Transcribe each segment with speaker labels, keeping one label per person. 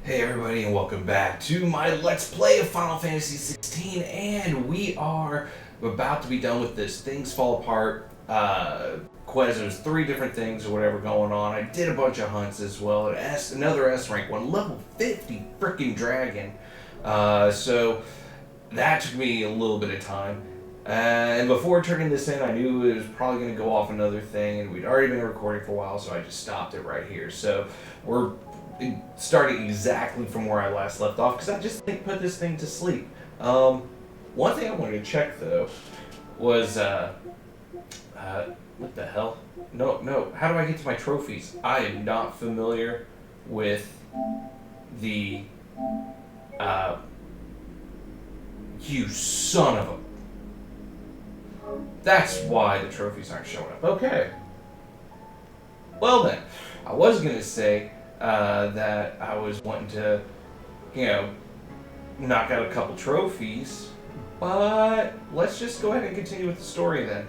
Speaker 1: Hey everybody, and welcome back to my Let's Play of Final Fantasy XVI, and we are about to be done with this Things Fall Apart quest. There's 3 different things or whatever going on. I did a bunch of hunts as well. Another S rank one, level 50 freaking dragon. So that took me a little bit of time. And before turning this in, I knew it was probably going to go off another thing, and we'd already been recording for a while, so I just stopped it right here. So we're starting exactly from where I last left off, because I just put this thing to sleep. One thing I wanted to check, though, was, what the hell? No, how do I get to my trophies? I am not familiar with the, you son of a... That's why the trophies aren't showing up. Okay. Well then, I was going to say that I was wanting to, knock out a couple trophies, but let's just go ahead and continue with the story then.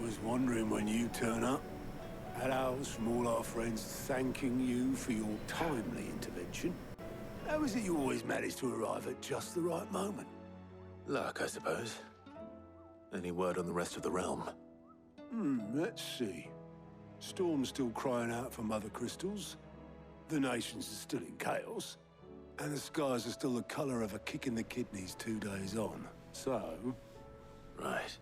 Speaker 2: Was wondering when you turn up. Had owls from all our friends thanking you for your timely intervention. How is it you always manage to arrive at just the right moment?
Speaker 3: Luck, I suppose. Any word on the rest of the realm?
Speaker 2: Let's see. Storm's still crying out for mother crystals. The nations are still in chaos. And the skies are still the color of a kick in the kidneys 2 days on. So...
Speaker 3: Right.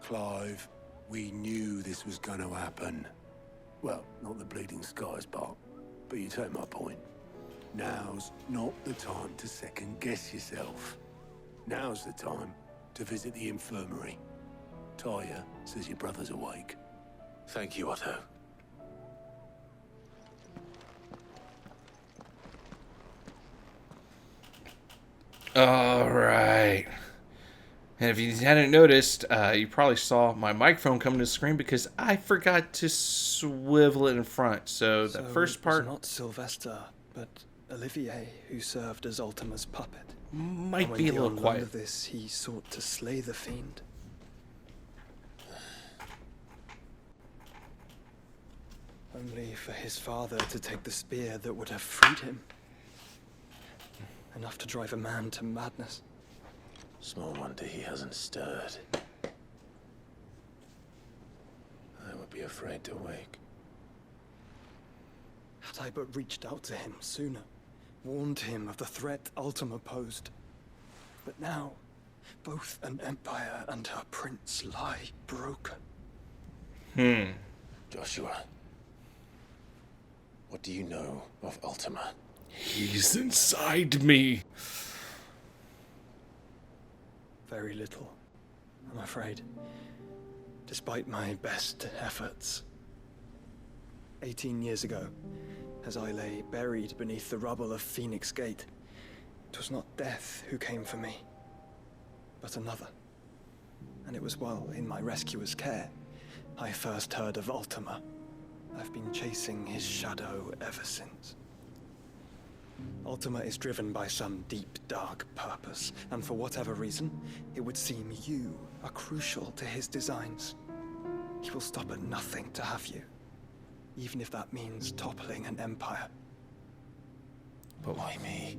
Speaker 2: Clive, we knew this was going to happen. Well, not the bleeding skies part, but you take my point. Now's not the time to second guess yourself. Now's the time to visit the infirmary. Taya says your brother's awake.
Speaker 3: Thank you, Otto.
Speaker 1: Alright. And if you hadn't noticed, you probably saw my microphone come to the screen because I forgot to swivel it in front. So the first part...
Speaker 4: It was not Sylvester, but Olivier who served as Ultima's puppet.
Speaker 1: Might be a little quiet.
Speaker 4: Of this, he sought to slay the fiend. Only for his father to take the spear that would have freed him. Enough to drive a man to madness.
Speaker 3: Small wonder he hasn't stirred. I would be afraid to wake.
Speaker 4: Had I but reached out to him sooner, warned him of the threat Ultima posed. But now, both an empire and her prince lie broken.
Speaker 3: Joshua, what do you know of Ultima?
Speaker 1: He's inside me.
Speaker 4: Very little, I'm afraid. Despite my best efforts. 18 years ago, as I lay buried beneath the rubble of Phoenix Gate, it was not death who came for me, but another. And it was while in my rescuer's care I first heard of Ultima. I've been chasing his shadow ever since. Ultima is driven by some deep, dark purpose, and for whatever reason, it would seem you are crucial to his designs. He will stop at nothing to have you, even if that means toppling an empire.
Speaker 3: But why me?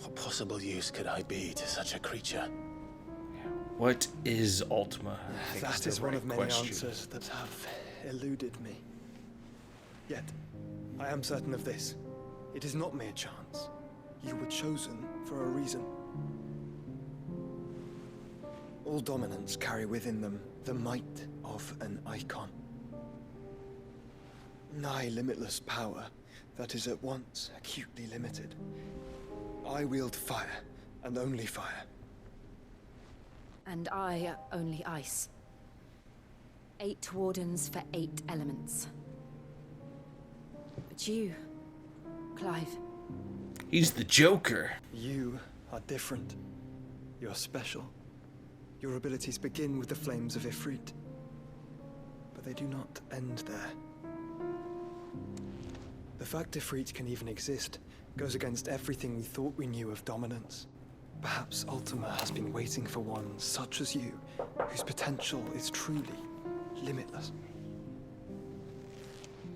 Speaker 3: What possible use could I be to such a creature?
Speaker 1: What is Ultima?
Speaker 4: That is one of many answers that have eluded me. Yet, I am certain of this. It is not mere chance. You were chosen for a reason. All dominants carry within them the might of an icon. Nigh limitless power that is at once acutely limited. I wield fire, and only fire.
Speaker 5: And I only ice. 8 wardens for 8 elements. But you, Clive.
Speaker 1: He's the Joker.
Speaker 4: You are different. You're special. Your abilities begin with the flames of Ifrit. But they do not end there. The fact Ifrit can even exist goes against everything we thought we knew of dominance. Perhaps Ultima has been waiting for one such as you, whose potential is truly limitless.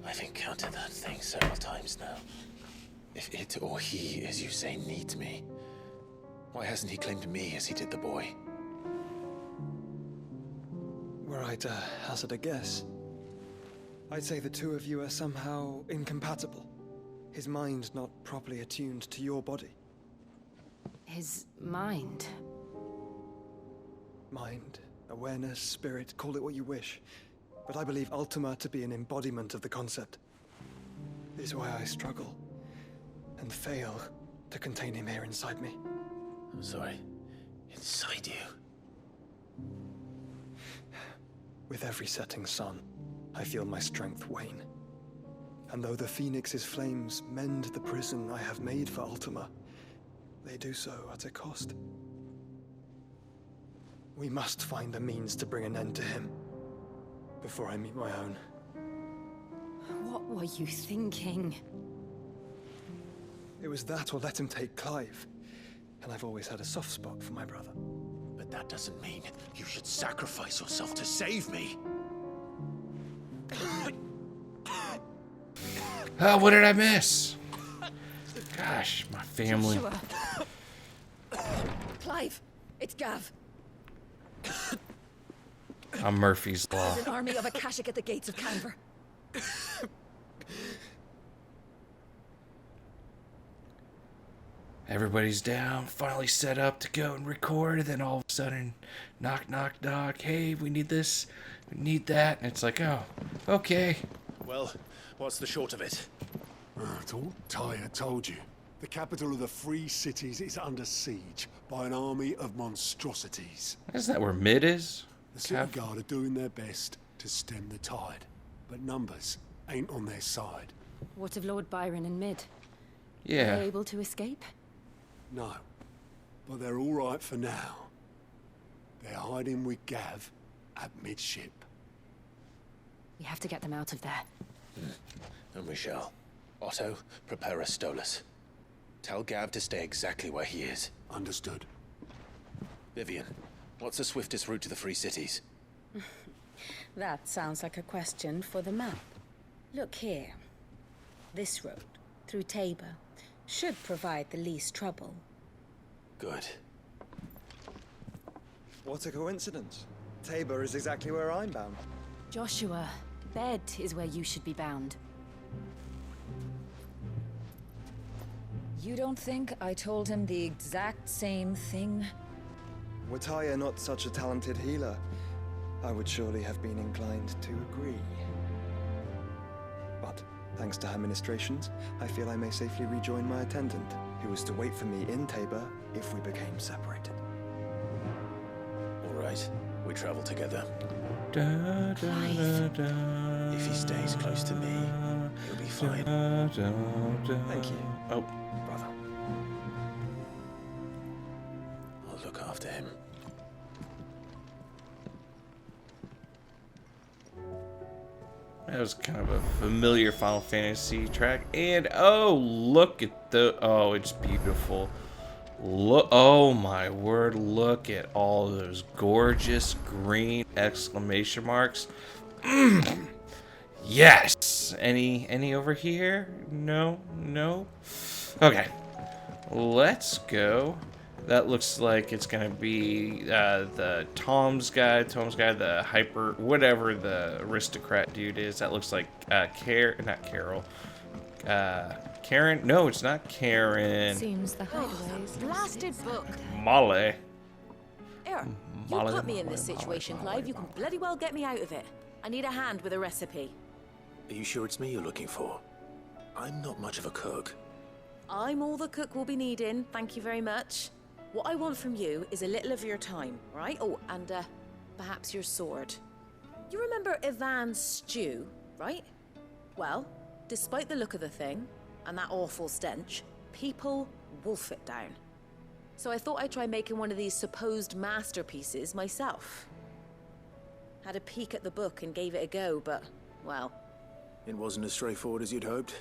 Speaker 3: I I've encountered that thing several times now. If it or he, as you say, needs me, why hasn't he claimed me as he did the boy?
Speaker 4: Were I to hazard a guess, I'd say the two of you are somehow incompatible. His mind not properly attuned to your body.
Speaker 5: His mind.
Speaker 4: Mind, awareness, spirit, call it what you wish. But I believe Ultima to be an embodiment of the concept. This is why I struggle and fail to contain him here inside me.
Speaker 3: I'm sorry. Inside you?
Speaker 4: With every setting sun, I feel my strength wane. And though the Phoenix's flames mend the prison I have made for Ultima, they do so at a cost. We must find a means to bring an end to him before I meet my own.
Speaker 5: What were you thinking?
Speaker 4: It was that or let him take Clive. And I've always had a soft spot for my brother.
Speaker 3: But that doesn't mean you should sacrifice yourself to save me.
Speaker 1: Oh, what did I miss? Gosh, my family.
Speaker 5: Joshua. Clive, it's Gav.
Speaker 1: I'm Murphy's Law.
Speaker 5: There's an army of Akashic at the gates of Canver.
Speaker 1: Everybody's down, finally set up to go and record, then all of a sudden, knock, knock, knock, hey, we need this, we need that, and it's like, oh, okay.
Speaker 3: Well, what's the short of it?
Speaker 2: It's all Tyre told you. The capital of the Free Cities is under siege by an army of monstrosities.
Speaker 1: Isn't that where Mid is?
Speaker 2: The city guard are doing their best to stem the tide, but numbers ain't on their side.
Speaker 5: What of Lord Byron and Mid? Are
Speaker 1: Yeah.
Speaker 5: they able to escape?
Speaker 2: No, but they're all right for now. They're hiding with Gav at midship.
Speaker 5: We have to get them out of there.
Speaker 3: And we shall. Otto, prepare a Stolas. Tell Gav to stay exactly where he is.
Speaker 2: Understood.
Speaker 3: Vivian, what's the swiftest route to the Free Cities?
Speaker 6: That sounds like a question for the map. Look here. This road, through Tabor, should provide the least trouble.
Speaker 3: Good.
Speaker 4: What a coincidence. Tabor is exactly where I'm bound.
Speaker 5: Joshua, bed is where you should be bound.
Speaker 6: You don't think I told him the exact same thing?
Speaker 4: Were Tyre not such a talented healer, I would surely have been inclined to agree. But, thanks to her ministrations, I feel I may safely rejoin my attendant, who was to wait for me in Tabor if we became separated.
Speaker 3: All right, we travel together.
Speaker 1: Da, da, da, da,
Speaker 3: If he stays close to me, he'll be fine.
Speaker 1: da, da, da.
Speaker 4: Thank you,
Speaker 1: Oh,
Speaker 4: brother.
Speaker 3: I'll look after him.
Speaker 1: that was kind of a familiar Final Fantasy track. And oh, look at oh, it's beautiful. Look, oh my word, look at all those gorgeous green exclamation marks. Yes. Any over here? No. Okay. Let's go. That looks like it's gonna be the Tom's guy, the hyper, whatever the aristocrat dude is. That looks like not Carol. Karen? No, it's not Karen.
Speaker 6: Seems the hideaways.
Speaker 7: Blasted book.
Speaker 1: Molly.
Speaker 7: Here, you
Speaker 1: Molly,
Speaker 7: put me in
Speaker 1: Molly,
Speaker 7: this
Speaker 1: Molly,
Speaker 7: situation,
Speaker 1: Molly,
Speaker 7: Clive. You can bloody well get me out of it. I need a hand with a recipe.
Speaker 3: Are you sure it's me you're looking for? I'm not much of a cook.
Speaker 7: I'm all the cook will be needing, thank you very much. What I want from you is a little of your time, right? Oh, and perhaps your sword. You remember Ivan's stew, right? Well, despite the look of the thing, and that awful stench, people wolf it down. So I thought I'd try making one of these supposed masterpieces myself. Had a peek at the book and gave it a go, but, well...
Speaker 3: It wasn't as straightforward as you'd hoped.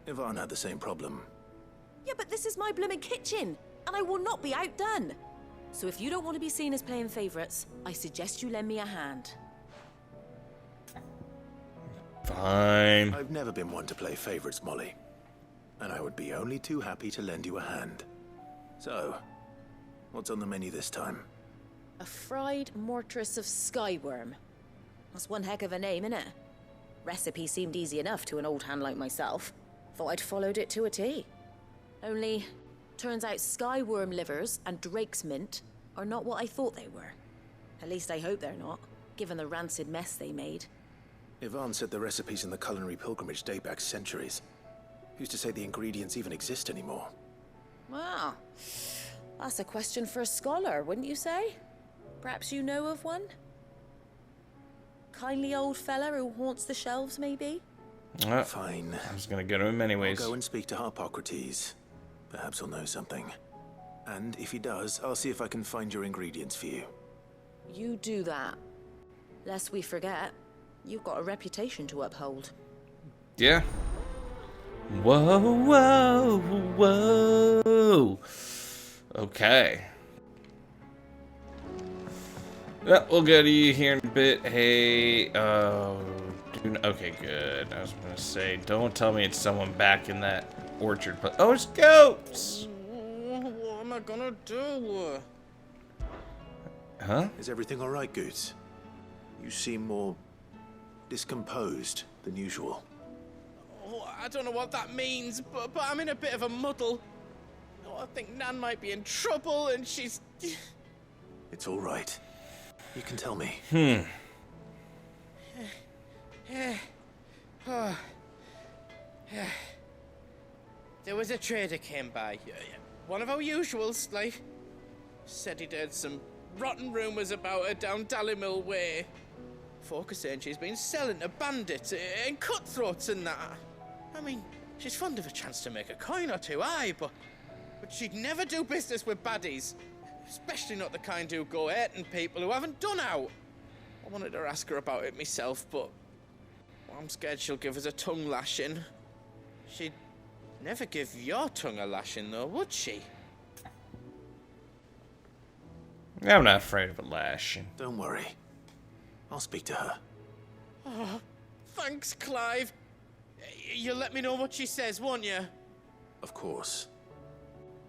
Speaker 3: Ivan had the same problem.
Speaker 7: Yeah, but this is my blimmin' kitchen, and I will not be outdone. So if you don't want to be seen as playing favorites, I suggest you lend me a hand.
Speaker 1: Fine.
Speaker 3: I've never been one to play favorites, Molly. And I would be only too happy to lend you a hand. So, what's on the menu this time?
Speaker 7: A fried mortress of skyworm. That's one heck of a name, innit? Recipe seemed easy enough to an old hand like myself. Thought I'd followed it to a T. Only, turns out skyworm livers and drake's mint are not what I thought they were. At least I hope they're not, given the rancid mess they made.
Speaker 3: Yvonne said the recipes in the culinary pilgrimage date back centuries. Who's to say the ingredients even exist anymore?
Speaker 7: Well, that's a question for a scholar, wouldn't you say? Perhaps you know of one? Kindly old fella who haunts the shelves, maybe?
Speaker 3: Fine.
Speaker 1: I was gonna go to him anyways.
Speaker 3: I'll go and speak to Harpocrates. Perhaps he'll know something. And if he does, I'll see if I can find your ingredients for you.
Speaker 7: You do that. Lest we forget, you've got a reputation to uphold.
Speaker 1: Yeah. Whoa, whoa, whoa. Okay. Yeah, we'll go to you here in a bit. Hey, okay, good. I was gonna say, don't tell me it's someone back in that orchard. But oh, it's goats.
Speaker 8: What am I gonna do?
Speaker 1: Huh?
Speaker 3: Is everything all right, Goots? You seem more discomposed than usual.
Speaker 8: Oh, I don't know what that means, but I'm in a bit of a muddle. Oh, I think Nan might be in trouble, and she's...
Speaker 3: It's all right. You can tell me.
Speaker 8: There was a trader came by. One of our usuals, like. Said he'd heard some rotten rumours about her down Dallimil Way. Folk are saying she's been selling to bandits and cutthroats and that. I mean, she's fond of a chance to make a coin or two, aye, but she'd never do business with baddies. Especially not the kind who go hurting people who haven't done out. I wanted to ask her about it myself, but I'm scared she'll give us a tongue lashing. She'd never give your tongue a lashing, though, would she?
Speaker 1: I'm not afraid of a lashing.
Speaker 3: Don't worry. I'll speak to her.
Speaker 8: Oh, thanks, Clive. You'll let me know what she says, won't you?
Speaker 3: Of course.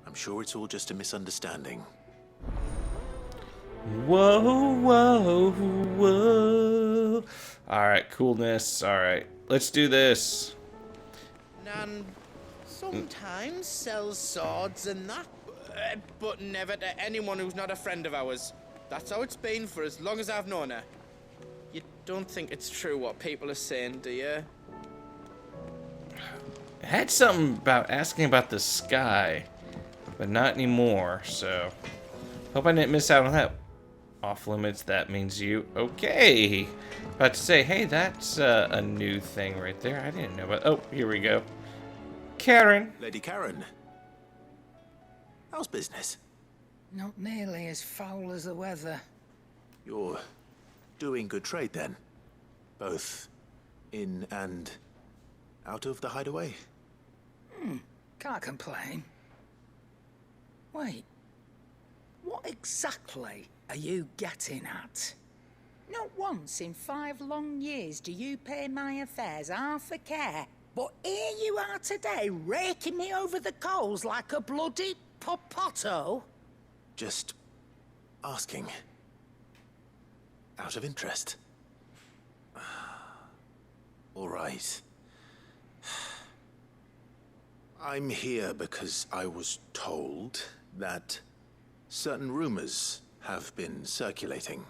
Speaker 3: I'm sure it's all just a misunderstanding.
Speaker 1: Whoa, whoa, whoa. Alright, coolness. Alright, let's do this.
Speaker 8: Nan sometimes sells swords and that, but never to anyone who's not a friend of ours. That's how it's been for as long as I've known her. You don't think it's true what people are saying, do you?
Speaker 1: I had something about asking about the sky, but not anymore, so hope I didn't miss out on that. Off limits, that means you. Okay. About to say, hey, that's a new thing right there. I didn't know about. Oh, here we go. Karen.
Speaker 3: Lady Karen. How's business?
Speaker 9: Not nearly as foul as the weather.
Speaker 3: You're doing good trade then? Both in and out of the hideaway?
Speaker 9: Can't complain. Wait. What exactly are you getting at? Not once in 5 long years do you pay my affairs half a care. But here you are today, raking me over the coals like a bloody popoto.
Speaker 3: Just asking. Out of interest. All right. I'm here because I was told that certain rumors have been circulating.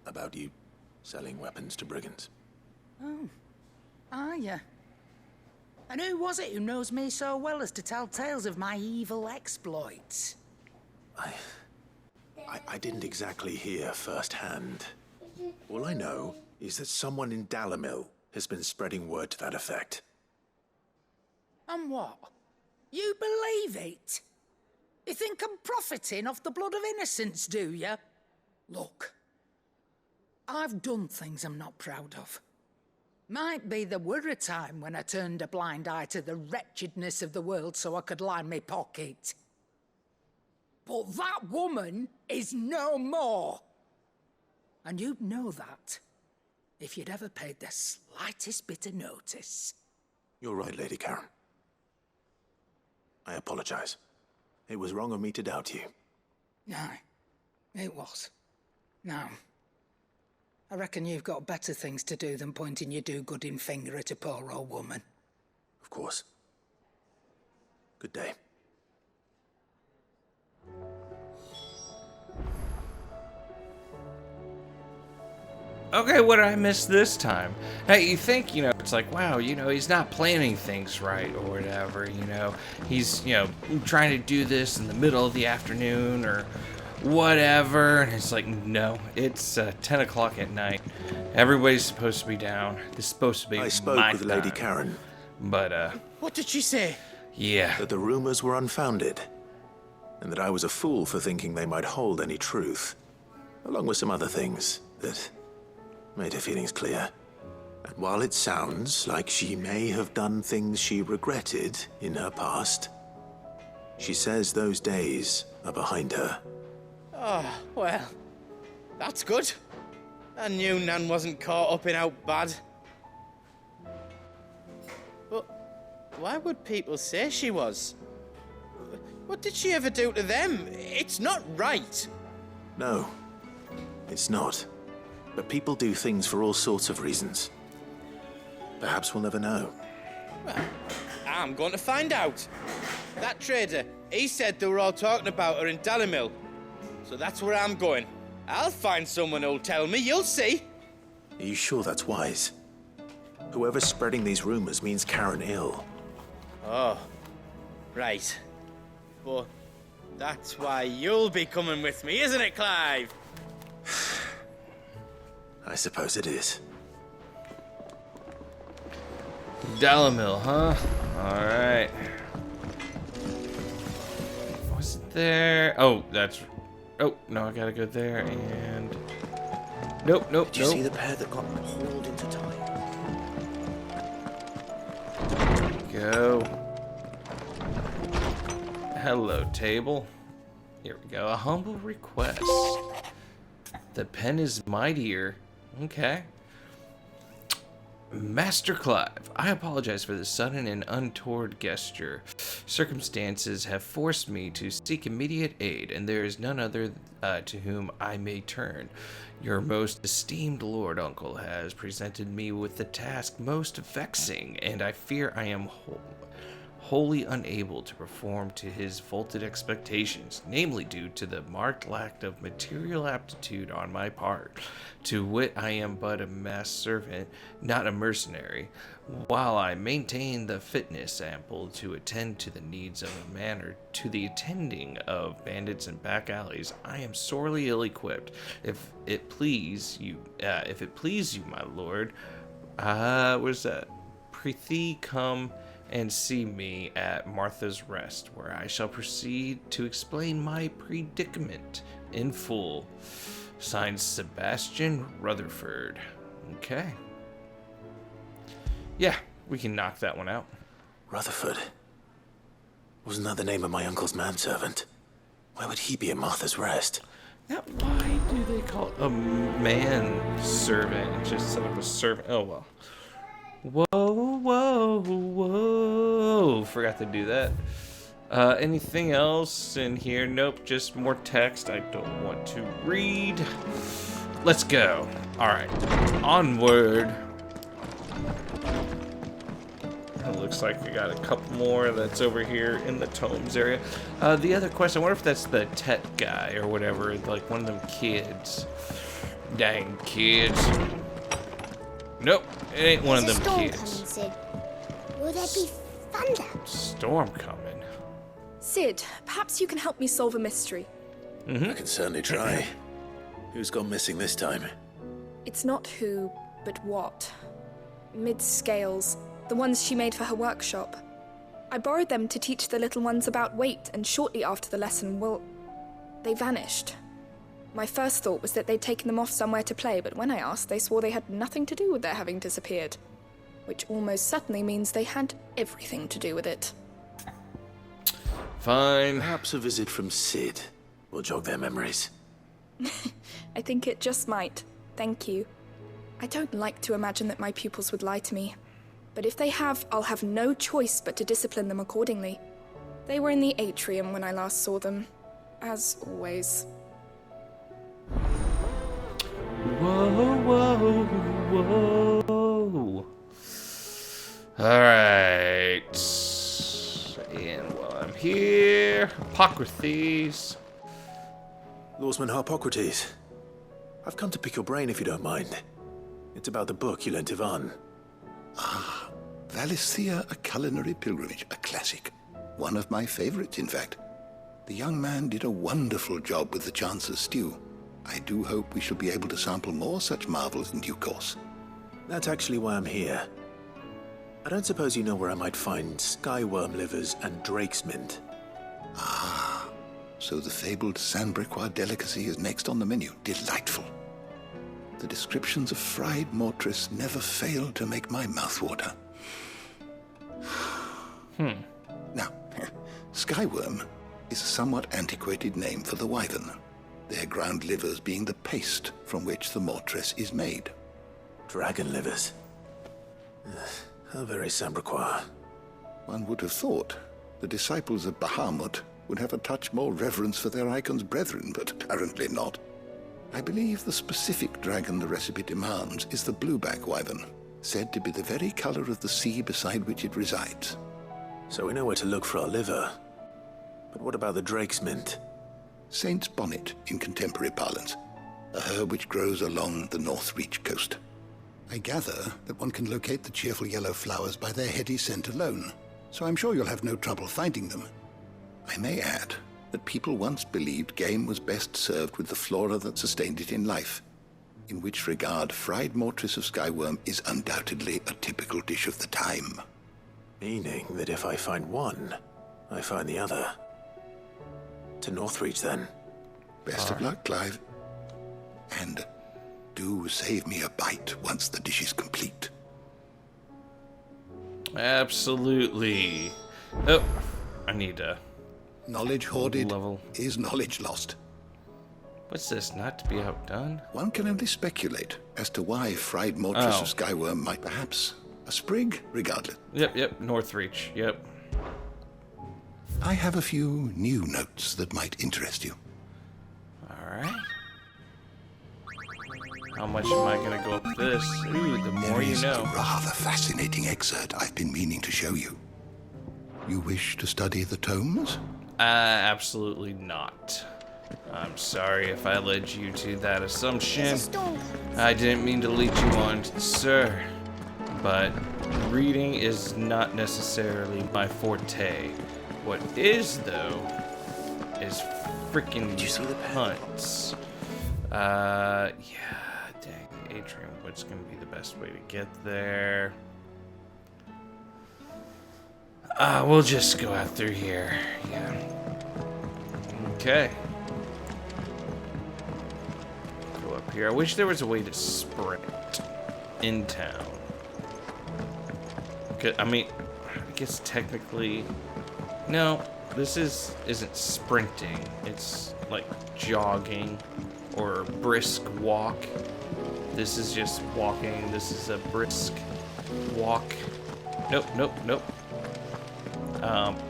Speaker 3: About you selling weapons to brigands.
Speaker 9: Oh, are you? And who was it who knows me so well as to tell tales of my evil exploits?
Speaker 3: I didn't exactly hear firsthand. All I know is that someone in Dallimil has been spreading word to that effect.
Speaker 9: And what? You believe it? You think I'm profiting off the blood of innocents, do you? Look, I've done things I'm not proud of. Might be there were a time when I turned a blind eye to the wretchedness of the world so I could line my pocket. But that woman is no more. And you'd know that. if you'd ever paid the slightest bit of notice.
Speaker 3: You're right, Lady Karen. I apologize. It was wrong of me to doubt you.
Speaker 9: No, it was. Now, I reckon you've got better things to do than pointing your do-gooding finger at a poor old woman.
Speaker 3: Of course. Good day.
Speaker 1: Okay, what did I miss this time? Now, you think, it's like, wow, he's not planning things right or whatever, He's, trying to do this in the middle of the afternoon or whatever. And it's like, no, it's 10 o'clock at night. Everybody's supposed to be down. This is supposed to be
Speaker 3: I spoke
Speaker 1: my
Speaker 3: with Lady
Speaker 1: time.
Speaker 3: Karen.
Speaker 1: But,
Speaker 8: What did she say?
Speaker 1: yeah.
Speaker 3: That the rumors were unfounded. And that I was a fool for thinking they might hold any truth. Along with some other things that made her feelings clear. And while it sounds like she may have done things she regretted in her past, she says those days are behind her.
Speaker 8: Oh, well, that's good. I knew Nan wasn't caught up in out bad. But why would people say she was? What did she ever do to them? It's not right.
Speaker 3: No, it's not. But people do things for all sorts of reasons. Perhaps we'll never know.
Speaker 8: Well, I'm going to find out. That trader, he said they were all talking about her in Dalimil. So that's where I'm going. I'll find someone who'll tell me, you'll see.
Speaker 3: Are you sure that's wise? Whoever's spreading these rumors means Karen ill.
Speaker 8: Oh, right. But that's why you'll be coming with me, isn't it, Clive?
Speaker 3: I suppose it is.
Speaker 1: Dalimil, huh? Alright. Was it there? Oh, that's... Oh, no, I gotta go there and... Nope.
Speaker 3: Did you see the pair that got hauled into time?
Speaker 1: Go. Hello, table. Here we go. A humble request. The pen is mightier. Okay. Master Clive, I apologize for this sudden and untoward gesture. Circumstances have forced me to seek immediate aid, and there is none other to whom I may turn. Your most esteemed Lord Uncle has presented me with the task most vexing, and I fear I am wholly unable to perform to his vaulted expectations, namely due to the marked lack of material aptitude on my part. To wit, I am but a mass servant, not a mercenary. While I maintain the fitness ample to attend to the needs of a man or to the attending of bandits and back alleys, I am sorely ill-equipped. If it please you, my lord, was that? Prithee come and see me at Martha's Rest, where I shall proceed to explain my predicament in full. Signed, Sebastian Rutherford. Okay. Yeah, we can knock that one out.
Speaker 3: Rutherford? Wasn't that the name of my uncle's manservant? Why would he be at Martha's Rest?
Speaker 1: Now, why do they call it a manservant instead of a servant? Oh, well. Whoa. Forgot to do that. Anything else in here? Nope, just more text I don't want to read. Let's go. Alright, onward. It looks like we got a couple more that's over here in the tomes area. The other question, I wonder if that's the Tet guy or whatever, like one of them kids. Dang kids. Nope, it ain't one of them kids.
Speaker 10: Coming, Sid. Will there be thunder?
Speaker 1: Storm coming.
Speaker 11: Sid, perhaps you can help me solve a mystery.
Speaker 3: I can certainly try. Who's gone missing this time?
Speaker 11: It's not who, but what. Mid-scales, the ones she made for her workshop. I borrowed them to teach the little ones about weight, and shortly after the lesson, well, they vanished. My first thought was that they'd taken them off somewhere to play, but when I asked, they swore they had nothing to do with their having disappeared. Which almost certainly means they had everything to do with it.
Speaker 1: Fine.
Speaker 3: Perhaps a visit from Sid will jog their memories.
Speaker 11: I think it just might. Thank you. I don't like to imagine that my pupils would lie to me. But if they have, I'll have no choice but to discipline them accordingly. They were in the atrium when I last saw them, as always.
Speaker 1: Whoa, whoa, whoa. Alright. And while I'm here, Hippocrates.
Speaker 3: Lawsman Harpocrates. I've come to pick your brain if you don't mind. It's about the book you lent Ivan.
Speaker 12: Ah, Valisthea, A Culinary Pilgrimage, a classic. One of my favorites, in fact. The young man did a wonderful job with the Chance's stew. I do hope we shall be able to sample more such marvels in due course.
Speaker 3: That's actually why I'm here. I don't suppose you know where I might find skyworm livers and drake's mint.
Speaker 12: Ah, so the fabled Sandbrequois delicacy is next on the menu. Delightful. The descriptions of fried mortris never fail to make my mouth water. Now, skyworm is a somewhat antiquated name for the wyvern, their ground livers being the paste from which the mortris is made.
Speaker 3: Dragon livers. How very Sandbrequois.
Speaker 12: One would have thought the disciples of Bahamut would have a touch more reverence for their icon's brethren, but apparently not. I believe the specific dragon the recipe demands is the blueback wyvern, said to be the very color of the sea beside which it resides.
Speaker 3: So we know where to look for our liver. But what about the drake's mint?
Speaker 12: Saint's bonnet in contemporary parlance, a herb which grows along the North Reach coast. I gather that one can locate the cheerful yellow flowers by their heady scent alone, so I'm sure you'll have no trouble finding them. I may add that people once believed game was best served with the flora that sustained it in life, in which regard fried mortris of skyworm is undoubtedly a typical dish of the time.
Speaker 3: Meaning that if I find one, I find the other. To Northreach, then.
Speaker 12: Best of luck, Clive. And do save me a bite once the dish is complete.
Speaker 1: Absolutely. Oh, I need a...
Speaker 12: Knowledge hoarded
Speaker 1: level.
Speaker 12: Is knowledge lost.
Speaker 1: What's this? Not to be outdone?
Speaker 12: One can only speculate as to why fried mortris of skyworm might perhaps a sprig, regardless.
Speaker 1: Yep, Northreach, yep.
Speaker 12: I have a few new notes that might interest you.
Speaker 1: Alright. How much am I gonna go up this? Ooh, the more you know.
Speaker 12: There is a rather fascinating excerpt I've been meaning to show you. You wish to study the tomes?
Speaker 1: Absolutely not. I'm sorry if I led you to that assumption. I didn't mean to lead you on, sir. But reading is not necessarily my forte. What is, though, is freaking hunts. Yeah, dang, Atrium, what's gonna be the best way to get there? We'll just go out through here. Yeah. Okay. Go up here. I wish there was a way to sprint in town. I mean, I guess technically, no. This isn't sprinting. It's like jogging or brisk walk. This is just walking. This is a brisk walk. Nope.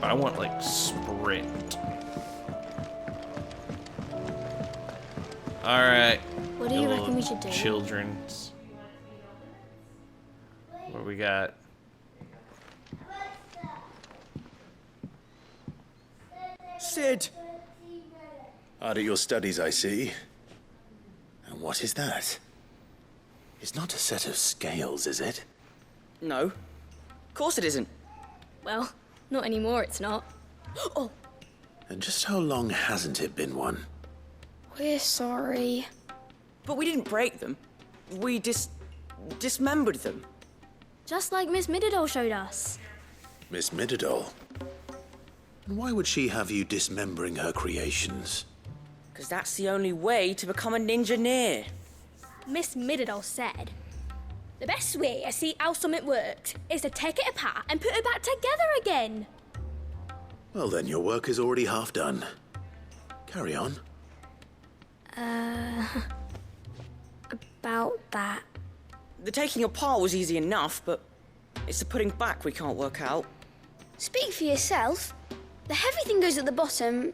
Speaker 1: I want like sprint. All right.
Speaker 10: What do you reckon we should do?
Speaker 1: Children's. What we got?
Speaker 4: Sid!
Speaker 3: Hard at your studies, I see. And what is that? It's not a set of scales, is it?
Speaker 13: No. Of course it isn't.
Speaker 10: Well, not anymore, it's not. Oh!
Speaker 3: And just how long hasn't it been one?
Speaker 10: We're sorry.
Speaker 13: But we didn't break them. We dismembered them.
Speaker 10: Just like Miss Mididol showed us.
Speaker 3: Miss Mididol? And why would she have you dismembering her creations?
Speaker 13: Because that's the only way to become a ninja-neer.
Speaker 10: Miss Mididol said, the best way to see how something works is to take it apart and put it back together again.
Speaker 3: Well then, your work is already half done. Carry on.
Speaker 10: About that.
Speaker 13: The taking apart was easy enough, but it's the putting back we can't work out.
Speaker 10: Speak for yourself. The heavy thing goes at the bottom.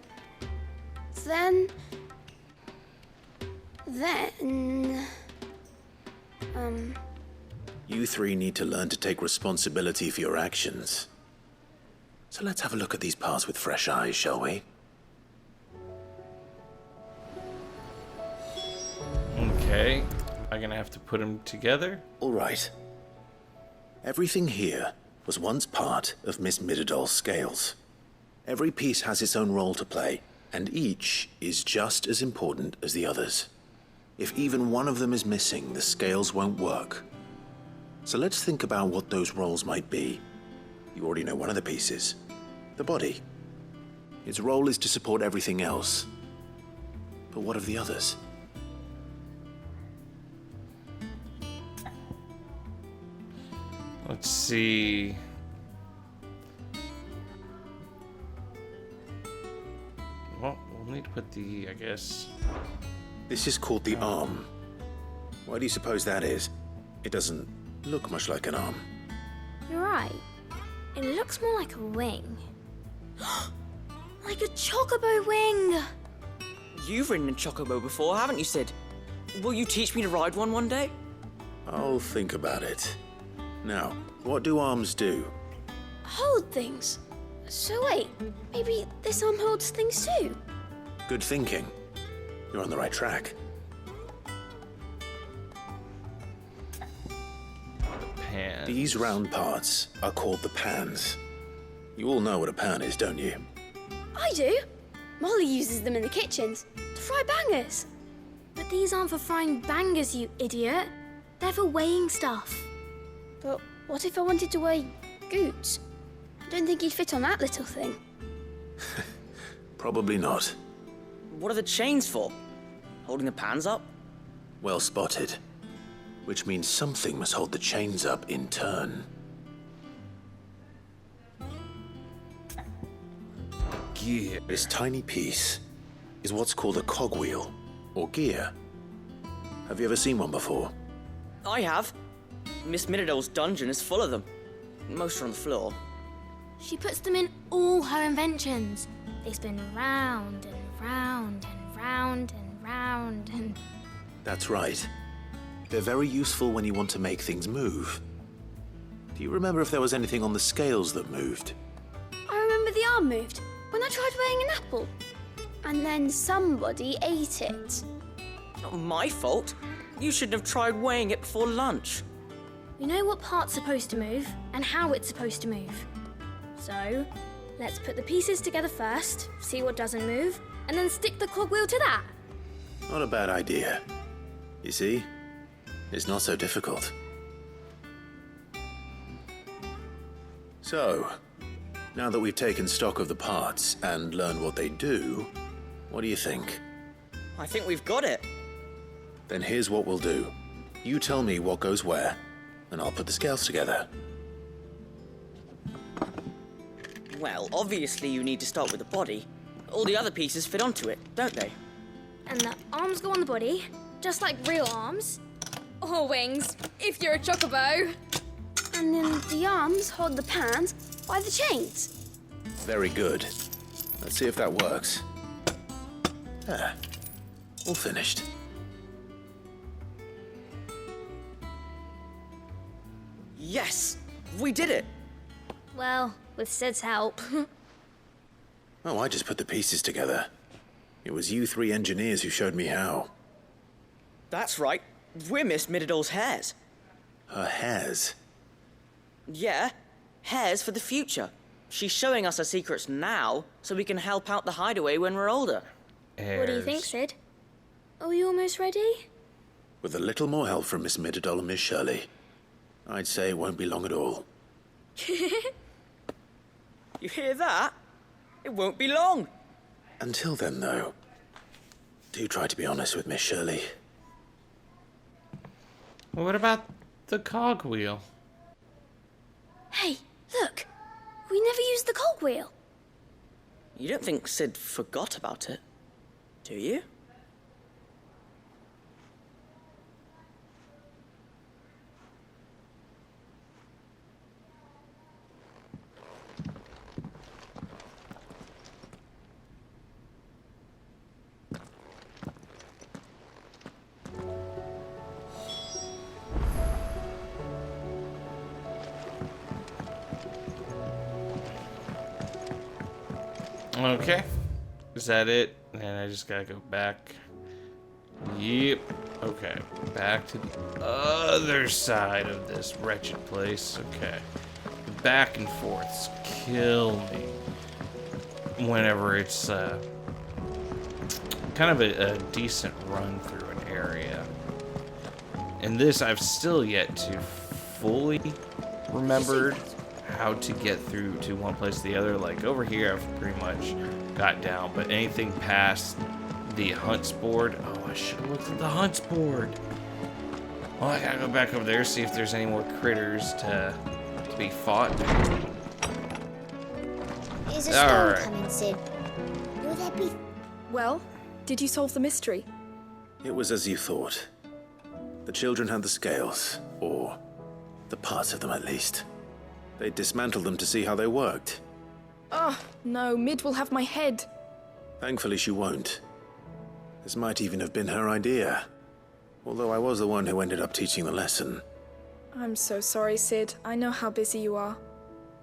Speaker 10: Then...
Speaker 3: You three need to learn to take responsibility for your actions. So let's have a look at these parts with fresh eyes, shall we?
Speaker 1: Okay. I'm gonna have to put them together?
Speaker 3: All right. Everything here was once part of Miss Midadol's scales. Every piece has its own role to play, and each is just as important as the others. If even one of them is missing, the scales won't work. So let's think about what those roles might be. You already know one of the pieces. The body. Its role is to support everything else. But what of the others?
Speaker 1: Let's see. Well, we'll need to put the, I guess...
Speaker 3: This is called the arm. Why do you suppose that is? It doesn't look much like an arm.
Speaker 10: You're right. It looks more like a wing. Like a chocobo wing!
Speaker 13: You've ridden a chocobo before, haven't you, Sid? Will you teach me to ride one day?
Speaker 3: I'll think about it. Now, what do arms do?
Speaker 10: Hold things. So wait, maybe this arm holds things too?
Speaker 3: Good thinking. You're on the right track.
Speaker 1: Pan.
Speaker 3: These round parts are called the pans. You all know what a pan is, don't you?
Speaker 10: I do. Molly uses them in the kitchens to fry bangers. But these aren't for frying bangers, you idiot. They're for weighing stuff. But what if I wanted to weigh Goots? I don't think he'd fit on that little thing.
Speaker 3: Probably not.
Speaker 13: What are the chains for? Holding the pans up?
Speaker 3: Well spotted. Which means something must hold the chains up in turn.
Speaker 1: Gear.
Speaker 3: This tiny piece is what's called a cogwheel, or gear. Have you ever seen one before?
Speaker 13: I have. Miss Midadol's dungeon is full of them. Most are on the floor.
Speaker 10: She puts them in all her inventions. They spin round and round and round and round and...
Speaker 3: That's right. They're very useful when you want to make things move. Do you remember if there was anything on the scales that moved?
Speaker 10: I remember the arm moved when I tried weighing an apple. And then somebody ate it.
Speaker 13: Not my fault. You shouldn't have tried weighing it before lunch.
Speaker 10: We know what part's supposed to move and how it's supposed to move. So, let's put the pieces together first, see what doesn't move, and then stick the cogwheel to that.
Speaker 3: Not a bad idea. You see? It's not so difficult. So, now that we've taken stock of the parts and learned what they do, what do you think?
Speaker 13: I think we've got it.
Speaker 3: Then here's what we'll do. You tell me what goes where, and I'll put the scales together.
Speaker 13: Well, obviously you need to start with the body. All the other pieces fit onto it, don't they?
Speaker 10: And the arms go on the body, just like real arms. Or wings, if you're a chocobo. And then the arms hold the pans by the chains.
Speaker 3: Very good. Let's see if that works. Ah, all finished.
Speaker 13: Yes! We did it!
Speaker 10: Well, with Sid's help.
Speaker 3: Oh, I just put the pieces together. It was you three engineers who showed me how.
Speaker 13: That's right. We're Miss Midadol's hairs.
Speaker 3: Her hairs?
Speaker 13: Yeah, hairs for the future. She's showing us her secrets now, so we can help out the hideaway when we're older.
Speaker 10: What do you think, Sid? Are we almost ready?
Speaker 3: With a little more help from Miss Midadol and Miss Shirley, I'd say it won't be long at all.
Speaker 13: You hear that? It won't be long.
Speaker 3: Until then, though, do try to be honest with Miss Shirley.
Speaker 1: Well, what about the cogwheel?
Speaker 10: Hey, look! We never used the cogwheel.
Speaker 13: You don't think Sid forgot about it, do you?
Speaker 1: Okay. Is that it? And I just gotta go back. Yep. Okay. Back to the other side of this wretched place. Okay. Back and forths kill me whenever it's kind of a decent run through an area. In this, I've still yet to fully remembered how to get through to one place to the other. Like over here, I've pretty much got down, but anything past the hunts board, oh, I should have looked at the hunts board. Well, I gotta go back over there, see if there's any more critters to be fought.
Speaker 10: Is a storm coming, Sid? Will there be...
Speaker 11: Well, did you solve the mystery?
Speaker 3: It was as you thought. The children had the scales, or the parts of them at least. They dismantled them to see how they worked.
Speaker 11: Oh, no, Mid will have my head.
Speaker 3: Thankfully she won't. This might even have been her idea. Although I was the one who ended up teaching the lesson.
Speaker 11: I'm so sorry, Sid. I know how busy you are.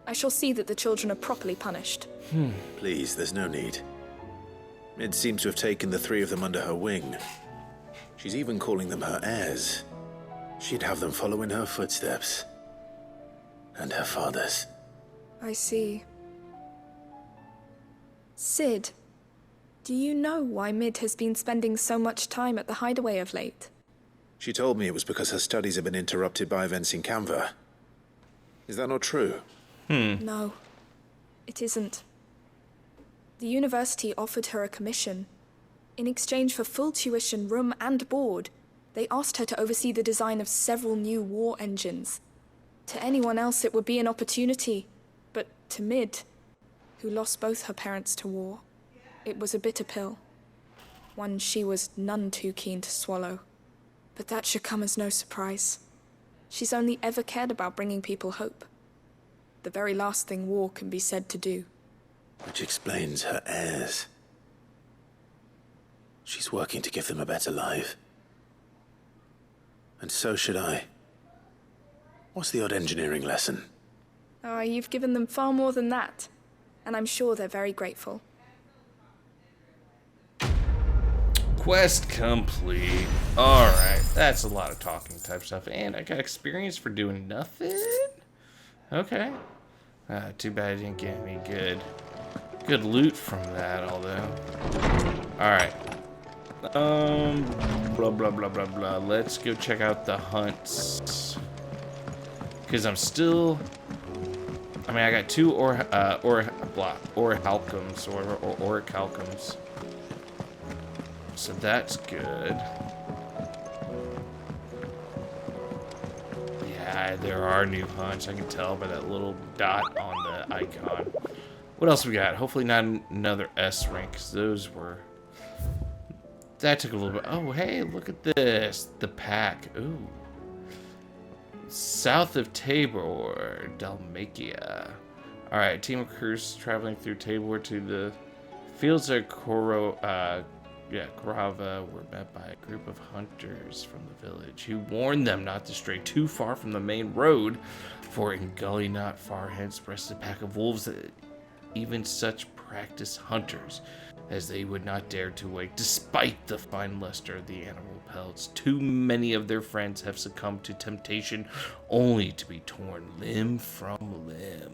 Speaker 11: I shall see that the children are properly punished.
Speaker 3: Please, there's no need. Mid seems to have taken the three of them under her wing. She's even calling them her heirs. She'd have them follow in her footsteps. And her father's.
Speaker 11: I see. Sid, do you know why Mid has been spending so much time at the hideaway of late?
Speaker 3: She told me it was because her studies have been interrupted by events in Canva. Is that not true?
Speaker 11: No, it isn't. The university offered her a commission. In exchange for full tuition, room and board, they asked her to oversee the design of several new war engines. To anyone else it would be an opportunity, but to Mid, who lost both her parents to war, it was a bitter pill. One she was none too keen to swallow. But that should come as no surprise. She's only ever cared about bringing people hope. The very last thing war can be said to do.
Speaker 3: Which explains her heirs. She's working to give them a better life. And so should I. What's the odd engineering lesson?
Speaker 11: Oh, you've given them far more than that. And I'm sure they're very grateful.
Speaker 1: Quest complete. Alright, that's a lot of talking type stuff. And I got experience for doing nothing? Okay. Too bad I didn't get any good loot from that, although. Alright. Blah, blah, blah, blah, blah. Let's go check out the hunts. Because I'm still... I mean, I got two orichalcums. So that's good. Yeah, there are new hunts. I can tell by that little dot on the icon. What else we got? Hopefully not another S rank, because those were... That took a little bit... Oh, hey, look at this. The pack. Ooh. South of Tabor, Dalmatia. Alright, team of crews traveling through Tabor to the fields of Grava were met by a group of hunters from the village who warned them not to stray too far from the main road, for in gully not far hence rested a pack of wolves that even such practiced hunters as they would not dare to wake, despite the fine luster of the animal pelts. Too many of their friends have succumbed to temptation, only to be torn limb from limb.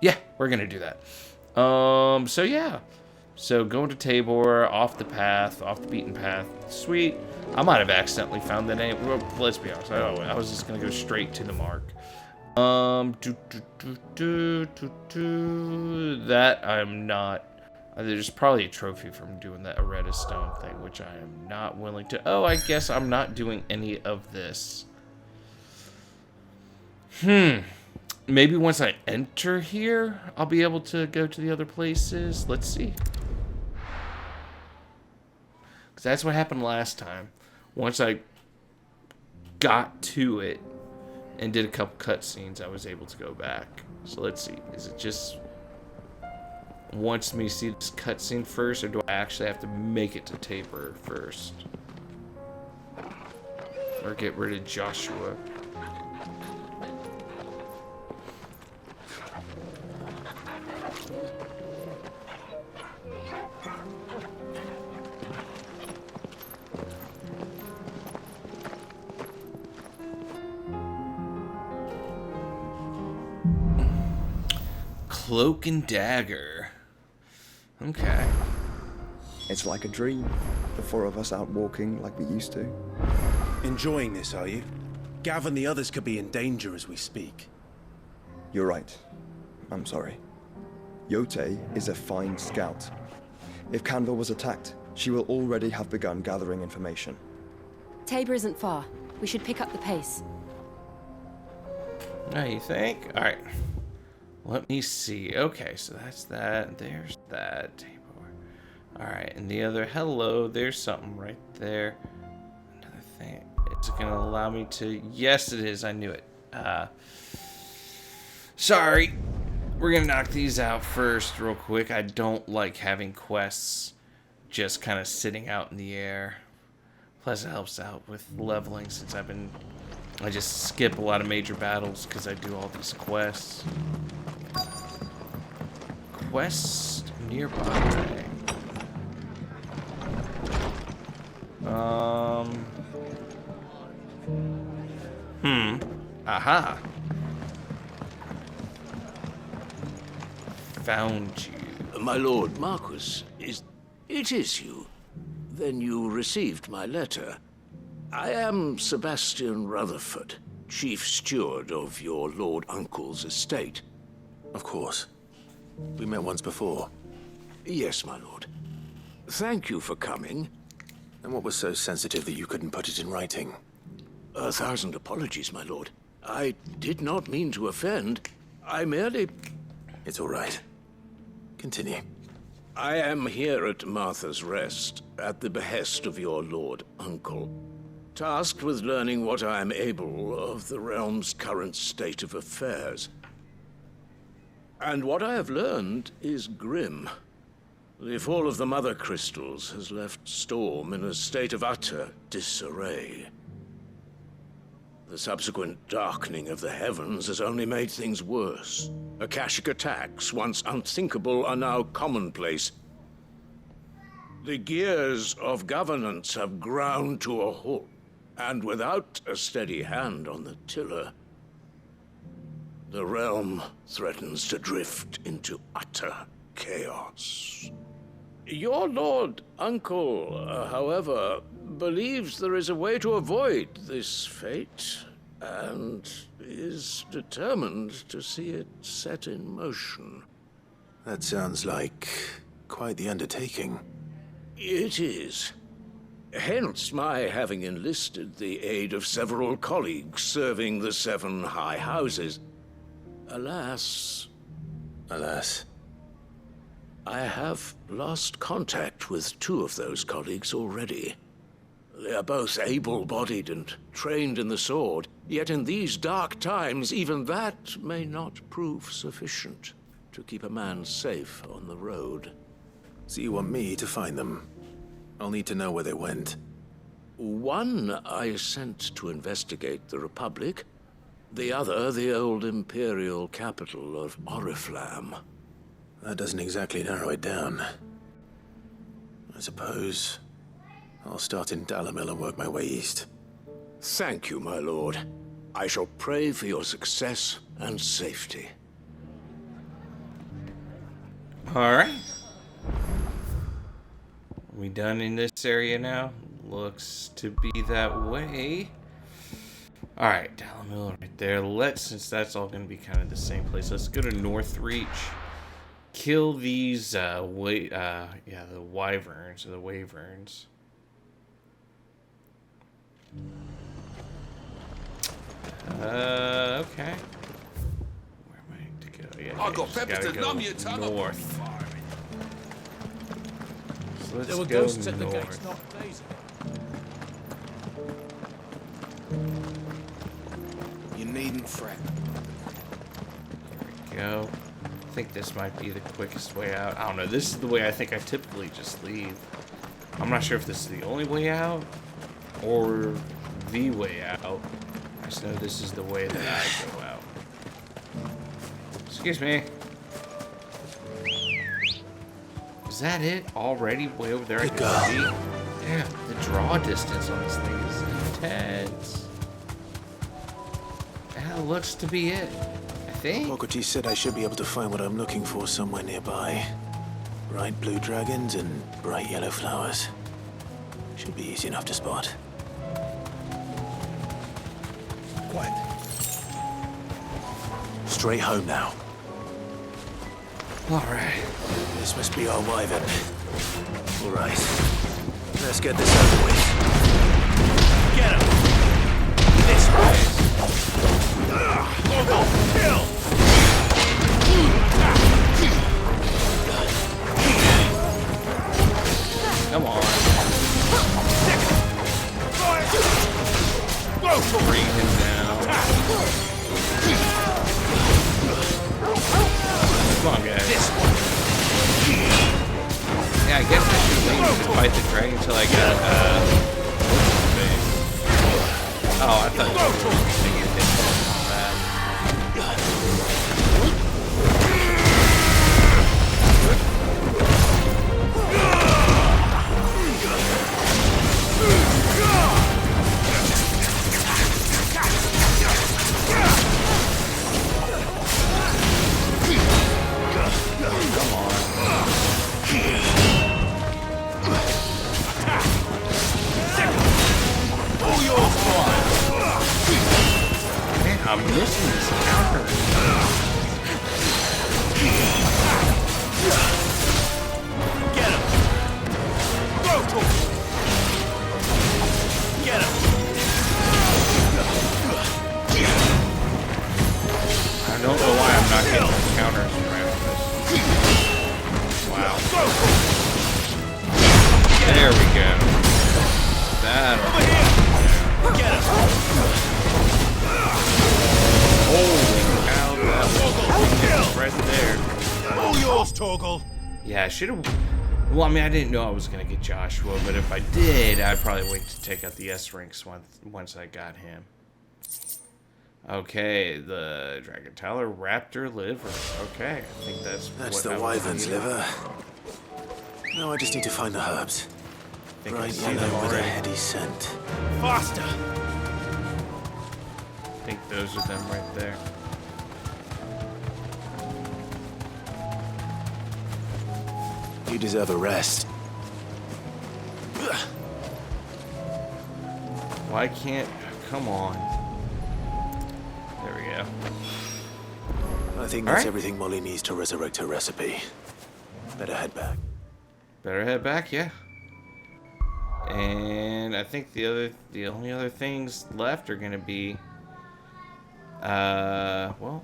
Speaker 1: Yeah, we're gonna do that. So yeah. So going to Tabor, off the beaten path. Sweet. I might have accidentally found the name. Well, let's be honest. I was just gonna go straight to the mark. That I'm not. There's probably a trophy from doing that Areta Stone thing, which I am not willing to. Oh, I guess I'm not doing any of this. Maybe once I enter here, I'll be able to go to the other places. Let's see. Because that's what happened last time. Once I got to it and did a couple cutscenes, I was able to go back. So let's see. Is it just wants me to see this cutscene first, or do I actually have to make it to Tabor first? Or get rid of Joshua? Cloak and Dagger. Okay.
Speaker 14: It's like a dream. The four of us out walking like we used to.
Speaker 15: Enjoying this, are you? Gav and the others could be in danger as we speak.
Speaker 14: You're right. I'm sorry. Yote is a fine scout. If Canva was attacked, she will already have begun gathering information.
Speaker 5: Tabor isn't far. We should pick up the pace.
Speaker 1: Oh, you think? Alright. Let me see. Okay, so that's that. There's that. Tabor. Alright, and the other... Hello, there's something right there. Another thing. Is it going to allow me to... Yes, it is. I knew it. Sorry. We're going to knock these out first real quick. I don't like having quests just kind of sitting out in the air. Plus, it helps out with leveling since I just skip a lot of major battles because I do all these quests. Quest nearby. Aha. Found you.
Speaker 2: My lord Marquis, it is you. Then you received my letter. I am Sebastian Rutherford, chief steward of your lord uncle's estate.
Speaker 3: Of course. We met once before.
Speaker 2: Yes, my lord. Thank you for coming.
Speaker 3: And what was so sensitive that you couldn't put it in writing?
Speaker 2: 1,000 apologies, my lord. I did not mean to offend. I merely...
Speaker 3: It's all right. Continue.
Speaker 2: I am here at Martha's Rest, at the behest of your lord uncle, tasked with learning what I am able of the realm's current state of affairs. And what I have learned is grim. The fall of the Mother Crystals has left Storm in a state of utter disarray. The subsequent darkening of the heavens has only made things worse. Akashic attacks, once unthinkable, are now commonplace. The gears of governance have ground to a halt, and without a steady hand on the tiller, the realm threatens to drift into utter chaos. Your lord uncle, however, believes there is a way to avoid this fate, and is determined to see it set in motion.
Speaker 3: That sounds like quite the undertaking.
Speaker 2: It is. Hence my having enlisted the aid of several colleagues serving the 7 high houses. Alas...
Speaker 3: Alas?
Speaker 2: I have lost contact with 2 of those colleagues already. They are both able-bodied and trained in the sword, yet in these dark times, even that may not prove sufficient to keep a man safe on the road.
Speaker 3: So you want me to find them? I'll need to know where they went.
Speaker 2: One I sent to investigate the Republic, the other the old Imperial capital of Oriflamme.
Speaker 3: That doesn't exactly narrow it down. I suppose I'll start in Dalimil and work my way east.
Speaker 2: Thank you, my lord. I shall pray for your success and safety.
Speaker 1: Alright. Are we done in this area now? Looks to be that way. Alright, Dalimil right there. Since that's all going to be kind of the same place, let's go to Northreach. Kill these, the wyverns, or the waverns. Okay. Where am I to go? Yeah,
Speaker 16: I got peppers to numb your tongue.
Speaker 1: North. So let's
Speaker 16: There were
Speaker 1: go
Speaker 16: ghosts at the
Speaker 1: north.
Speaker 16: gates, not blazing.
Speaker 15: You needn't fret.
Speaker 1: There we go. I think this might be the quickest way out. I don't know. This is the way I think I typically just leave. I'm not sure if this is the only way out or the way out. I just know this is the way that I go out. Excuse me. Is that it already? Way over there I can see? Yeah, the draw distance on this thing is intense. That looks to be it. I
Speaker 17: think.
Speaker 3: Hippocrates said I should be able to find what I'm looking for somewhere nearby. Bright blue dragons and bright yellow flowers. Should be easy enough to spot.
Speaker 15: Quiet.
Speaker 3: Straight home now.
Speaker 17: Alright.
Speaker 3: This must be our wyvern. Alright. Let's get this over with.
Speaker 16: Get him! This way! Go, kill!
Speaker 17: Come on. Bring him down. Come on, guys. Yeah, I guess I should wait to fight the dragon until I got, oh, I thought you were thinking it didn't bad. Come on. Man, I'm missing this counter.
Speaker 16: Get him! Go to him! Get him!
Speaker 17: I don't know why I'm not getting the counters around this. Wow. There we go. That'll
Speaker 16: Get him!
Speaker 17: Holy cow, that was right there.
Speaker 16: All yours, Torgal.
Speaker 17: Yeah, I should have. Well, I mean, I didn't know I was gonna get Joshua, but if I did, I'd probably wait to take out the S ranks once I got him. Okay, the Dragon Taller Raptor liver. Okay, I think that's
Speaker 3: the wyvern's liver. Now I just need to find the herbs. Bright yellow with a heady scent.
Speaker 16: Faster!
Speaker 17: I think those are them right there.
Speaker 3: You deserve a rest.
Speaker 17: Why can't... Come on. There we go.
Speaker 3: I think that's everything Molly needs to resurrect her recipe. Better head back.
Speaker 17: Better head back, yeah. And I think the only other things left are gonna be well,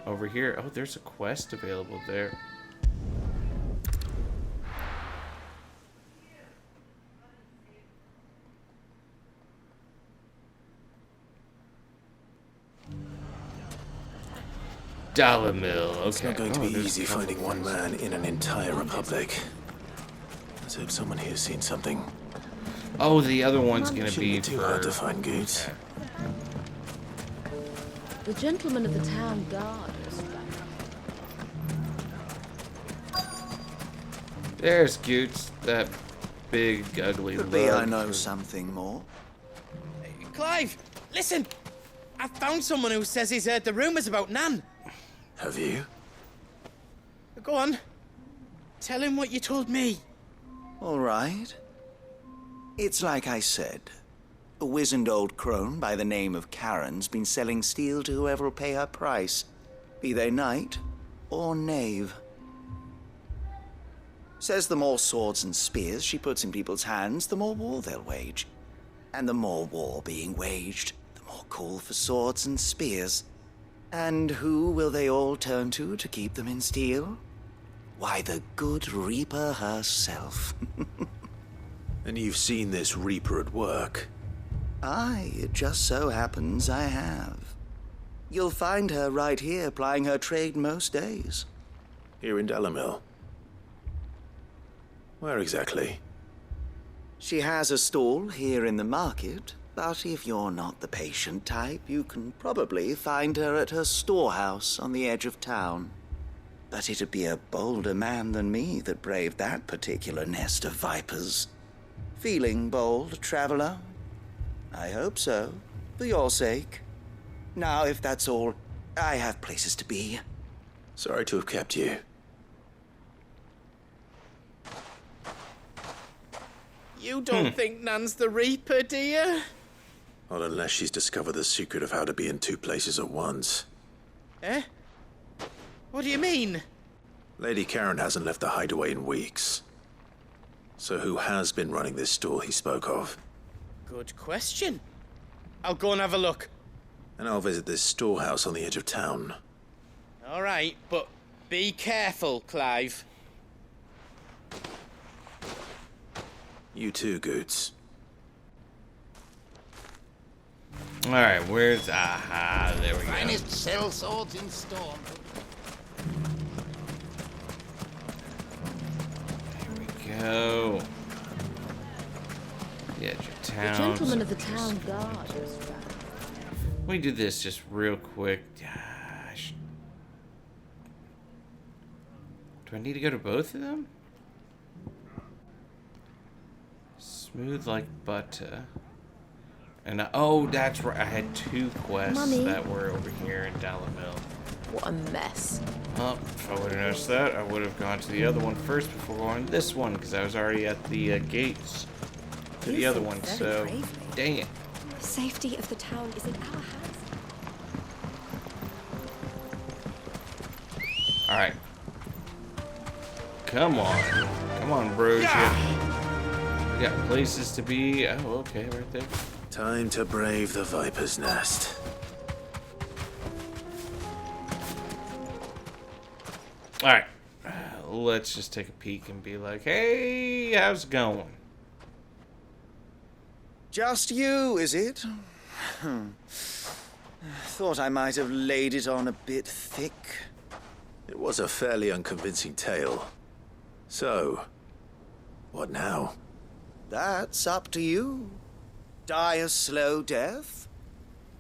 Speaker 17: over here. Oh, there's a quest available there. Dollar mill. Okay.
Speaker 3: It's not going to be easy finding one man in an entire republic. Let's hope someone here's seen something.
Speaker 17: Oh, the other one's gonna be
Speaker 3: too hard to find goods.
Speaker 7: The gentleman of the town guard is
Speaker 17: There's Goots, that big, ugly
Speaker 18: Could be
Speaker 17: lug.
Speaker 18: I know something more.
Speaker 8: Clive, listen! I found someone who says he's heard the rumours about Nan.
Speaker 3: Have you?
Speaker 8: Go on. Tell him what you told me.
Speaker 18: All right. It's like I said. A wizened old crone by the name of Karen's been selling steel to whoever will pay her price, be they knight or knave. Says the more swords and spears she puts in people's hands, the more war they'll wage. And the more war being waged, the more call for swords and spears. And who will they all turn to keep them in steel? Why, the good Reaper herself.
Speaker 3: And you've seen this Reaper at work?
Speaker 18: Aye, it just so happens I have. You'll find her right here plying her trade most days.
Speaker 3: Here in Delamil? Where exactly?
Speaker 18: She has a stall here in the market, but if you're not the patient type, you can probably find her at her storehouse on the edge of town. But it'd be a bolder man than me that braved that particular nest of vipers. Feeling bold, traveler? I hope so, for your sake. Now, if that's all, I have places to be.
Speaker 3: Sorry to have kept you.
Speaker 8: You don't think Nan's the Reaper, do you?
Speaker 3: Not unless she's discovered the secret of how to be in two places at once.
Speaker 8: Eh? What do you mean?
Speaker 3: Lady Karen hasn't left the hideaway in weeks. So who has been running this stall he spoke of?
Speaker 8: Good question. I'll go and have a look.
Speaker 3: And I'll visit this storehouse on the edge of town.
Speaker 8: All right, but be careful, Clive.
Speaker 3: You too, Goots.
Speaker 17: Alright, where's... Aha, there we go.
Speaker 9: Finest cell swords in Storm.
Speaker 17: Here we go. The edge of town.
Speaker 7: The gentleman of the town guard was right.
Speaker 17: Let me do this just real quick. Gosh. Do I need to go to both of them? Smooth like butter. And oh, that's right. I had two quests that were over here in Dalimil.
Speaker 7: What a mess.
Speaker 17: Well, if I would have noticed that, I would have gone to the other one first before going to this one, because I was already at the gates to the other one. So, dang it.
Speaker 5: The safety of the town is in our hands.
Speaker 17: All right. Come on. Come on, bros. We got places to be. Oh, okay, right there.
Speaker 3: Time to brave the Viper's Nest.
Speaker 17: Alright. Let's just take a peek and be like, hey, how's it going?
Speaker 18: Just you, is it? Thought I might have laid it on a bit thick.
Speaker 3: It was a fairly unconvincing tale. So, what now?
Speaker 18: That's up to you. Die a slow death,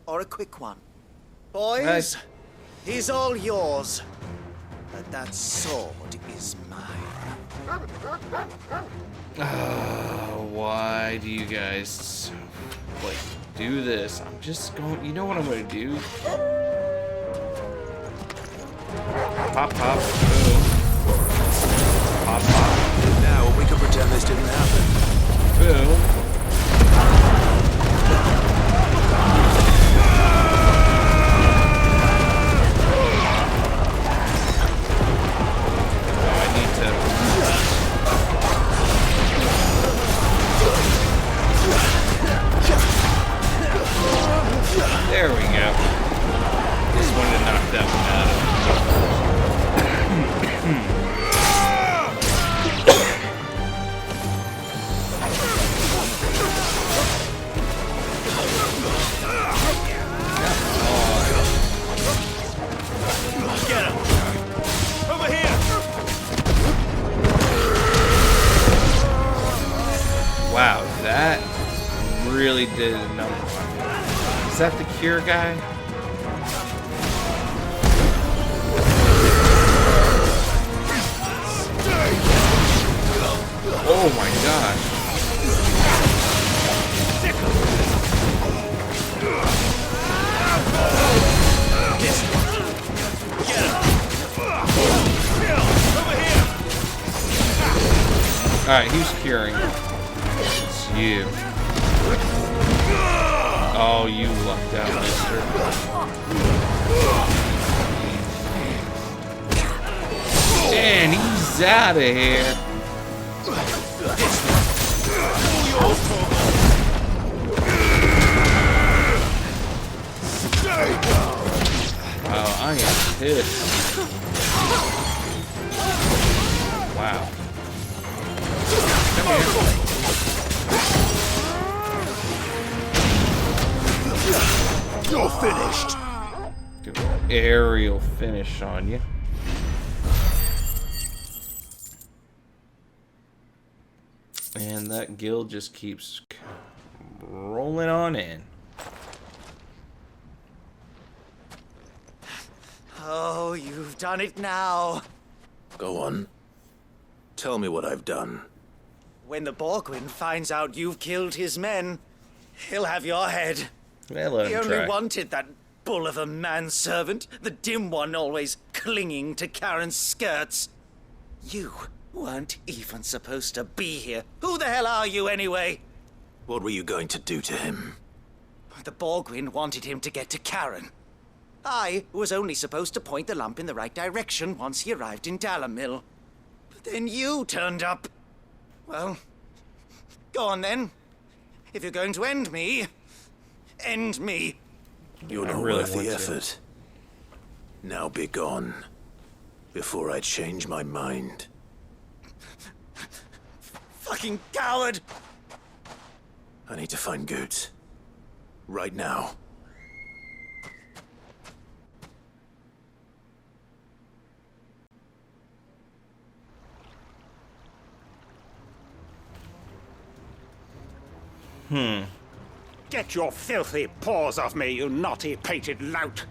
Speaker 18: or a quick one. Boys, he's all yours. But that sword is mine.
Speaker 17: Why do you guys like do this? I'm just going. You know what I'm going to do? Pop, pop, boom. Pop, pop.
Speaker 3: Now we can pretend this didn't happen.
Speaker 17: Boom. There we go. Just wanted to knock that one out of him.
Speaker 16: Get him! Over here!
Speaker 17: Wow, that really did a number. Is that the cure guy? Oh my gosh. Alright, who's curing? It's you. Oh, you lucked out, mister. And he's out of here. Oh, I am pissed. Wow. Come here.
Speaker 16: You're finished.
Speaker 17: Do an aerial finish on you. And that guild just keeps rolling on in.
Speaker 18: Oh, you've done it now.
Speaker 3: Go on. Tell me what I've done.
Speaker 18: When the Borgwyn finds out you've killed his men, he'll have your head.
Speaker 17: Well, let
Speaker 18: he
Speaker 17: him
Speaker 18: only
Speaker 17: try.
Speaker 18: wanted that bull of a manservant, the dim one always clinging to Karen's skirts. You weren't even supposed to be here. Who the hell are you, anyway?
Speaker 3: What were you going to do to him?
Speaker 18: The Borgwyn wanted him to get to Karen. I was only supposed to point the lamp in the right direction once he arrived in Dalamil. But then you turned up. Well, go on then. If you're going to end me, end me.
Speaker 3: You're not
Speaker 17: really
Speaker 3: worth the
Speaker 17: want to.
Speaker 3: effort. Now be gone, before I change my mind.
Speaker 18: Fucking coward!
Speaker 3: I need to find Goots. Right now.
Speaker 19: Get your filthy paws off me, you naughty-pated lout!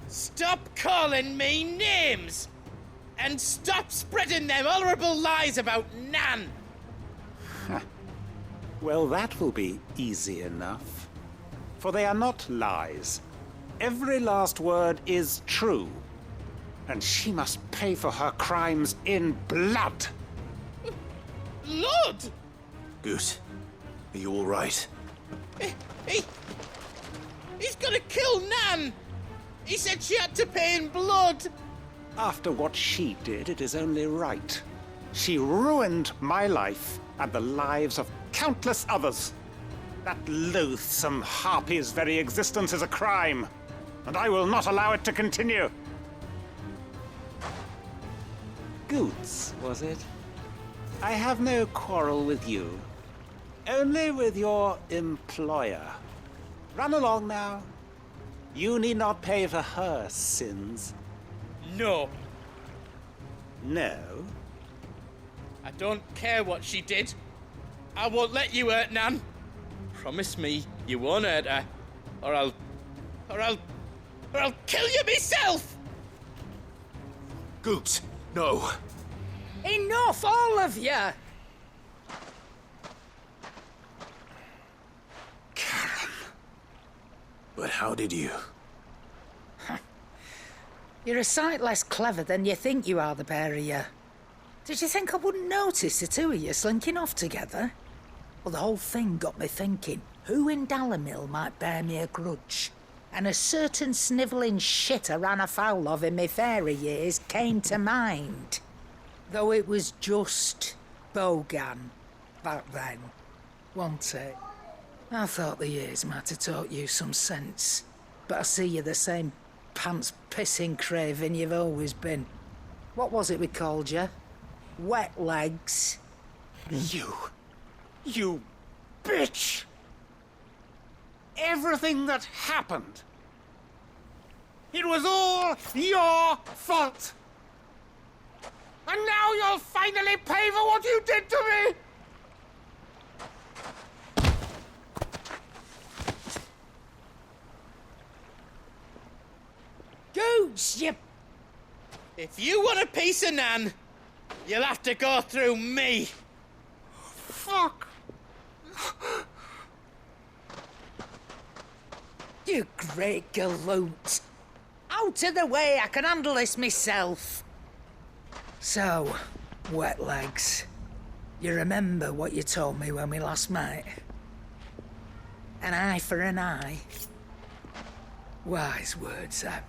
Speaker 8: Stop calling me names! And stop spreading them horrible lies about Nan!
Speaker 19: Well, that will be easy enough. For they are not lies. Every last word is true. And she must pay for her crimes in blood.
Speaker 8: Lord!
Speaker 3: Goot, are you all right?
Speaker 8: He's gonna kill Nan! He said she had to pay in blood!
Speaker 19: After what she did, it is only right. She ruined my life and the lives of countless others. That loathsome harpy's very existence is a crime, and I will not allow it to continue. Goots, was it? I have no quarrel with you. Only with your employer. Run along now. You need not pay for her sins.
Speaker 8: No.
Speaker 19: No?
Speaker 8: I don't care what she did. I won't let you hurt Nan. Promise me you won't hurt her, or I'll kill you myself!
Speaker 3: Goots, no.
Speaker 9: Enough, all of you!
Speaker 3: But how did you?
Speaker 9: You're a sight less clever than you think you are, the pair of you. Did you think I wouldn't notice the two of you slinking off together? Well, the whole thing got me thinking, who in Dalamil might bear me a grudge? And a certain snivelling shit I ran afoul of in my fairy years came to mind. Though it was just Bogan back then, wasn't it? I thought the years might have taught you some sense, but I see you're the same pants-pissing craven you've always been. What was it we called you? Wet legs?
Speaker 19: You bitch! Everything that happened, it was all your fault! And now you'll finally pay for what you did to me!
Speaker 9: Goots, you...
Speaker 8: If you want a piece of Nan, you'll have to go through me.
Speaker 19: Fuck!
Speaker 9: You great galoot. Out of the way, I can handle this myself. So, wet legs, you remember what you told me when we last met? An eye for an eye. Wise words, Sam.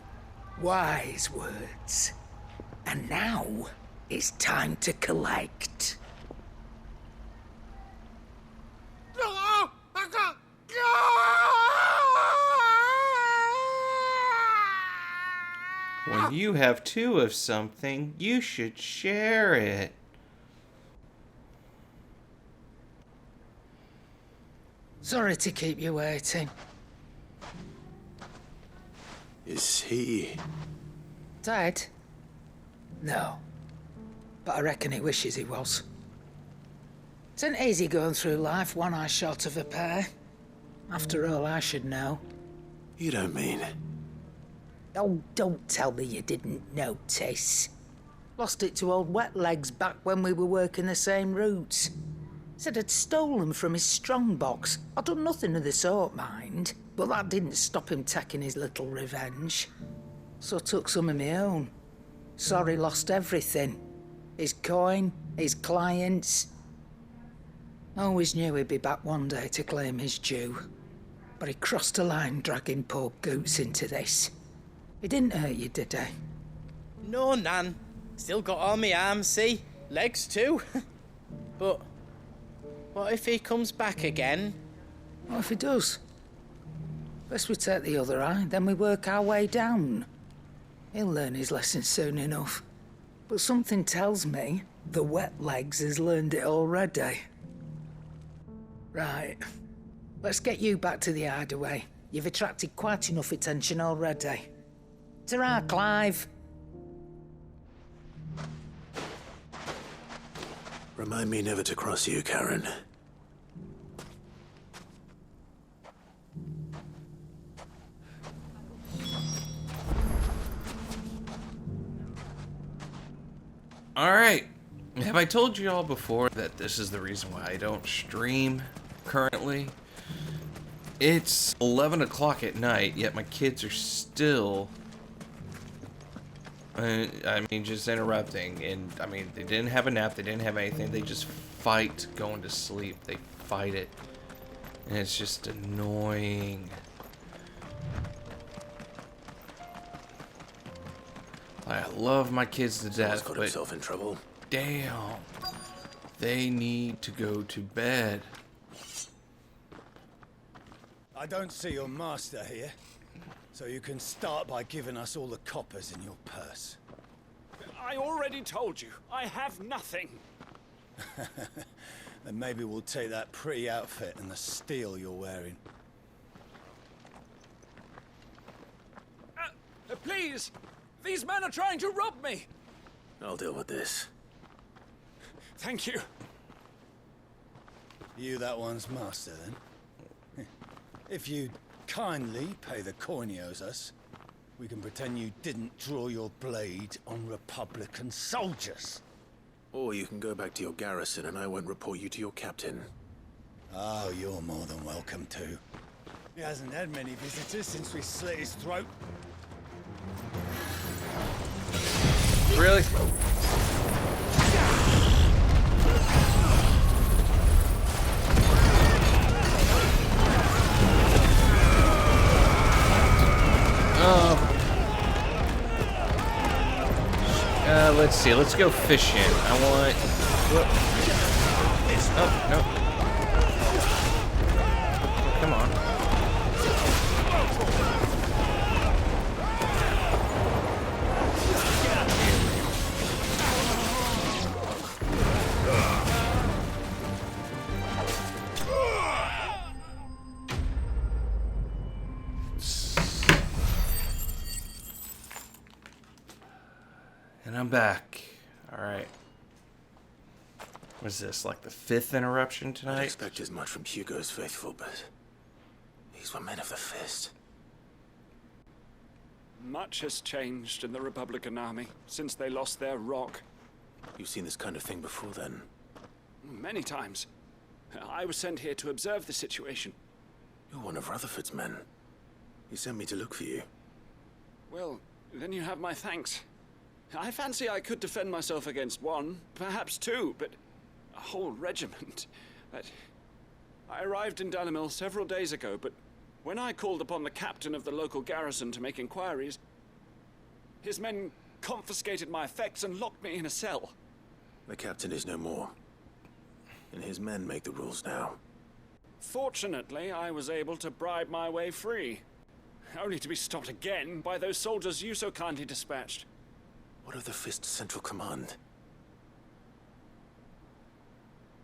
Speaker 9: Wise words. And now, it's time to collect.
Speaker 17: When you have two of something, you should share it.
Speaker 9: Sorry to keep you waiting.
Speaker 3: Is he...
Speaker 9: Dead? No. But I reckon he wishes he was. It isn't easy going through life one eye short of a pair. After all, I should know.
Speaker 3: You don't mean...
Speaker 9: Oh, don't tell me you didn't notice. Lost it to old Wet Legs back when we were working the same routes. Said I'd stolen from his strongbox. I'd done nothing of the sort, mind. But that didn't stop him taking his little revenge. So I took some of my own. Sorry, lost everything. His coin, his clients. I always knew he'd be back one day to claim his due. But he crossed a line dragging poor Goots into this. He didn't hurt you, did he?
Speaker 8: No, Nan. Still got all my arms, see? Legs too. But what if he comes back again?
Speaker 9: What if he does? Best we take the other eye, then we work our way down. He'll learn his lesson soon enough. But something tells me the wet legs has learned it already. Right. Let's get you back to the hideaway. You've attracted quite enough attention already. Ta-ra, Clive.
Speaker 3: Remind me never to cross you, Karen.
Speaker 17: Alright. Have I told you all before that this is the reason why I don't stream currently? It's 11 o'clock at night, yet my kids are still... I mean, just interrupting. And, I mean, they didn't have a nap, they didn't have anything. They just fight going to sleep. They fight it. And it's just annoying. I love my kids to death,
Speaker 3: got
Speaker 17: but
Speaker 3: himself in trouble.
Speaker 17: Damn, they need to go to bed.
Speaker 16: I don't see your master here, so you can start by giving us all the coppers in your purse.
Speaker 20: I already told you, I have nothing.
Speaker 16: Then maybe we'll take that pretty outfit and the steel you're wearing.
Speaker 20: Please! These men are trying to rob me!
Speaker 3: I'll deal with this.
Speaker 20: Thank you.
Speaker 16: You that one's master, then? If you'd kindly pay the coin he owes us, we can pretend you didn't draw your blade on Republican soldiers.
Speaker 3: Or you can go back to your garrison and I won't report you to your captain.
Speaker 16: Oh, you're more than welcome to. He hasn't had many visitors since we slit his throat.
Speaker 17: Really? Let's see. Let's go fishing. I want. Whoop. Oh no! Come on. And I'm back. Alright. Was this like the 5th interruption tonight?
Speaker 3: I'd expect as much from Hugo's faithful, but these were men of the fist.
Speaker 20: Much has changed in the Republican Army since they lost their rock.
Speaker 3: You've seen this kind of thing before, then?
Speaker 20: Many times. I was sent here to observe the situation.
Speaker 3: You're one of Rutherford's men. He sent me to look for you.
Speaker 20: Well, then you have my thanks. I fancy I could defend myself against one, perhaps two, but a whole regiment. I arrived in Dalimil several days ago, but when I called upon the captain of the local garrison to make inquiries, his men confiscated my effects and locked me in a cell.
Speaker 3: The captain is no more, and his men make the rules now.
Speaker 20: Fortunately, I was able to bribe my way free, only to be stopped again by those soldiers you so kindly dispatched.
Speaker 3: What of the Fist's central command?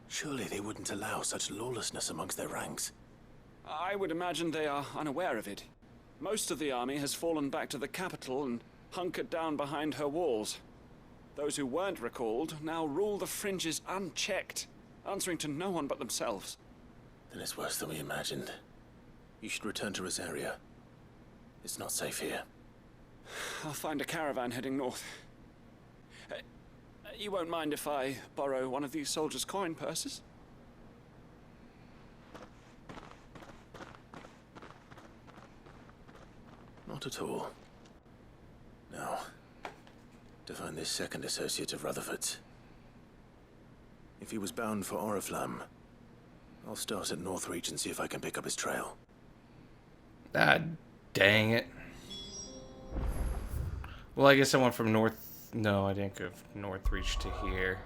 Speaker 3: Surely they wouldn't allow such lawlessness amongst their ranks.
Speaker 20: I would imagine they are unaware of it. Most of the army has fallen back to the capital and hunkered down behind her walls. Those who weren't recalled now rule the fringes unchecked, answering to no one but themselves.
Speaker 3: Then it's worse than we imagined. You should return to Vesperia. It's not safe here.
Speaker 20: I'll find a caravan heading north. You won't mind if I borrow one of these soldiers' coin purses?
Speaker 3: Not at all. Now, to find this second associate of Rutherford's. If he was bound for Oriflamme, I'll start at Northreach and see if I can pick up his trail.
Speaker 17: Ah, dang it. Well, I guess I went from North... No, I didn't go from Northreach to here.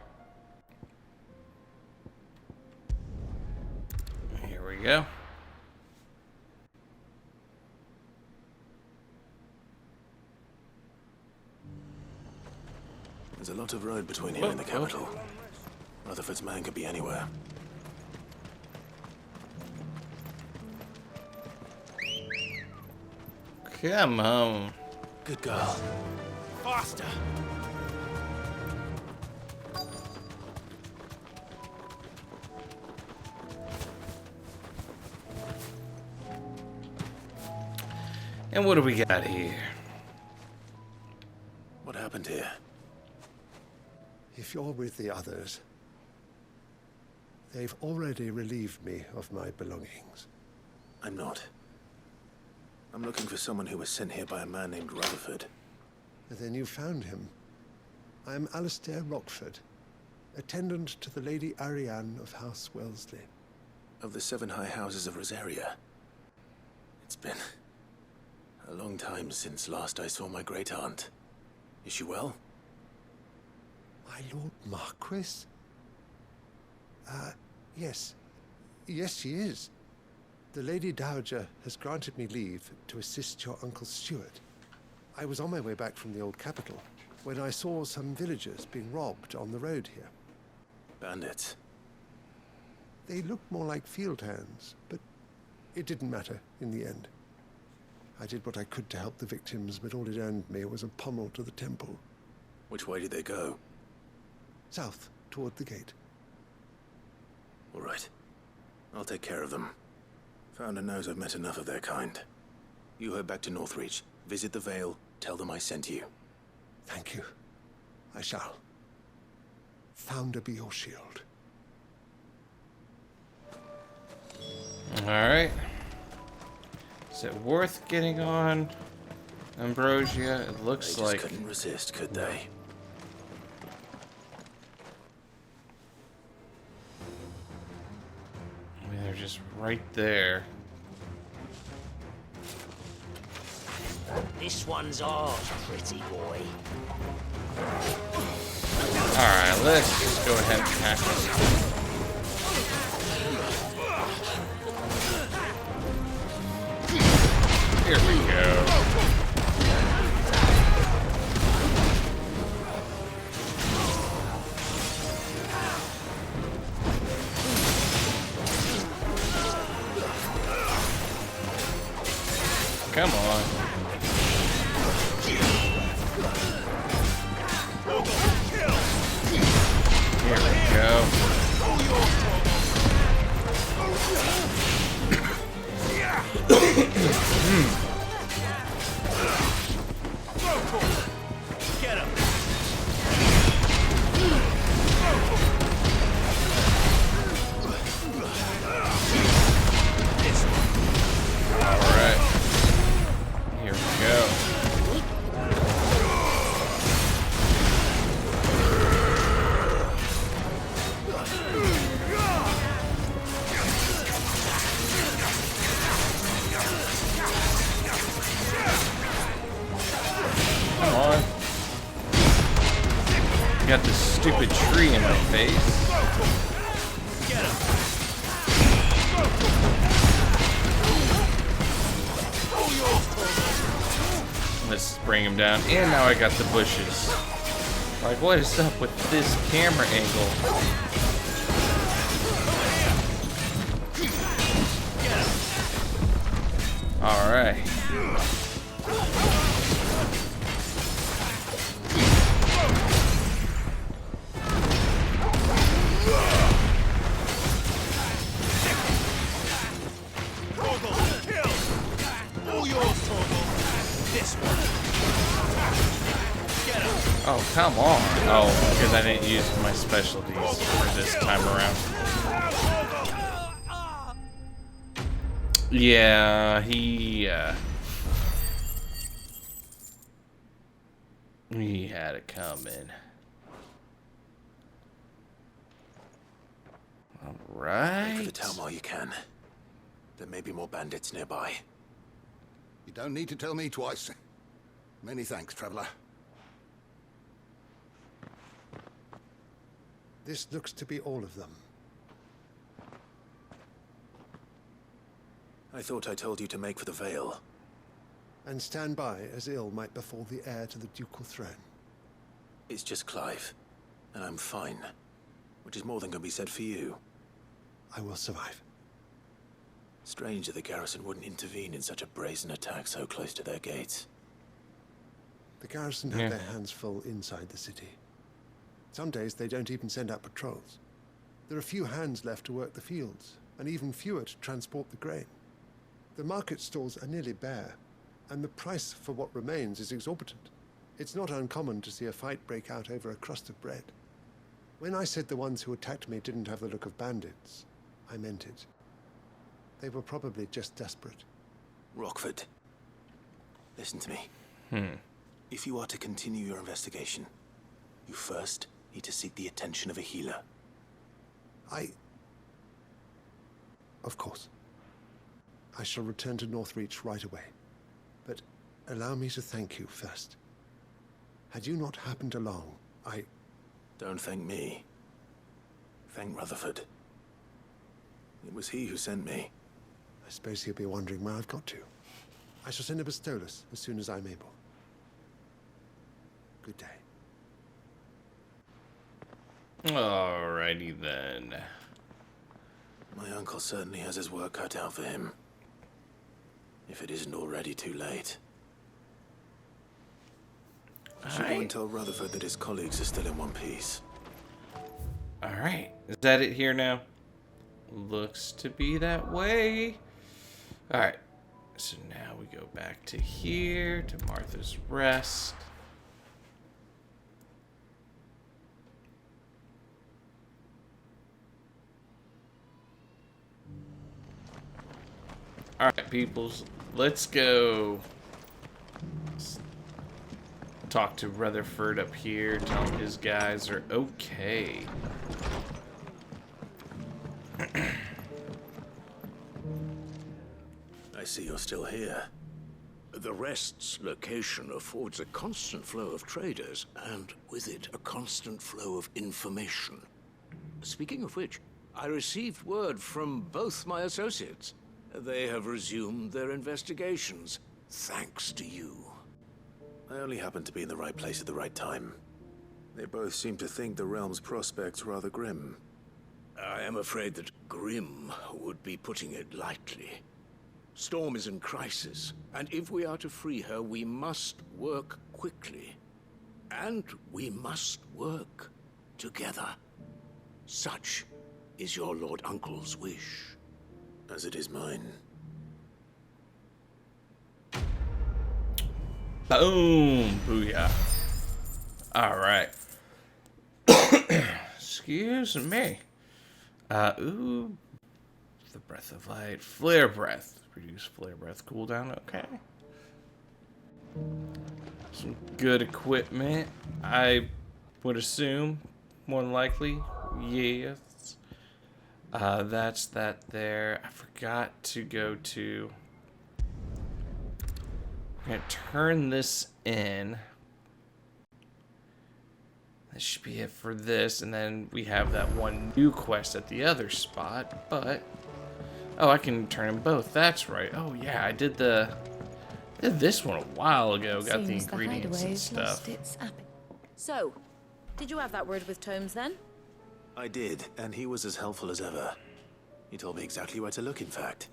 Speaker 17: Here we go.
Speaker 3: There's a lot of road between here and the capital. Rutherford's man could be anywhere.
Speaker 17: Come on.
Speaker 3: Good girl.
Speaker 8: Faster!
Speaker 17: And what do we got here?
Speaker 3: What happened here?
Speaker 21: If you're with the others, they've already relieved me of my belongings.
Speaker 3: I'm not. I'm looking for someone who was sent here by a man named Rutherford.
Speaker 21: Then you found him. I am Alistair Rockford, attendant to the Lady Ariane of House Wellesley.
Speaker 3: Of the 7 high houses of Berseria. It's been a long time since last I saw my great-aunt. Is she well?
Speaker 21: My Lord Marquis? Yes. Yes, she is. The Lady Dowager has granted me leave to assist your Uncle Stuart. I was on my way back from the old capital when I saw some villagers being robbed on the road here.
Speaker 3: Bandits?
Speaker 21: They looked more like field hands, but it didn't matter in the end. I did what I could to help the victims, but all it earned me was a pommel to the temple.
Speaker 3: Which way did they go?
Speaker 21: South, toward the gate.
Speaker 3: All right. I'll take care of them. Founder knows I've met enough of their kind. You head back to Northreach, visit the Vale, tell them I sent you.
Speaker 21: Thank you. I shall. Founder be your shield.
Speaker 17: Alright. Is it worth getting on Ambrosia? It looks
Speaker 3: They
Speaker 17: like...
Speaker 3: just couldn't resist, could they?
Speaker 17: I mean, they're just right there.
Speaker 22: This one's ours, pretty boy.
Speaker 17: Alright, let's just go ahead and attack this. Here we go. Come on. Here we go.
Speaker 8: Get him!
Speaker 17: Alright. Here we go. Come on. Got this stupid tree in my face.
Speaker 8: Get him!
Speaker 17: Let's bring him down. And now I got the bushes. Like, what is up with this camera angle? Alright. Oh, come on. Oh, because I didn't use my specialties for this time around. Yeah, he He had it coming. Alright.
Speaker 3: Look for the town while you can. There may be more bandits nearby.
Speaker 6: You don't need to tell me twice. Many thanks, traveler.
Speaker 21: This looks to be all of them.
Speaker 3: I thought I told you to make for the Vale.
Speaker 21: And stand by as ill might befall the heir to the ducal throne.
Speaker 3: It's just Clive, and I'm fine. Which is more than can be said for you.
Speaker 21: I will survive.
Speaker 3: Strange that the garrison wouldn't intervene in such a brazen attack so close to their gates.
Speaker 21: The garrison have their hands full inside the city. Some days they don't even send out patrols. There are few hands left to work the fields, and even fewer to transport the grain. The market stalls are nearly bare, and the price for what remains is exorbitant. It's not uncommon to see a fight break out over a crust of bread. When I said the ones who attacked me didn't have the look of bandits, I meant it. They were probably just desperate.
Speaker 3: Rockford, listen to me. If you are to continue your investigation, you first need to seek the attention of a healer.
Speaker 21: Of course. I shall return to Northreach right away. But allow me to thank you first. Had you not happened along,
Speaker 3: Don't thank me. Thank Rutherford. It was he who sent me.
Speaker 21: I suppose he'll be wondering where I've got to. I shall send a Bastolus as soon as I'm able. Good day.
Speaker 17: Alrighty then.
Speaker 3: My uncle certainly has his work cut out for him. If it isn't already too late. I should go and tell Rutherford that his colleagues are still in one piece.
Speaker 17: Alright. Is that it here now? Looks to be that way. Alright. So now we go back to here, to Martha's Rest. Alright, peoples. Let's go talk to Rutherford up here. Tell him his guys are okay.
Speaker 3: I see you're still here.
Speaker 12: The Rest's location affords a constant flow of traders, and with it, a constant flow of information. Speaking of which, I received word from both my associates. They have resumed their investigations, thanks to you.
Speaker 3: I only happened to be in the right place at the right time. They both seem to think the realm's prospects rather grim.
Speaker 12: I am afraid that grim would be putting it lightly. Storm is in crisis, and if we are to free her, we must work quickly. And we must work together. Such is your Lord Uncle's wish.
Speaker 3: As it is mine.
Speaker 17: Boom! Booyah. Alright. Excuse me. Ooh. The Breath of Light. Flare Breath. Reduce Flare Breath cooldown. Okay. Some good equipment. I would assume. More than likely. Yes. That's that there. I forgot to go to... I'm going to turn this in. That should be it for this. And then we have that one new quest at the other spot. But... oh, I can turn in both. That's right. Oh, yeah. I did this one a while ago. Got the ingredients and stuff.
Speaker 7: So, did you have that word with Tomes then?
Speaker 3: I did, and he was as helpful as ever. He told me exactly where to look, in fact.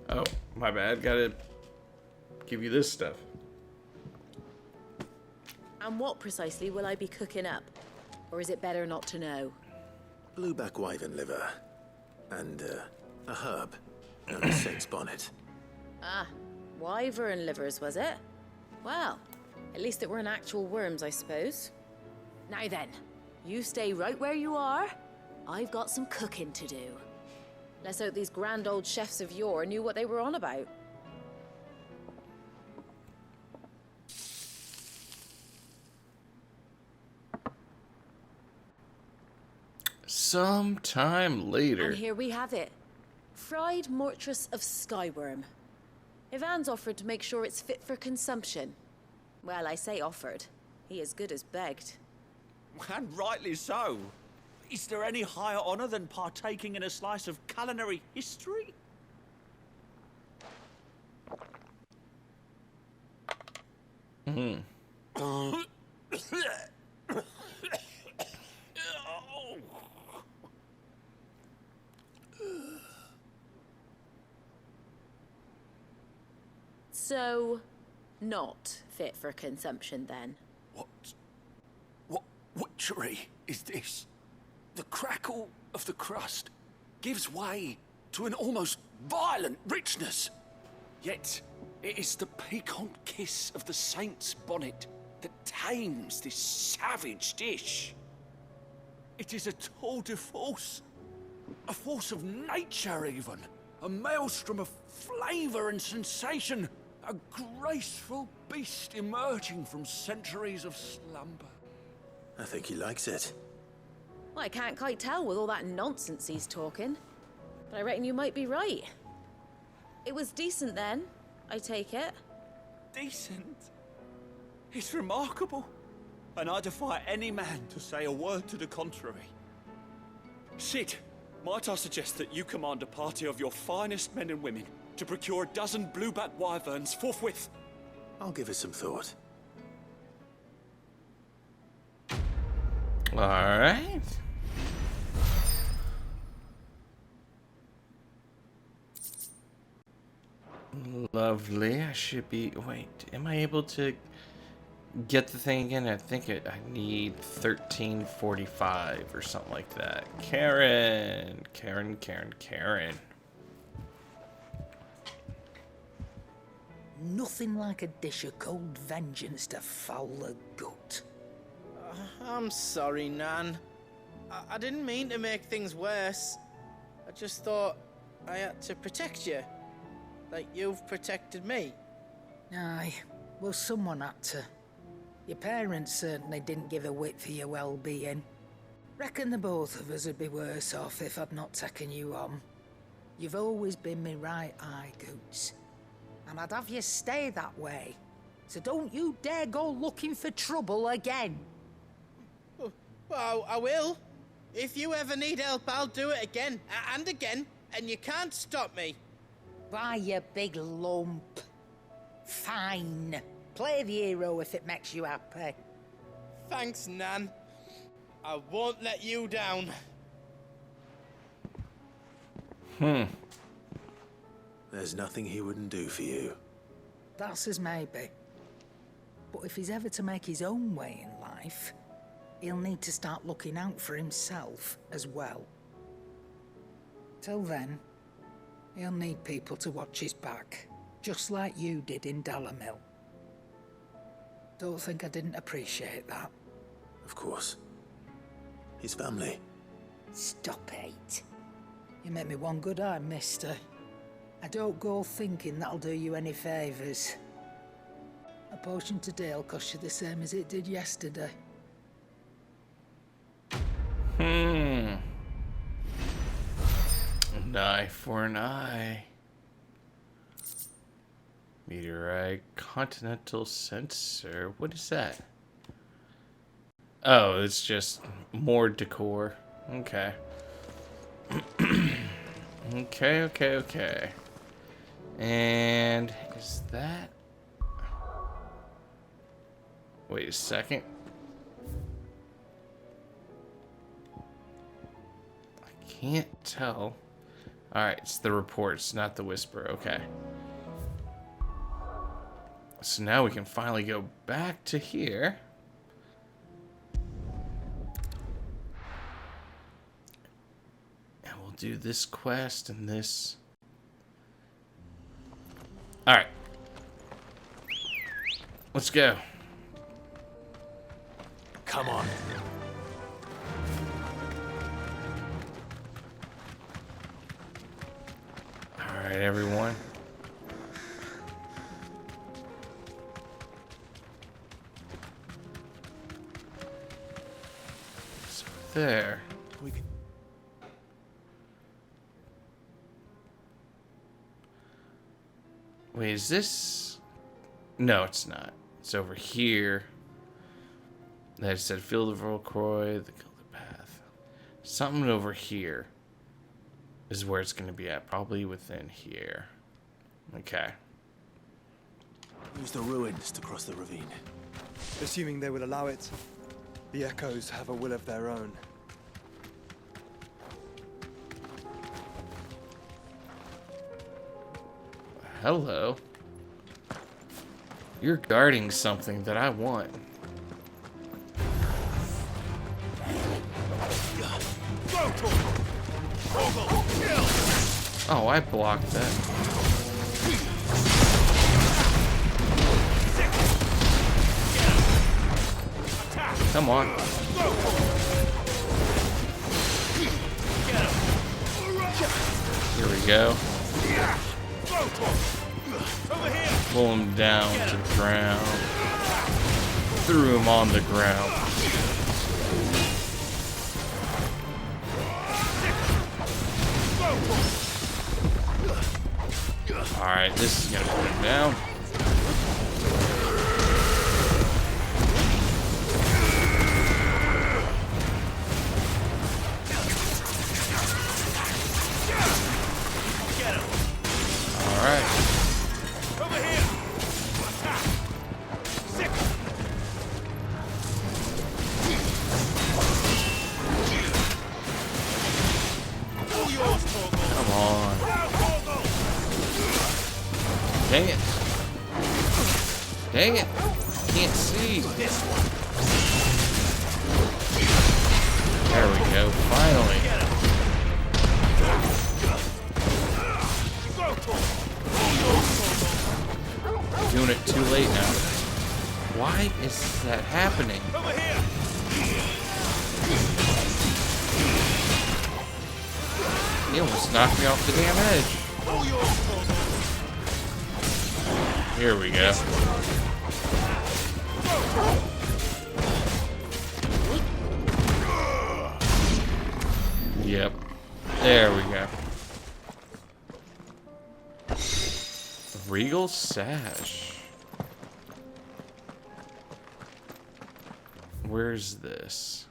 Speaker 17: Oh, my bad. Gotta give you this stuff.
Speaker 7: And what precisely will I be cooking up? Or is it better not to know?
Speaker 3: Blueback wyvern liver. And, a herb known as Saint's Bonnet.
Speaker 7: Ah, wyvern livers, was it? Well, at least it weren't actual worms, I suppose. Now then, you stay right where you are. I've got some cooking to do. Let's hope these grand old chefs of yore knew what they were on about.
Speaker 17: sometime later.
Speaker 7: And here we have it. Fried Mortress of Skyworm. Ivan's offered to make sure it's fit for consumption. Well, I say offered. He as good as begged.
Speaker 4: And rightly so. Is there any higher honor than partaking in a slice of culinary history?
Speaker 7: So, not fit for consumption then?
Speaker 2: What witchery is this? The crackle of the crust gives way to an almost violent richness. Yet, it is the piquant kiss of the saint's bonnet that tames this savage dish. It is a tour de force, a force of nature even, a maelstrom of flavour and sensation, a graceful beast emerging from centuries of slumber.
Speaker 3: I think he likes it.
Speaker 7: Well, I can't quite tell with all that nonsense he's talking. But I reckon you might be right. It was decent then, I take it.
Speaker 4: Decent? It's remarkable. And I defy any man to say a word to the contrary. Sid, might I suggest that you command a party of your finest men and women to procure a dozen blueback wyverns forthwith?
Speaker 3: I'll give it some thought.
Speaker 17: Alright. Lovely. I should be... Wait, am I able to get the thing again? I think I need 1345 or something like that. Karen.
Speaker 9: Nothing like a dish of cold vengeance to foul the gut.
Speaker 8: I'm sorry, Nan. I didn't mean to make things worse. I just thought I had to protect you. Like you've protected me.
Speaker 9: Aye, well, someone had to. Your parents certainly didn't give a whit for your well-being. Reckon the both of us would be worse off if I'd not taken you on. You've always been me right eye, Goots. And I'd have you stay that way. So don't you dare go looking for trouble again.
Speaker 8: Well, I will. If you ever need help, I'll do it again and again, and you can't stop me.
Speaker 9: Why, you big lump. Fine. Play the hero if it makes you happy.
Speaker 8: Thanks, Nan. I won't let you down.
Speaker 3: There's nothing he wouldn't do for you.
Speaker 9: That's as maybe. But if he's ever to make his own way in life, he'll need to start looking out for himself as well. Till then, he'll need people to watch his back, just like you did in Dalamil. Don't think I didn't appreciate that.
Speaker 3: Of course. His family.
Speaker 9: Stop it. You make me one good eye, mister. I don't go thinking that'll do you any favours. A potion today'll cost you the same as it did yesterday.
Speaker 17: An eye for an eye. Meteorite continental sensor. What is that? Oh, it's just more decor. Okay. Okay. And is that... Wait a second. I can't tell. Alright, it's the reports, not the whisper. Okay. So now we can finally go back to here. And we'll do this quest and this. Alright. Let's go.
Speaker 3: Come on.
Speaker 17: Alright, everyone. So there. Wait, is this? No, it's not. It's over here. That said, Field of Volcroy, the Gilded Path. Something over here is where it's going to be at. Probably within here. Okay.
Speaker 3: Use the ruins to cross the ravine.
Speaker 14: Assuming they will allow it, the Echoes have a will of their own.
Speaker 17: Hello. You're guarding something that I want. Oh, I blocked that. Come on. Here we go. Pull him down to the ground. Threw him on the ground. Alright, this is gonna put him down. Alright.
Speaker 4: Over here.
Speaker 17: Come on. Dang it. Dang it. Can't see. There we go. Finally. Doing it too late now. Why is that happening? He almost knocked me off the damn edge. Here we go. Yep. There we go. Regal Sash. Where's this?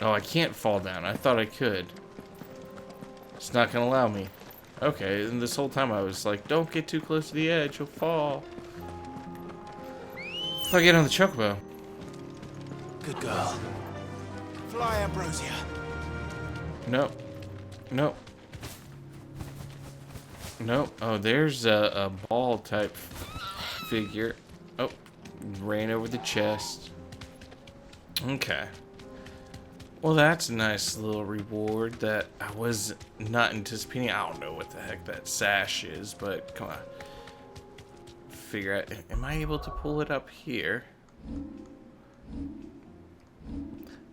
Speaker 17: Oh, I can't fall down. I thought I could. It's not gonna allow me. Okay, and this whole time I was like, don't get too close to the edge, you'll fall. If I get on the chocobo.
Speaker 3: Good girl. Fly, Ambrosia.
Speaker 17: Nope. Nope. Nope. Oh, there's a ball type figure. Oh, ran over the chest. Okay. Well, that's a nice little reward that I was not anticipating. I don't know what the heck that sash is, but come on. Figure out, am I able to pull it up here?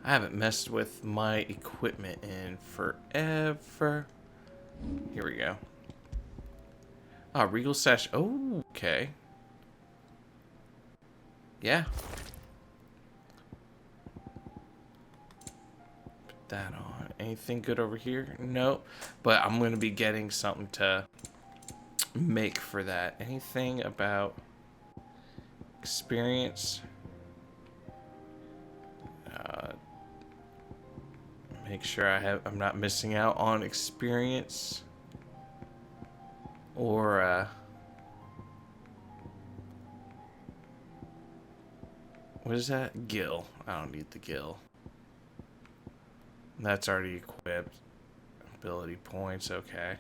Speaker 17: I haven't messed with my equipment in forever. Here we go. Ah, Regal Sash. Oh, okay. Yeah. Put that on. Anything good over here? Nope. But I'm going to be getting something to make for that. Anything about experience? Make sure I'm not missing out on experience. Or what is that? Gil. I don't need the Gil. That's already equipped. Ability points, okay.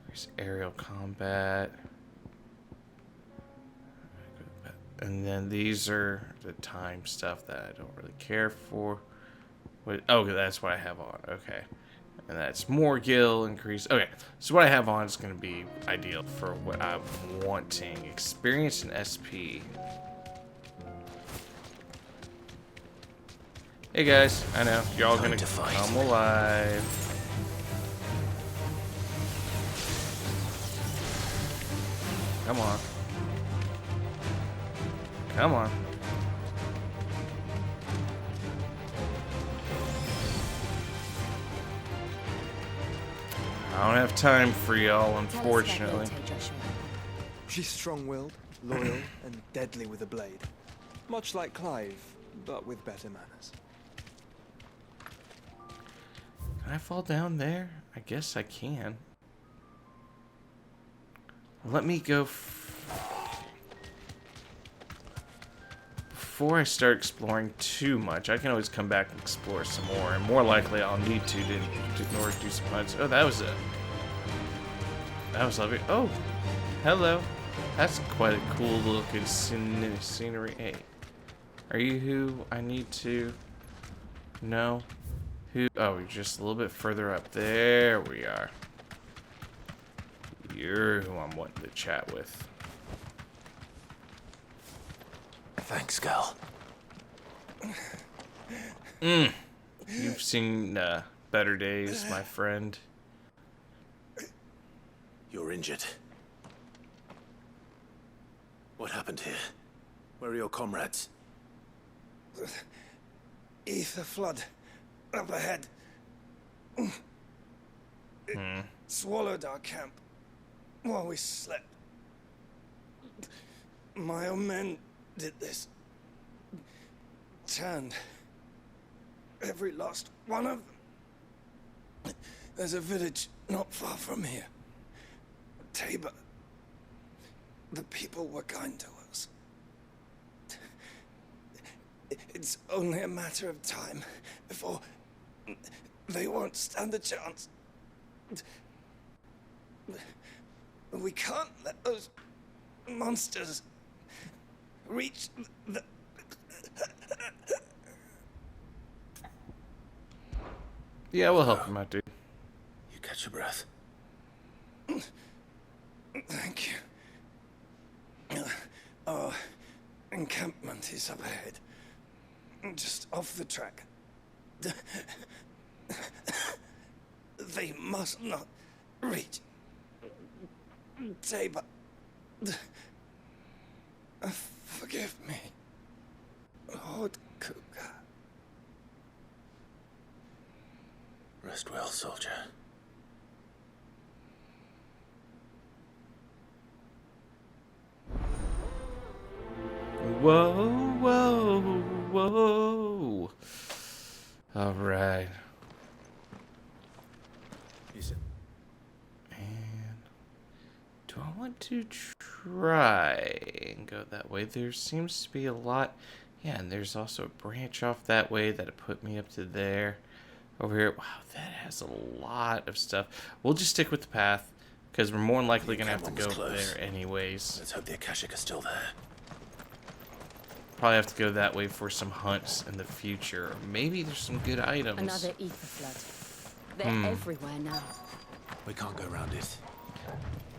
Speaker 17: There's aerial combat. And then these are the time stuff that I don't really care for. What, oh, that's what I have on. Okay. And that's more Gil increase. Okay. So what I have on is going to be ideal for what I'm wanting. Experience and SP. Hey guys, I know you're all going to come alive. Come on. Come on. I don't have time for y'all, unfortunately.
Speaker 14: She's strong-willed, loyal, and deadly with a blade. Much like Clive, but with better manners.
Speaker 17: Can I fall down there? I guess I can. Let me go. Before I start exploring too much, I can always come back and explore some more. And more likely, I'll need to in order to do some hunts. Oh, that was lovely. Oh, hello. That's quite a cool looking scenery. Hey, are you who I need to know? Who? Oh, you're just a little bit further up. There we are. You're who I'm wanting to chat with.
Speaker 3: Thanks, girl.
Speaker 17: You've seen better days, my friend.
Speaker 3: You're injured. What happened here? Where are your comrades?
Speaker 10: Ether flood. Up ahead. It swallowed our camp while we slept. My own men did this. Turned every last one of them. There's a village not far from here. Tabor. The people were kind to us. It's only a matter of time before they won't stand a chance. We can't let those monsters reach the...
Speaker 17: Yeah, we'll help him out, dude.
Speaker 3: You catch your breath.
Speaker 10: Thank you. Our encampment is up ahead. Just off the track. They must not reach Tabor. Forgive me, Lord Cougar.
Speaker 3: Rest well, soldier.
Speaker 17: Whoa, whoa, whoa. All right. And do I want to try and go that way? There seems to be a lot. Yeah, and there's also a branch off that way that'll put me up to there. Over here. Wow, that has a lot of stuff. We'll just stick with the path because we're more than likely going to have to go there anyways.
Speaker 3: Let's hope the Akashic is still there.
Speaker 17: Probably have to go that way for some hunts in the future. Or maybe there's some good items.
Speaker 5: Another ether flood. They're everywhere now.
Speaker 3: We can't go around it.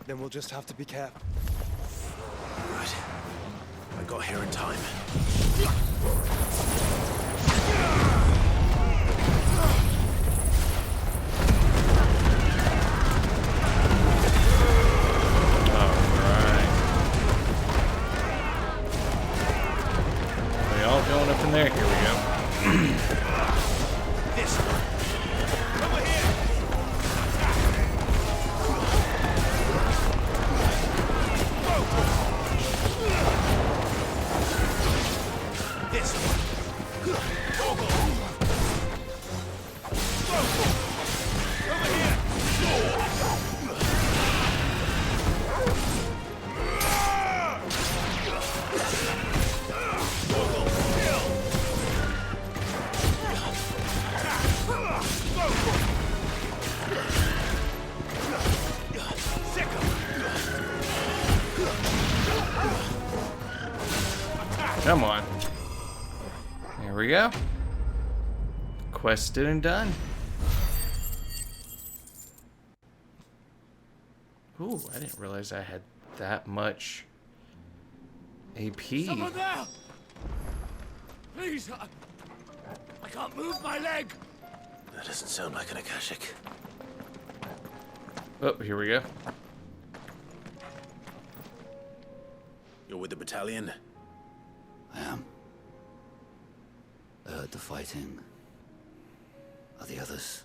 Speaker 14: Then we'll just have to be careful.
Speaker 3: Right. I got here in time.
Speaker 17: Going up in there. Here we go.
Speaker 10: This one. Over here. This one. Over here.
Speaker 17: Come on. There we go. Quest did and done. Ooh, I didn't realize I had that much AP.
Speaker 10: Someone there! Please, I can't move my leg.
Speaker 3: That doesn't sound like an Akashic.
Speaker 17: Oh, here we go.
Speaker 3: You're with the battalion?
Speaker 11: I am. I heard the fighting. Are the others?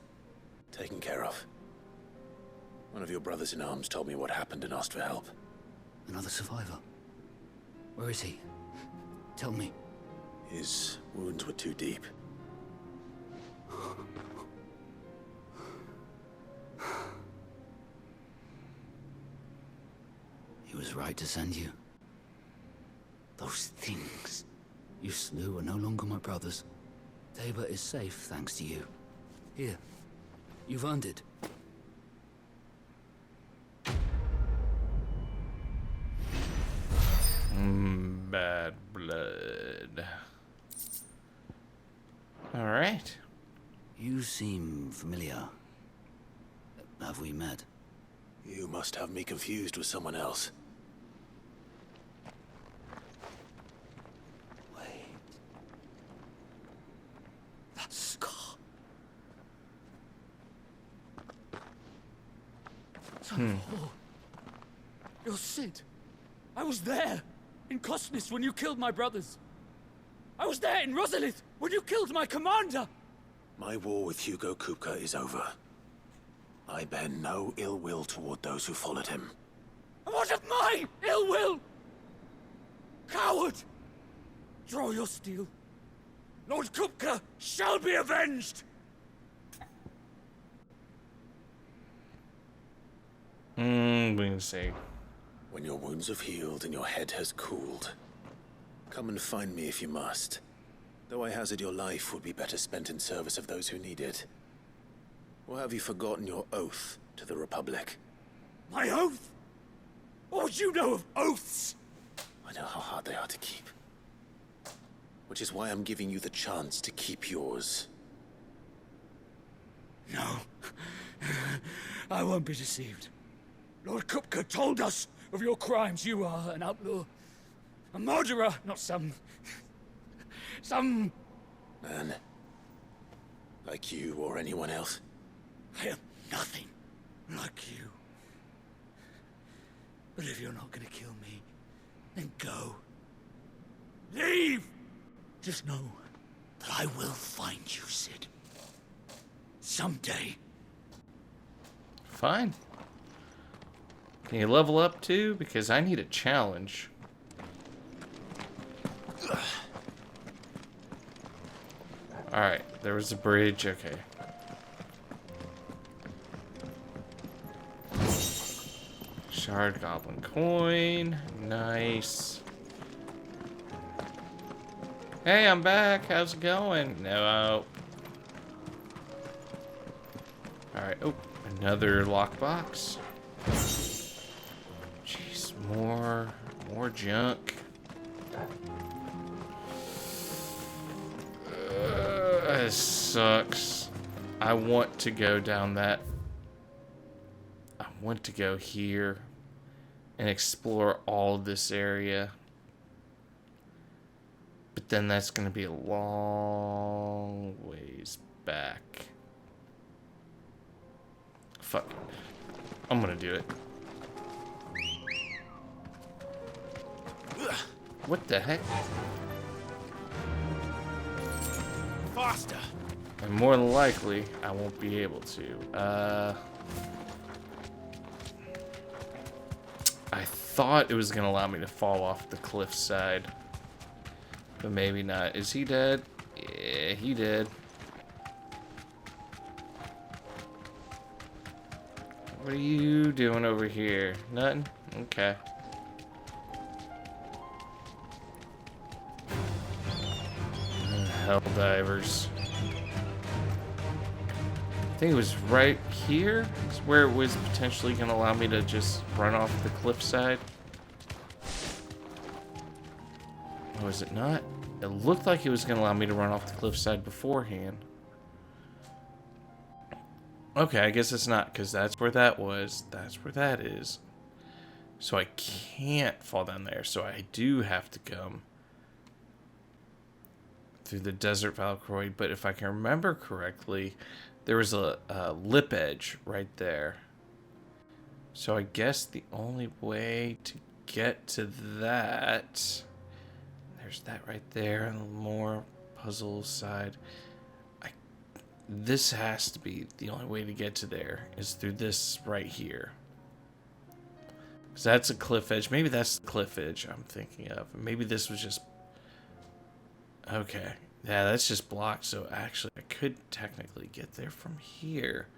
Speaker 3: Taken care of. One of your brothers in arms told me what happened and asked for help.
Speaker 11: Another survivor? Where is he? Tell me.
Speaker 3: His wounds were too deep.
Speaker 11: He was right to send you. Those things you slew are no longer my brothers. Tabor is safe thanks to you. Here, you've earned it.
Speaker 17: Bad blood. All right.
Speaker 11: You seem familiar. Have we met?
Speaker 3: You must have me confused with someone else.
Speaker 11: Wait. That scar.
Speaker 13: You're Sid. I was there, in Cosnus, when you killed my brothers. I was there in Rosalith, when you killed my commander.
Speaker 3: My war with Hugo Kupka is over. I bear no ill will toward those who followed him.
Speaker 13: And what of my ill will? Coward! Draw your steel. Lord Kupka shall be avenged!
Speaker 17: We can see.
Speaker 3: When your wounds have healed and your head has cooled, come and find me if you must. Though I hazard your life would be better spent in service of those who need it. Or have you forgotten your oath to the Republic?
Speaker 13: My oath? What would you know of oaths?
Speaker 3: I know how hard they are to keep. Which is why I'm giving you the chance to keep yours.
Speaker 13: No. I won't be deceived. Lord Kupka told us of your crimes. You are an outlaw. A murderer, not some
Speaker 3: Man. Like you or anyone else.
Speaker 13: I am nothing like you. But if you're not gonna kill me, then go. Leave! Just know that I will find you, Sid. Someday.
Speaker 17: Fine. Can you level up too? Because I need a challenge. Alright, there was a bridge, okay. Shard Goblin coin, nice. Hey, I'm back, how's it going? No. Alright, oh, another lockbox. Jeez, more junk. This sucks. I want to go down that. I want to go here and explore all this area. But then that's going to be a long ways back. Fuck it. I'm going to do it. What the heck?
Speaker 12: Faster.
Speaker 17: And more than likely, I won't be able to. I thought it was gonna allow me to fall off the cliffside, but maybe not. Is he dead? Yeah, he did. What are you doing over here? Nothing? Okay. Hell divers. I think it was right here is where it was potentially going to allow me to just run off the cliffside. Or was it not? It looked like it was going to allow me to run off the cliffside beforehand. Okay, I guess it's not, because that's where that was. That's where that is. So I can't fall down there, so I do have to come through the Desert Valkyrie, but if I can remember correctly, there was a lip edge right there. So I guess the only way to get to that... There's that right there, and more puzzle side. This has to be the only way to get to there, is through this right here. Because that's a cliff edge. Maybe that's the cliff edge I'm thinking of. Maybe this was just... Okay. Yeah, that's just blocked, so actually I could technically get there from here.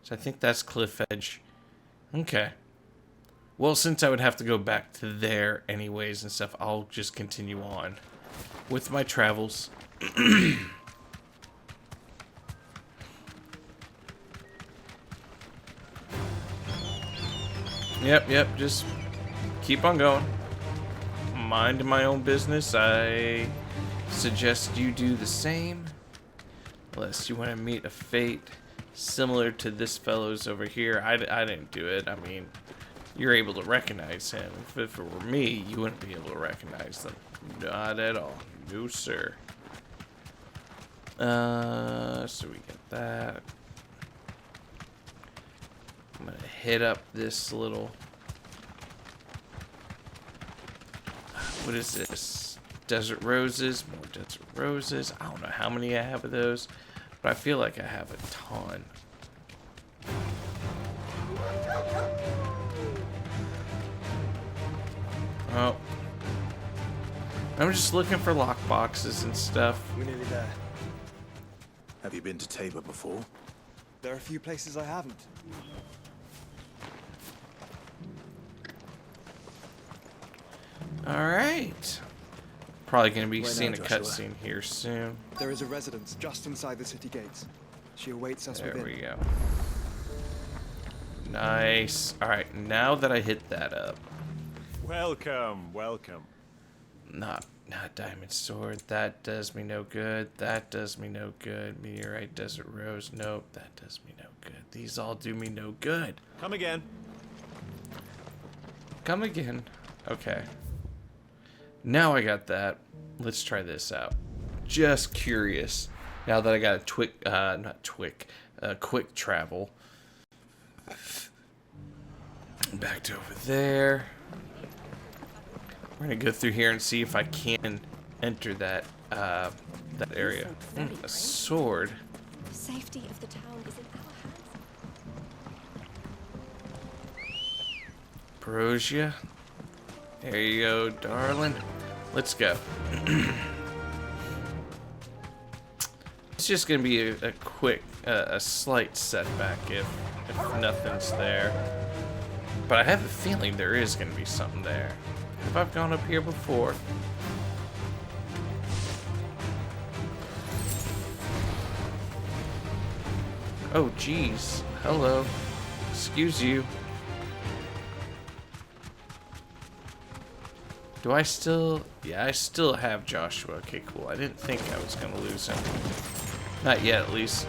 Speaker 17: So I think that's cliff edge. Okay. Well, since I would have to go back to there anyways and stuff, I'll just continue on with my travels. Yep, just keep on going. Mind my own business. I suggest you do the same. Unless you want to meet a fate similar to this fellow's over here. I didn't do it. I mean, you're able to recognize him. If it were me, you wouldn't be able to recognize them. Not at all. No, sir. So we get that. I'm gonna hit up this little... What is this? Desert roses. More desert roses. I don't know how many I have of those, but I feel like I have a ton. Oh. I'm just looking for lockboxes and stuff.
Speaker 14: We're nearly there.
Speaker 3: Have you been to Tabor before?
Speaker 14: There are a few places I haven't.
Speaker 17: Alright. Probably going to be
Speaker 14: Where
Speaker 17: seeing
Speaker 14: now,
Speaker 17: a
Speaker 14: Joshua?
Speaker 17: cutscene here soon.
Speaker 14: There is a residence just inside the city gates. She awaits us
Speaker 17: There
Speaker 14: within.
Speaker 17: we go. Nice. Alright, now that I hit that up.
Speaker 1: Welcome, welcome.
Speaker 17: Not diamond sword. That does me no good. That does me no good. Meteorite, desert rose. Nope, that does me no good. These all do me no good.
Speaker 1: Come again.
Speaker 17: Come again. Okay. Now I got that. Let's try this out. Just curious. Now that I got a quick travel. Back to over there. We're gonna go through here and see if I can enter that that area. A sword.
Speaker 5: The safety of the town is in our hands.
Speaker 17: Perosia. There you go, darling. Let's go. It's just gonna be a quick, a slight setback if nothing's there. But I have a feeling there is gonna be something there. Have I gone up here before? Oh, geez. Hello. Excuse you. Do I still... Yeah, I still have Joshua. Okay, cool. I didn't think I was going to lose him. Not yet, at least.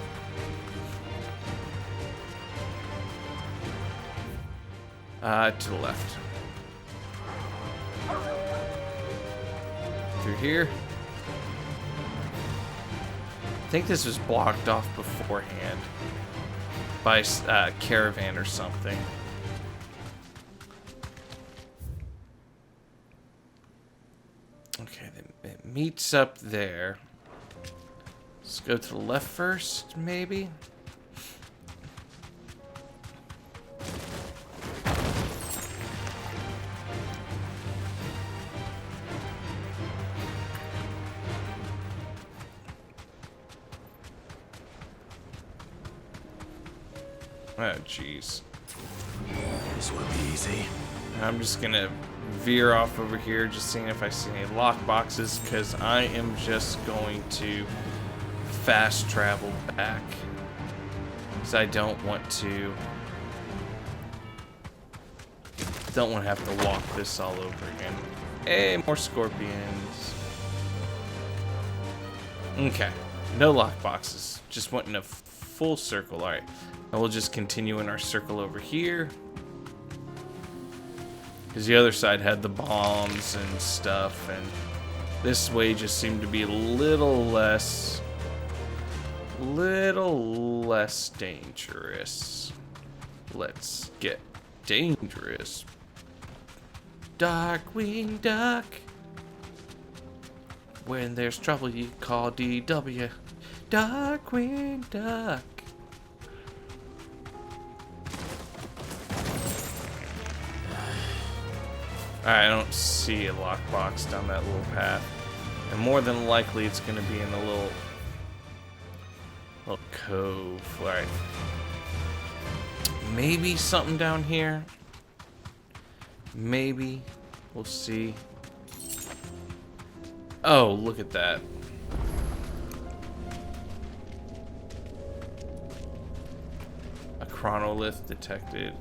Speaker 17: To the left. Through here. I think this was blocked off beforehand by a caravan or something. Okay, then it meets up there. Let's go to the left first, maybe. Oh, jeez.
Speaker 3: This won't be easy.
Speaker 17: I'm just gonna veer off over here, just seeing if I see any lock boxes, because I am just going to fast travel back. Because I don't want to have to walk this all over again. Hey, more scorpions. Okay, no lock boxes. Just went in a full circle. All right. And we'll just continue in our circle over here. Because the other side had the bombs and stuff. And this way just seemed to be a little less dangerous. Let's get dangerous. Darkwing Duck. When there's trouble, you call DW. Darkwing Duck. Alright, I don't see a lockbox down that little path. And more than likely, it's going to be in a little cove. Alright. Maybe something down here. Maybe. We'll see. Oh, look at that. A chronolith detected.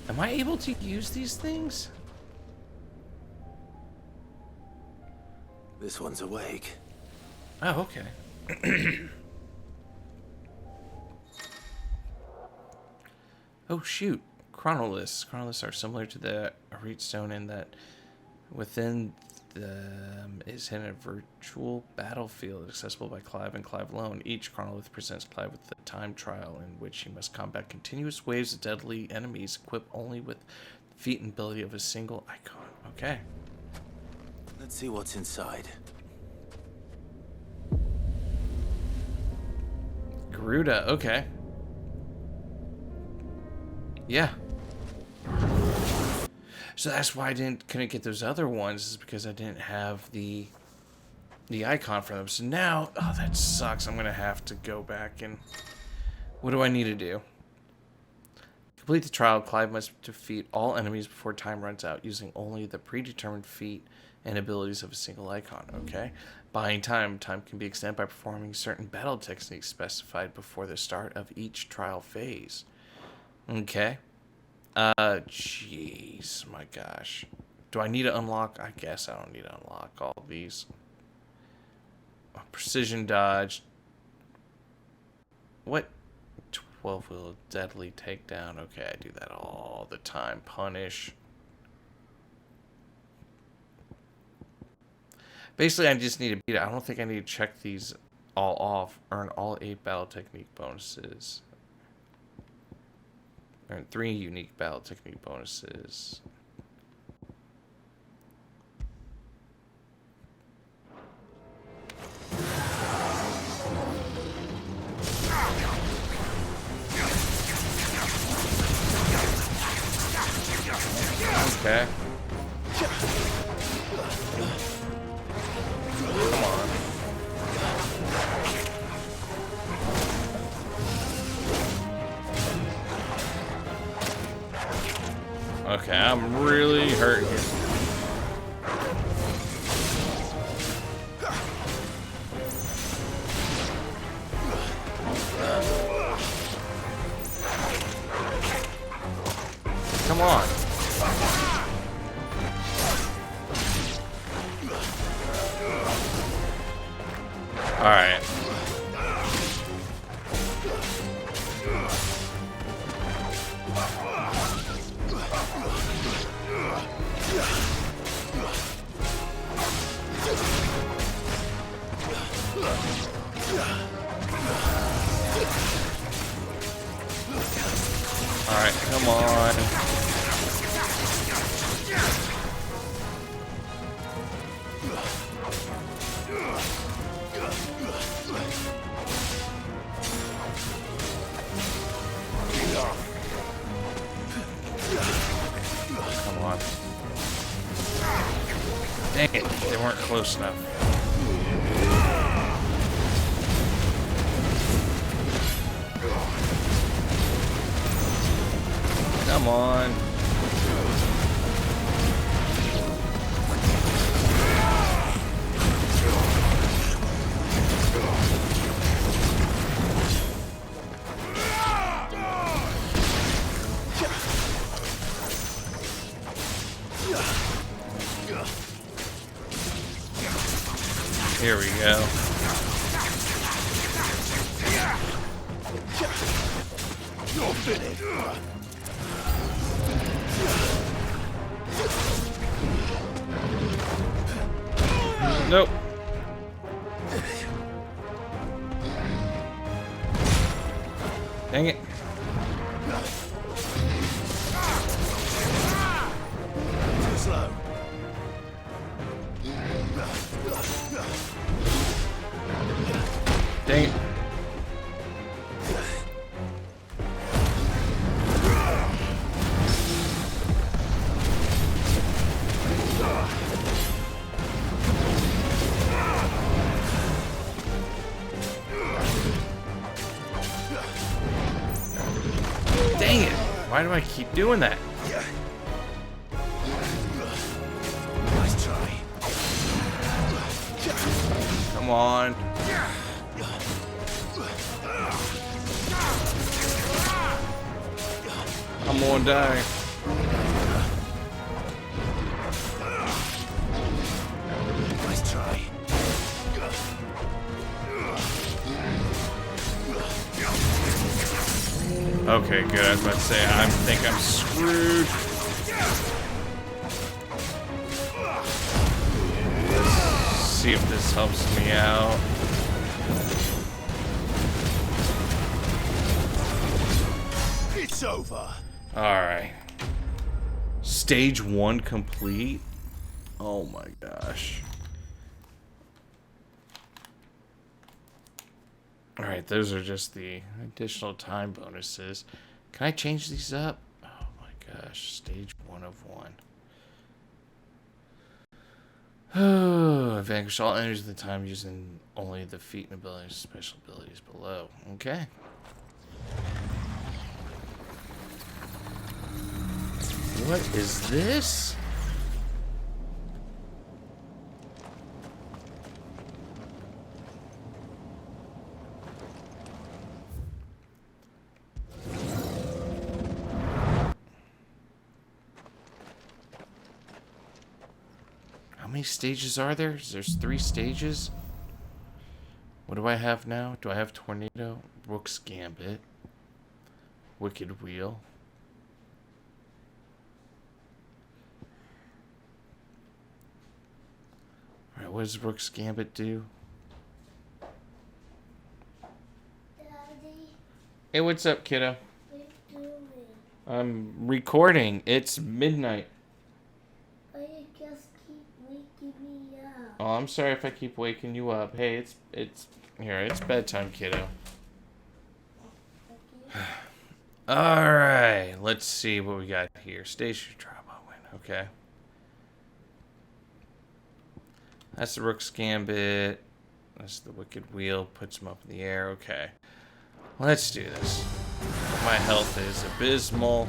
Speaker 17: Am I able to use these things?
Speaker 3: This one's awake.
Speaker 17: Oh, okay. Oh, shoot. Chronoliths. Chronoliths are similar to the Arete Stone in that within them is hidden a virtual battlefield accessible by Clive and Clive alone. Each chronolith presents Clive with a time trial in which he must combat continuous waves of deadly enemies equipped only with the feat and ability of a single icon. Okay.
Speaker 3: Let's see what's inside.
Speaker 17: Garuda, okay. Yeah. So that's why I couldn't get those other ones, is because I didn't have the icon for them. So now, oh, that sucks. I'm gonna have to go back and what do I need to do? Complete the trial. Clive must defeat all enemies before time runs out using only the predetermined feat and abilities of a single icon. Okay. Buying time. Time can be extended by performing certain battle techniques specified before the start of each trial phase. Okay. Jeez, my gosh. Do I need to unlock? I guess I don't need to unlock all of these. Precision dodge. What? 12-wheel deadly takedown. Okay, I do that all the time. Punish. Basically, I just need to beat it. I don't think I need to check these all off. Earn all 8 battle technique bonuses. Earn 3 unique battle technique bonuses. Okay. Come on. Okay, I'm really hurt here. Come on. All right. All right, come on. Come on. Dang it, they weren't close enough. Come on. Here we go.
Speaker 2: You're finished.
Speaker 17: Nope. Dang it.
Speaker 2: Too slow.
Speaker 17: Why do I keep doing that?
Speaker 2: Nice try.
Speaker 17: Come on. I'm gonna die.
Speaker 2: Nice try.
Speaker 17: Okay, good. I was about to say, I think I'm screwed. Let's see if this helps me out.
Speaker 2: It's over.
Speaker 17: Alright. Stage 1 complete? Oh my gosh. Alright, those are just the additional time bonuses. Can I change these up? Oh my gosh, stage 1 of 1. Vanquish all enemies of the time using only the feat and abilities, special abilities below. Okay. What is this? How many stages are there? There's 3 stages. What do I have now? Do I have Tornado? Rook's Gambit. Wicked Wheel. Alright, what does Rook's Gambit do?
Speaker 15: Daddy,
Speaker 17: Hey, what's up, kiddo?
Speaker 15: what are you doing?
Speaker 17: I'm recording. It's midnight.
Speaker 15: Why you just keep waking me up?
Speaker 17: Oh, I'm sorry if I keep waking you up. Hey, it's here. It's bedtime, kiddo. All right, let's see what we got here. Station Drama win. Okay. That's the Rook's Gambit. That's the Wicked Wheel. Puts him up in the air. Okay. Let's do this. My health is abysmal.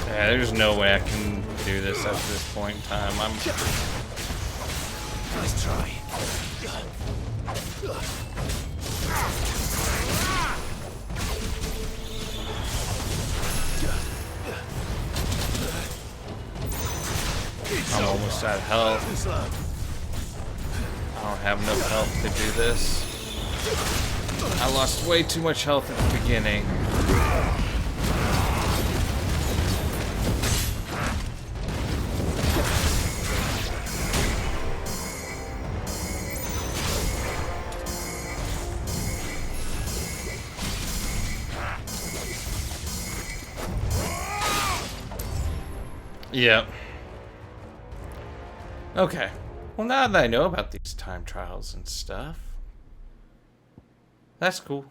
Speaker 17: Yeah, there's no way I can do this at this point in time.
Speaker 2: Nice try.
Speaker 17: I'm almost out of health. I don't have enough health to do this. I lost way too much health at the beginning. Yep. Okay. Well, now that I know about these time trials and stuff, that's cool.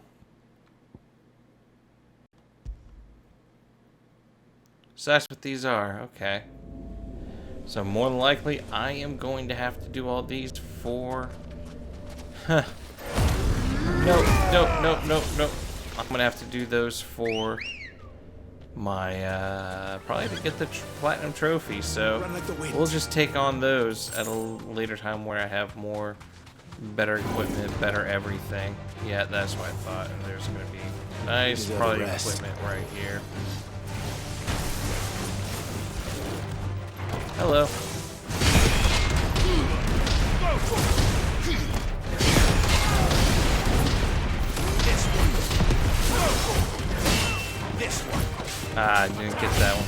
Speaker 17: So that's what these are. Okay. So more than likely, I am going to have to do all these for... Huh. Nope, nope, nope, nope, nope. I'm going to have to do those for my, probably to get the platinum trophy. So we'll just take on those at a later time where I have more, better equipment, better everything. Yeah, that's what I thought. And there's going to be nice, probably equipment right here. Hello.
Speaker 13: This one.
Speaker 17: Ah, I didn't get that one.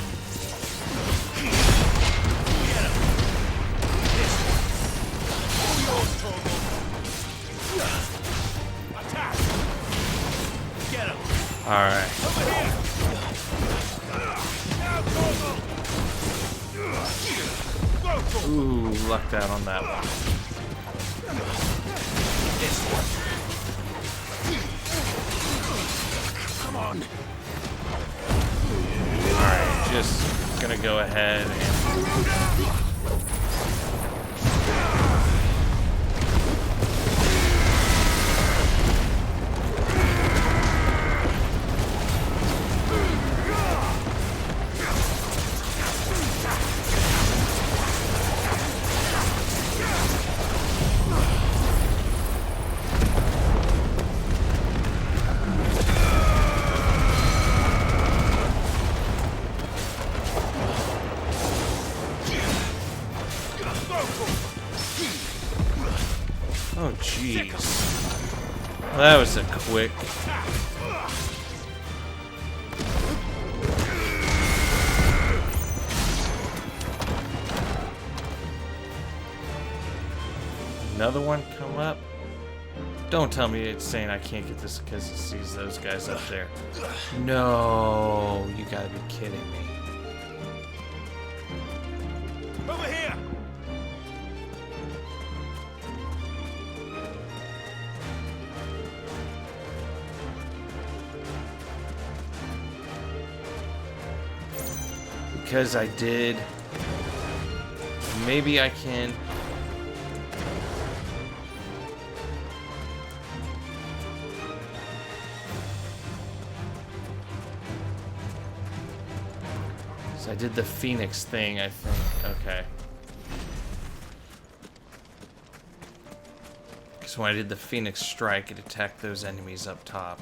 Speaker 17: Alright. Ooh, lucked out on that one.
Speaker 13: Come on.
Speaker 17: Alright, just gonna go ahead and... Oh, jeez. Well, that was a quick... Another one come up? Don't tell me it's saying I can't get this because it sees those guys up there. No, you gotta be kidding me.
Speaker 13: Over here.
Speaker 17: Because I did. Maybe I can. So I did the Phoenix thing, I think. Okay. So when I did the Phoenix strike, it attacked those enemies up top.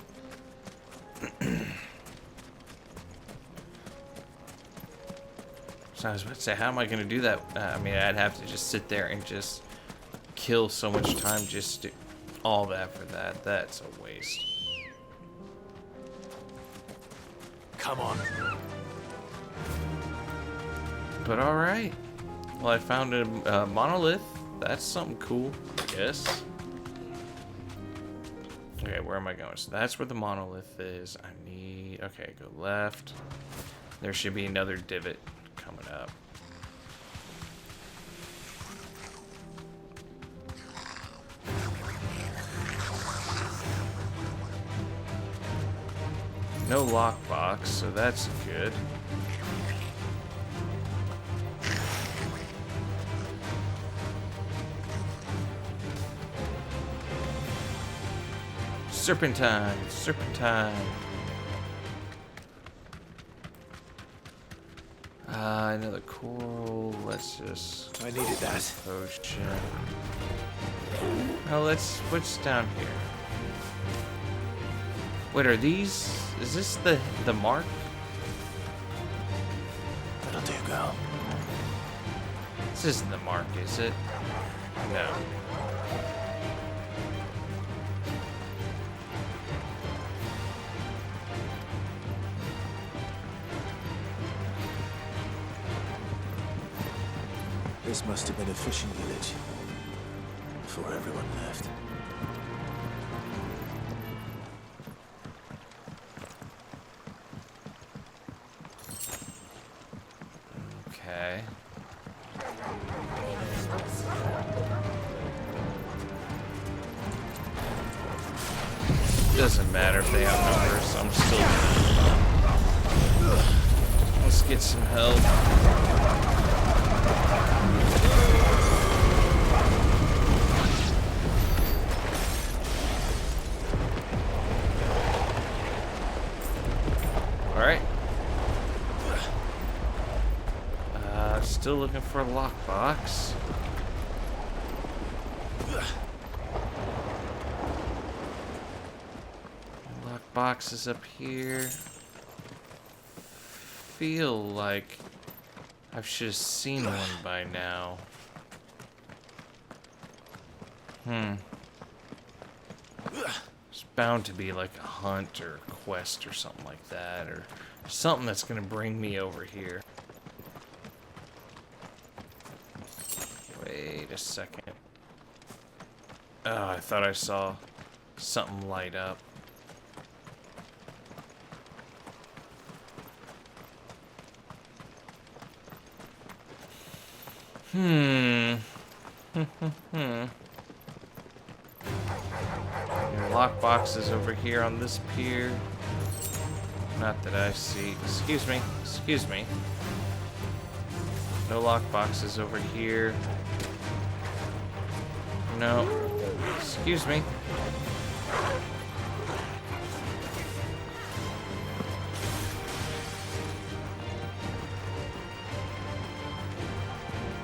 Speaker 17: So I was about to say, how am I going to do that? I mean, I'd have to just sit there and just kill so much time just to do all that for that. That's a waste.
Speaker 13: Come on.
Speaker 17: But alright. Well, I found a monolith. That's something cool, I guess. Okay, where am I going? So that's where the monolith is. I need... Okay, go left. There should be another divot coming up. No lockbox, so that's good. Serpentine, serpentine. Another coral. Let's just.
Speaker 3: I needed that.
Speaker 17: Potion. Oh, what's down here? Wait, are these... Is this the mark?
Speaker 3: That'll do, girl.
Speaker 17: This isn't the mark, is it? No.
Speaker 3: This must have been a fishing village before everyone left.
Speaker 17: Okay. Doesn't matter if they have numbers. I'm still gonna... Let's get some help. Alright. Still looking for a lockbox. Lockbox is up here. Feel like I should have seen one by now. There's bound to be like a hunt or a quest or something like that, or something that's gonna bring me over here. Wait a second. Oh, I thought I saw something light up. Lockbox is over here on this pier. Not that I see. Excuse me. Excuse me. No lockboxes over here. No. Excuse me.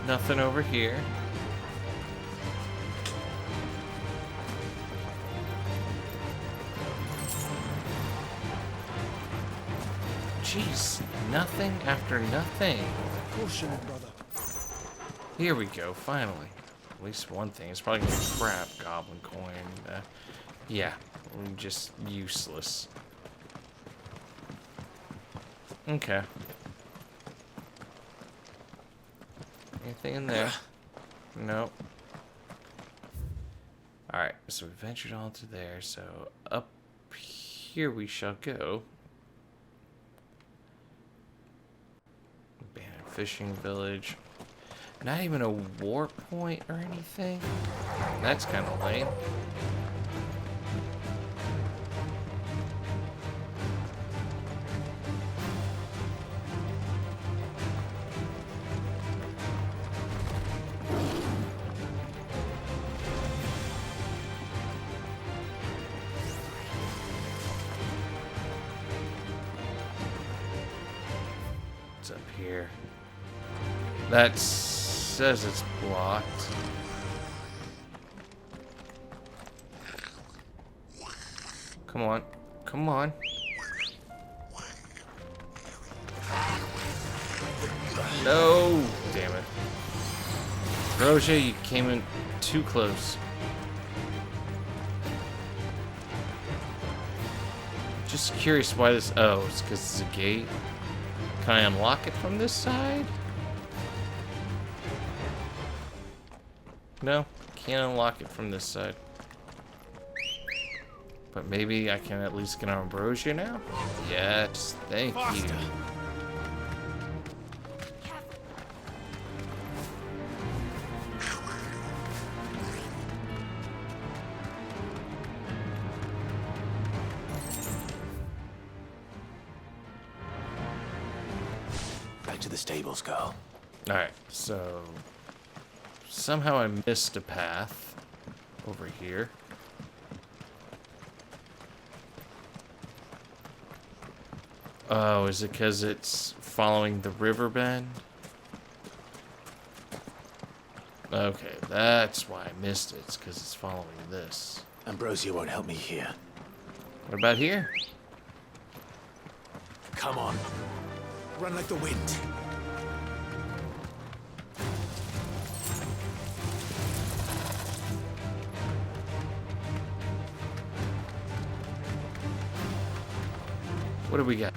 Speaker 17: Nothing over here. Jeez, nothing after nothing.
Speaker 21: Caution, brother.
Speaker 17: Here we go, finally. At least one thing. It's probably gonna be crap, goblin coin. Yeah, just useless. Okay. Anything in there? Nope. Alright, so we ventured on to there, so up here we shall go. Abandoned fishing village. Not even a warp point or anything? That's kind of lame. What's up here? That says it's blocked. Come on. Come on. No! Damn it. Roger, you came in too close. Just curious why this... Oh, it's because it's a gate. Can I unlock it from this side? No, can't unlock it from this side. But maybe I can at least get ambrosia now? Yes, thank you.
Speaker 3: Back to the stables, girl.
Speaker 17: Alright, so somehow I missed a path over here. Oh, is it because it's following the river bend? Okay, that's why I missed it. It's because it's following this.
Speaker 3: Ambrosia won't help me here.
Speaker 17: What about here?
Speaker 3: Come on. Run like the wind.
Speaker 17: What do we got?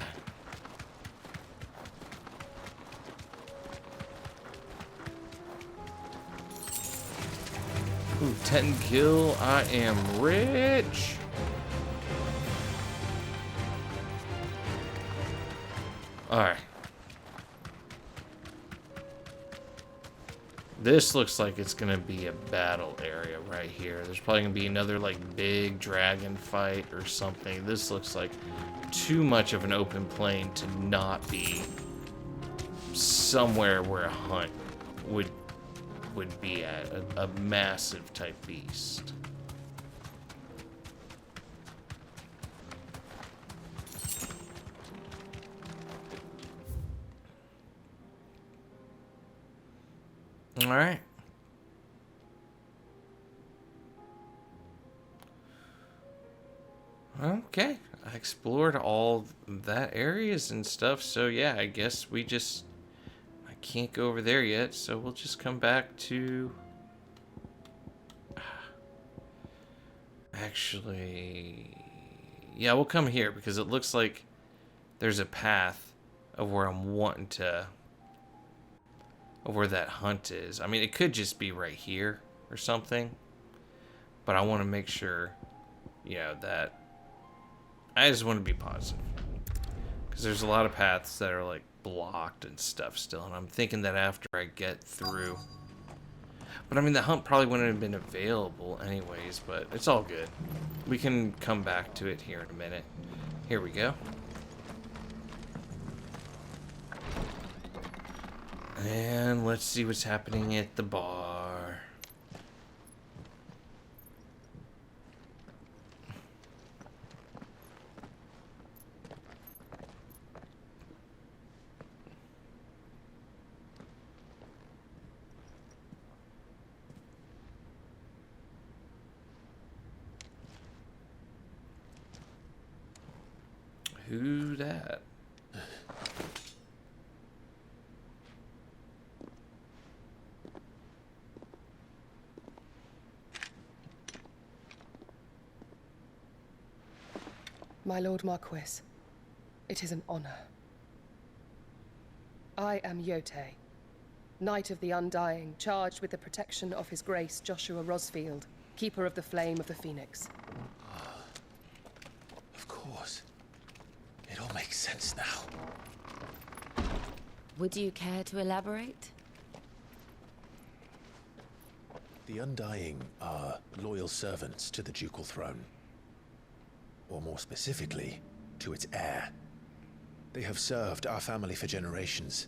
Speaker 17: Ooh, 10 kill. I am rich. Alright. This looks like it's gonna be a battle area right here. There's probably gonna be another like big dragon fight or something. This looks like too much of an open plain to not be somewhere where a hunt would be at, a massive type beast. All right. Okay, I explored all that areas and stuff, so yeah, I guess I can't go over there yet, so we'll just come back to... Actually... Yeah, we'll come here, because it looks like there's a path of where I'm wanting to... of where that hunt is. I mean, it could just be right here or something, but I want to make sure, you know, that... I just want to be positive, because there's a lot of paths that are, like, blocked and stuff still, and I'm thinking that after I get through, but I mean the hunt probably wouldn't have been available anyways, but it's all good. We can come back to it here in a minute. Here we go. And let's see what's happening at the bar. Who that?
Speaker 18: My Lord Marquis, it is an honor. I am Yote, Knight of the Undying, charged with the protection of His Grace Joshua Rosfield, Keeper of the Flame of the Phoenix.
Speaker 3: Of course. It all makes sense now.
Speaker 5: Would you care to elaborate?
Speaker 3: The Undying are loyal servants to the ducal throne. Or more specifically, to its heir. They have served our family for generations,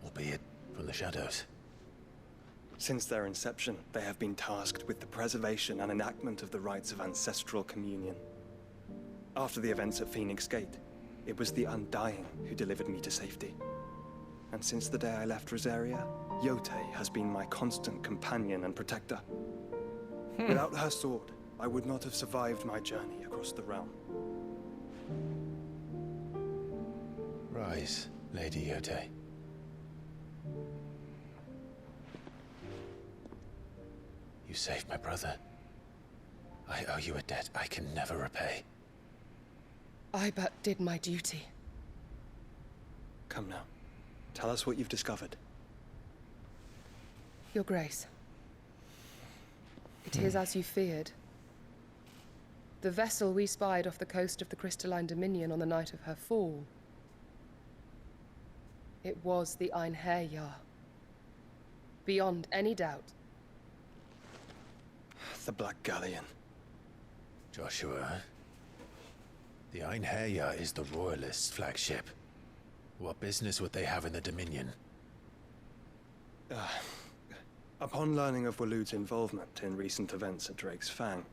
Speaker 3: albeit from the shadows.
Speaker 14: Since their inception, they have been tasked with the preservation and enactment of the rites of ancestral communion. After the events at Phoenix Gate, it was the Undying who delivered me to safety. And since the day I left Berseria, Yote has been my constant companion and protector. Without her sword, I would not have survived my journey across the realm.
Speaker 3: Rise, Lady Yote. You saved my brother. I owe you a debt I can never repay.
Speaker 18: I but did my duty.
Speaker 14: Come now. Tell us what you've discovered.
Speaker 18: Your Grace. It is as you feared. The vessel we spied off the coast of the Crystalline Dominion on the night of her fall. It was the Einherjar. Beyond any doubt.
Speaker 14: The Black Galleon.
Speaker 3: Joshua, the Einherjar is the Royalists' flagship. What business would they have in the Dominion?
Speaker 14: Upon learning of Waloed's involvement in recent events at Drake's Fang,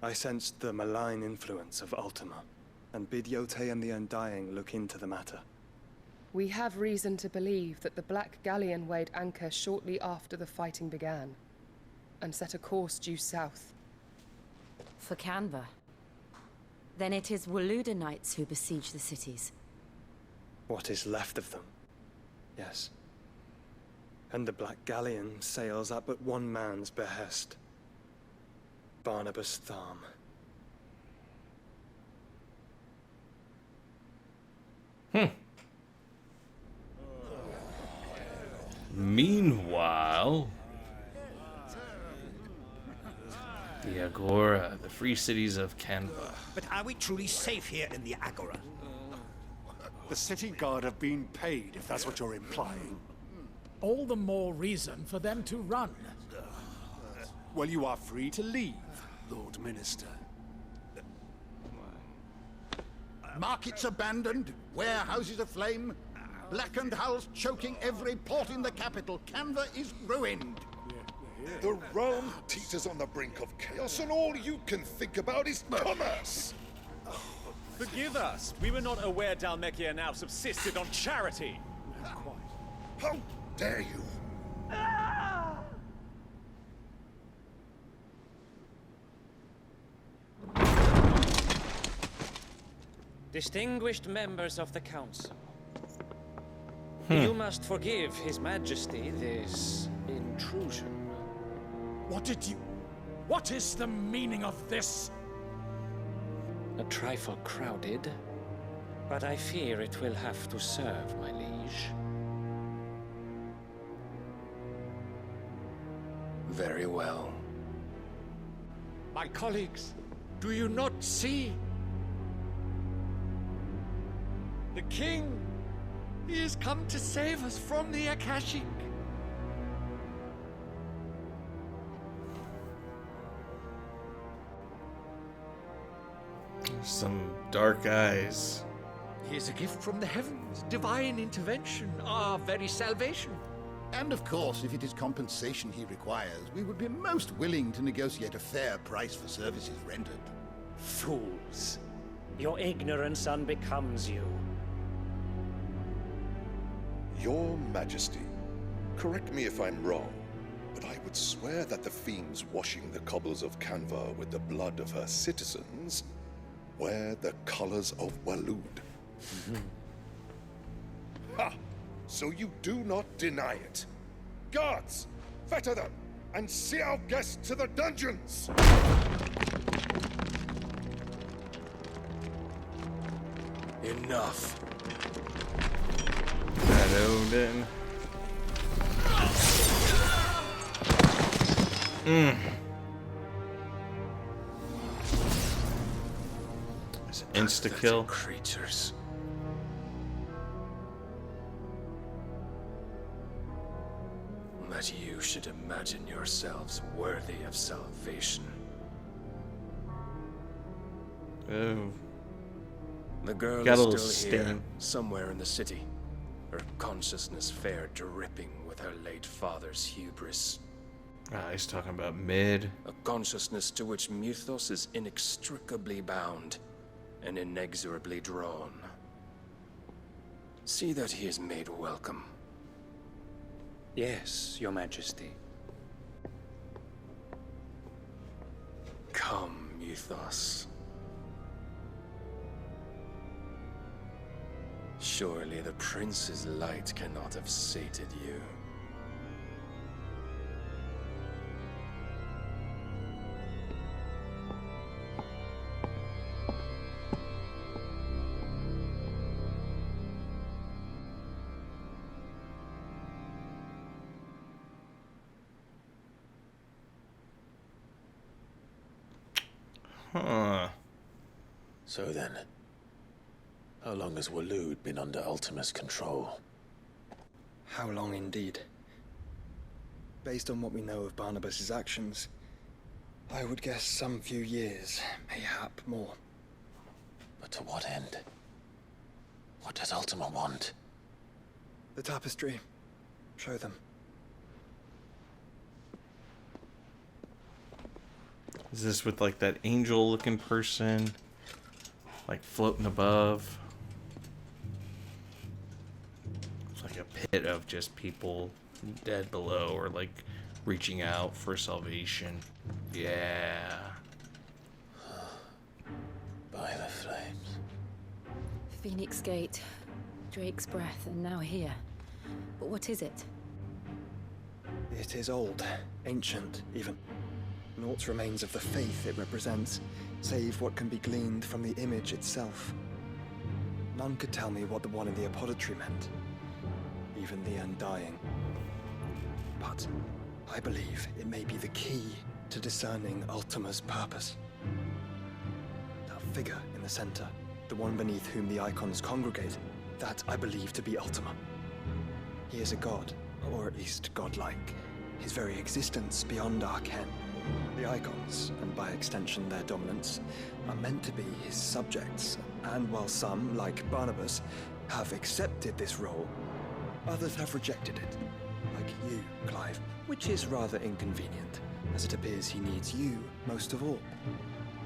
Speaker 14: I sensed the malign influence of Ultima, and bid Yote and the Undying look into the matter.
Speaker 18: We have reason to believe that the Black Galleon weighed anchor shortly after the fighting began, and set a course due south.
Speaker 5: For Canva. Then it is Waluda knights who besiege the cities.
Speaker 14: What is left of them? Yes. And the Black Galleon sails at but one man's behest. Barnabas Tharm.
Speaker 17: Meanwhile, the Agora, the free cities of Canva.
Speaker 16: But are we truly safe here in the Agora?
Speaker 19: The city guard have been paid, if that's what you're implying.
Speaker 23: All the more reason for them to run.
Speaker 19: Well, you are free to leave, Lord Minister.
Speaker 6: Markets abandoned, warehouses aflame, blackened hulls choking every port in the capital. Canva is ruined.
Speaker 24: The realm teeters on the brink of chaos, and all you can think about is commerce.
Speaker 1: Forgive us. We were not aware Dhalmekia now subsisted on charity.
Speaker 24: How dare you?
Speaker 25: Distinguished members of the Council, you must forgive His Majesty this intrusion.
Speaker 23: What is the meaning of this?
Speaker 25: A trifle crowded, but I fear it will have to serve, my liege.
Speaker 26: Very well.
Speaker 13: My colleagues, do you not see? The king, he has come to save us from the Akashic.
Speaker 17: Some dark eyes.
Speaker 13: He is a gift from the heavens, divine intervention, our very salvation.
Speaker 6: And of course, if it is compensation he requires, we would be most willing to negotiate a fair price for services rendered.
Speaker 16: Fools. Your ignorance unbecomes you.
Speaker 24: Your Majesty, correct me if I'm wrong, but I would swear that the fiends washing the cobbles of Canva with the blood of her citizens wear the colors of Walud. Ha! So you do not deny it. Guards, fetter them, and see our guests to the dungeons!
Speaker 26: Enough.
Speaker 17: Odin. It's an insta-kill.
Speaker 26: Creatures. That you should imagine yourselves worthy of salvation.
Speaker 17: Oh.
Speaker 26: The girl
Speaker 17: Got a little
Speaker 26: is still here,
Speaker 17: stain.
Speaker 26: somewhere in the city. Her consciousness fair dripping with her late father's hubris.
Speaker 17: Ah, he's talking about mid.
Speaker 26: A consciousness to which Mythos is inextricably bound and inexorably drawn. See that he is made welcome.
Speaker 16: Yes, Your Majesty.
Speaker 26: Come, Mythos. Surely the prince's light cannot have sated you.
Speaker 17: Huh.
Speaker 3: So then, how long has Walud been under Ultima's control?
Speaker 14: How long indeed? Based on what we know of Barnabas's actions, I would guess some few years, mayhap more.
Speaker 3: But to what end? What does Ultima want?
Speaker 14: The tapestry. Show them.
Speaker 17: Is this with like that angel looking person? Like floating above? pit of just people dead below or like reaching out for salvation. Yeah.
Speaker 3: By the flames.
Speaker 5: Phoenix Gate, Drake's Breath, and now here. But what is it?
Speaker 14: It is old, ancient, even. Naught remains of the faith it represents, save what can be gleaned from the image itself. None could tell me what the one in the apothecary meant, even the Undying. But I believe it may be the key to discerning Ultima's purpose. That figure in the center, the one beneath whom the icons congregate, that I believe to be Ultima. He is a god, or at least godlike, his very existence beyond our ken. The icons, and by extension their dominants, are meant to be his subjects, and while some, like Barnabas, have accepted this role, others have rejected it, like you, Clive, which is rather inconvenient, as it appears he needs you most of all.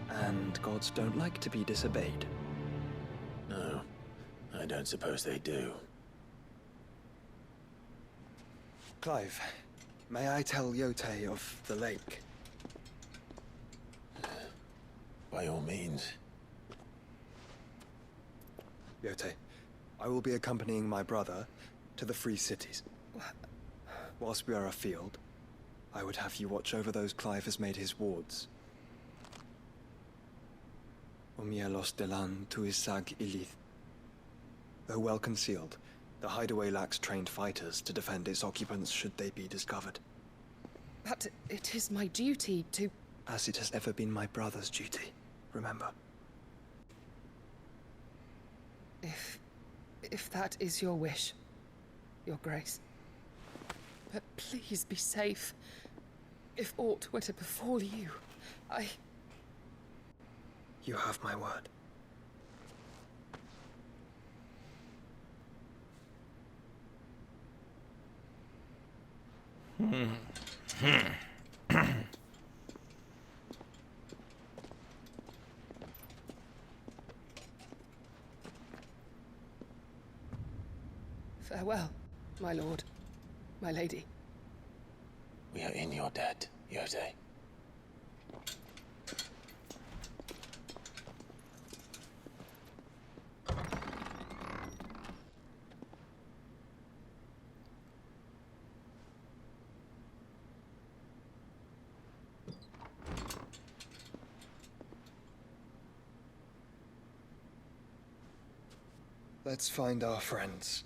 Speaker 14: And gods don't like to be disobeyed.
Speaker 3: No, I don't suppose they do.
Speaker 14: Clive, may I tell Yote of the lake?
Speaker 3: By all means.
Speaker 14: Yote, I will be accompanying my brother to the Free Cities. Whilst we are afield, I would have you watch over those Clive has made his wards. Umielos delan tuisag ilith. Though well concealed, the hideaway lacks trained fighters to defend its occupants should they be discovered.
Speaker 18: But it is my duty to...
Speaker 14: As it has ever been my brother's duty, remember.
Speaker 18: If that is your wish, Your Grace. But please be safe. If aught were to befall you,
Speaker 14: You have my word.
Speaker 18: Farewell, my lord, my lady.
Speaker 3: We are in your debt, Yote.
Speaker 14: Let's find our friends.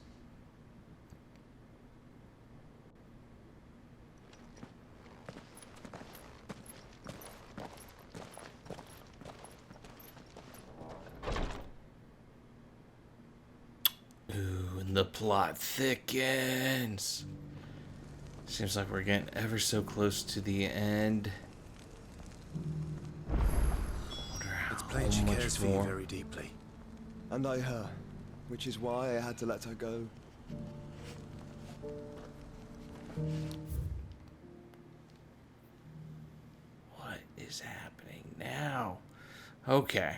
Speaker 17: Ooh, and the plot thickens. Seems like we're getting ever so close to the end.
Speaker 3: It's plain she cares for you very deeply.
Speaker 14: And I her, which is why I had to let her go.
Speaker 17: What is happening now? Okay.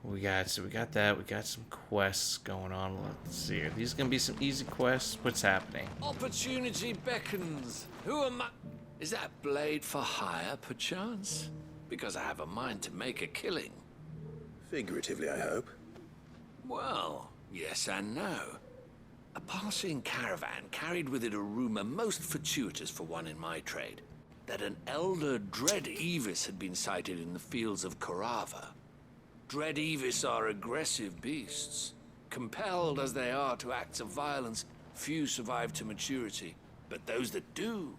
Speaker 17: We got that. We got some quests going on. Let's see. Are these gonna be some easy quests? What's happening?
Speaker 12: Opportunity beckons. Who am I? Is that blade for hire, perchance? Because I have a mind to make a killing.
Speaker 3: Figuratively, I hope.
Speaker 12: Well, yes and no. A passing caravan carried with it a rumor most fortuitous for one in my trade, that an elder Dread Evis had been sighted in the fields of Korava. Dread Evis are aggressive beasts. Compelled as they are to acts of violence, few survive to maturity, but those that do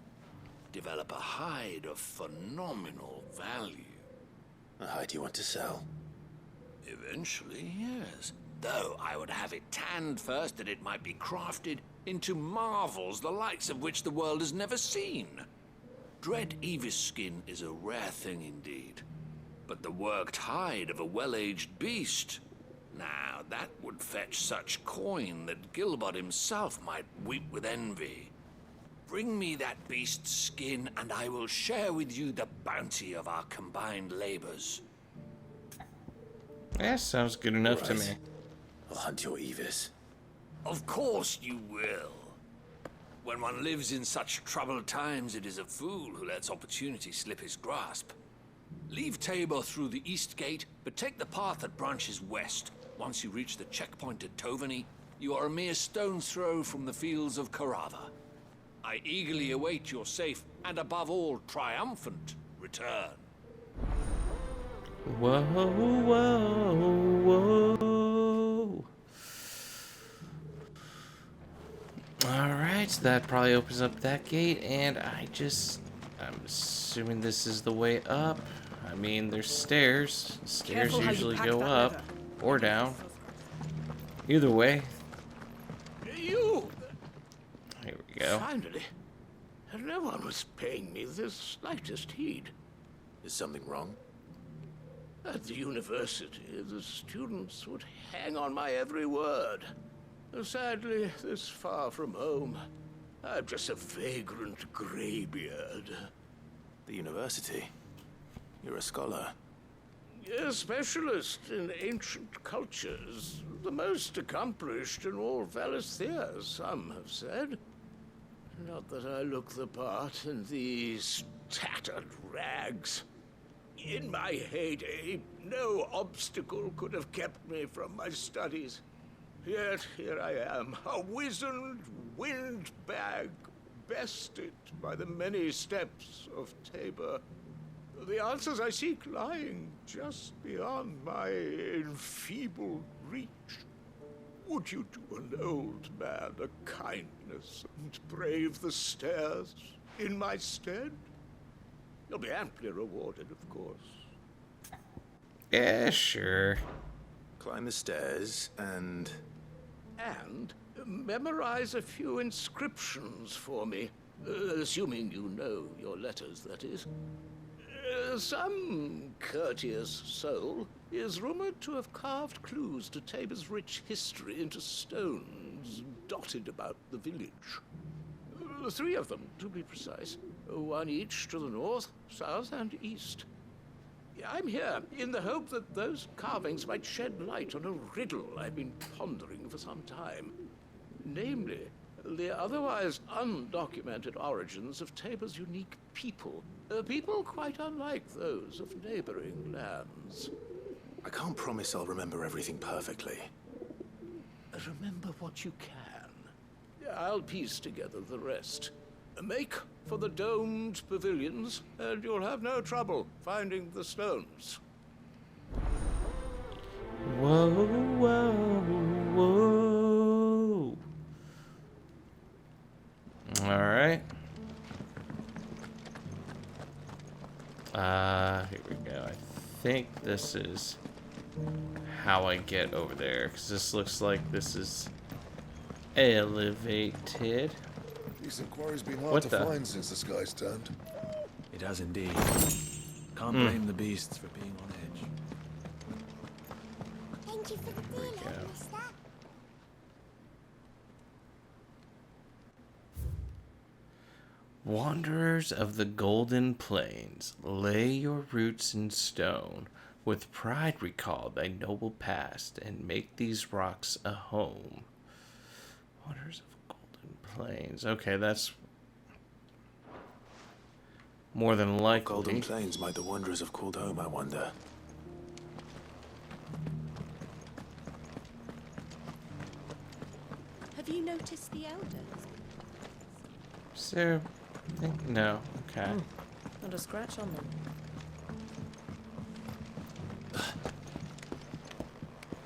Speaker 12: develop a hide of phenomenal value.
Speaker 3: A hide you want to sell?
Speaker 12: Eventually, yes. Though I would have it tanned first that it might be crafted into marvels the likes of which the world has never seen. Dread Evis skin is a rare thing indeed. But the worked hide of a well-aged beast, now that would fetch such coin that Gilbert himself might weep with envy. Bring me that beast's skin and I will share with you the bounty of our combined labors.
Speaker 17: Yeah, sounds good enough to me.
Speaker 3: I'll hunt your Evis.
Speaker 12: Of course you will. When one lives in such troubled times, it is a fool who lets opportunity slip his grasp. Leave Tabor through the east gate, but take the path that branches west. Once you reach the checkpoint at Tovany, you are a mere stone's throw from the fields of Carava. I eagerly await your safe, and above all, triumphant return.
Speaker 17: Whoa, whoa, whoa. Alright, so that probably opens up that gate, and I'm assuming this is the way up. I mean, there's stairs. Stairs usually go up or down. Either way.
Speaker 12: You!
Speaker 17: Here we go.
Speaker 12: Finally. No one was paying me the slightest heed.
Speaker 3: Is something wrong?
Speaker 12: At the university, the students would hang on my every word. Sadly, this far from home, I'm just a vagrant graybeard.
Speaker 3: The university? You're a scholar.
Speaker 12: A specialist in ancient cultures. The most accomplished in all Vesperia, some have said. Not that I look the part in these tattered rags. In my heyday, no obstacle could have kept me from my studies. Yet here I am, a wizened windbag, bested by the many steps of Tabor. The answers I seek lying just beyond my enfeebled reach. Would you do an old man a kindness and brave the stairs in my stead? You'll be amply rewarded, of course.
Speaker 17: Yeah, sure.
Speaker 3: Climb the stairs and
Speaker 12: memorize a few inscriptions for me, assuming you know your letters, that is. Some courteous soul is rumored to have carved clues to Tabor's rich history into stones dotted about the village. 3 of them, to be precise. 1 each to the north, south, and east. I'm here in the hope that those carvings might shed light on a riddle I've been pondering for some time. Namely, the otherwise undocumented origins of Tabor's unique people. People quite unlike those of neighboring lands.
Speaker 3: I can't promise I'll remember everything perfectly.
Speaker 12: Remember what you can. I'll piece together the rest. Make for the domed pavilions, and you'll have no trouble finding the stones.
Speaker 17: Whoa, whoa, whoa. Alright. Here we go. I think this is how I get over there, because this looks like this is elevated.
Speaker 4: Decent quarry's been hard to find since the sky's turned.
Speaker 7: It has indeed. Can't blame the beasts for being on edge.
Speaker 15: Thank you for the deal, mister.
Speaker 17: Wanderers of the Golden Plains, lay your roots in stone. With pride recall thy noble past, and make these rocks a home. Wanderers of Golden Plains. Okay, that's more than likely.
Speaker 3: Golden Plains might the wanderers have called home, I wonder.
Speaker 5: Have you noticed the elders?
Speaker 17: So, I think no. Okay.
Speaker 8: Not a scratch on them.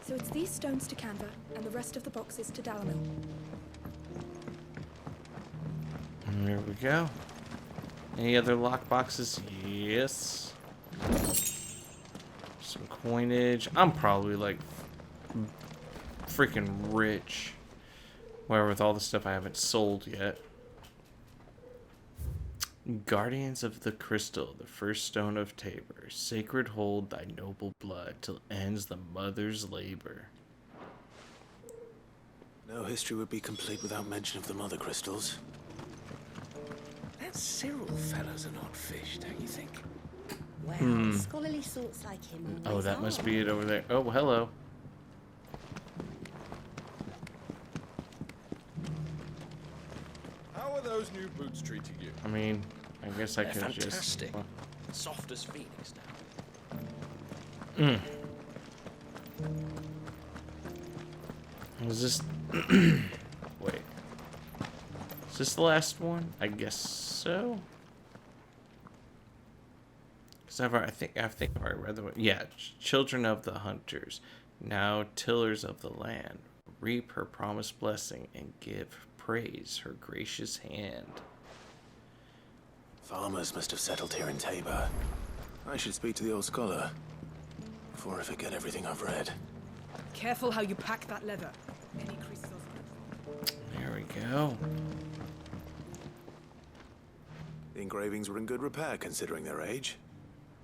Speaker 9: So it's these stones to Canva, and the rest of the boxes to Dalamil.
Speaker 17: There we go. Any other lock boxes? Yes. Some coinage. I'm probably like freaking rich. Whatever, with all the stuff I haven't sold yet. Guardians of the Crystal, the first stone of Tabor. Sacred hold thy noble blood till ends the mother's labor.
Speaker 3: No history would be complete without mention of the mother crystals.
Speaker 16: That Cyril fellow's an odd fish, don't you think?
Speaker 5: Well, scholarly sorts like him
Speaker 17: Oh, that must be it over there. Oh, hello.
Speaker 7: How are those new boots treating you?
Speaker 17: I mean, I guess I
Speaker 26: They're
Speaker 17: could just...
Speaker 26: fantastic. Soft as Phoenix
Speaker 17: Mm. Is this... Wait. Is this the last one? I guess so. Because I think I've already read the one. Yeah, children of the hunters, now tillers of the land, reap her promised blessing and give praise her gracious hand.
Speaker 3: Farmers must have settled here in Tabor. I should speak to the old scholar before I forget everything I've read.
Speaker 8: Careful how you pack that leather. Any crystals.
Speaker 17: There we go.
Speaker 3: The engravings were in good repair considering their age.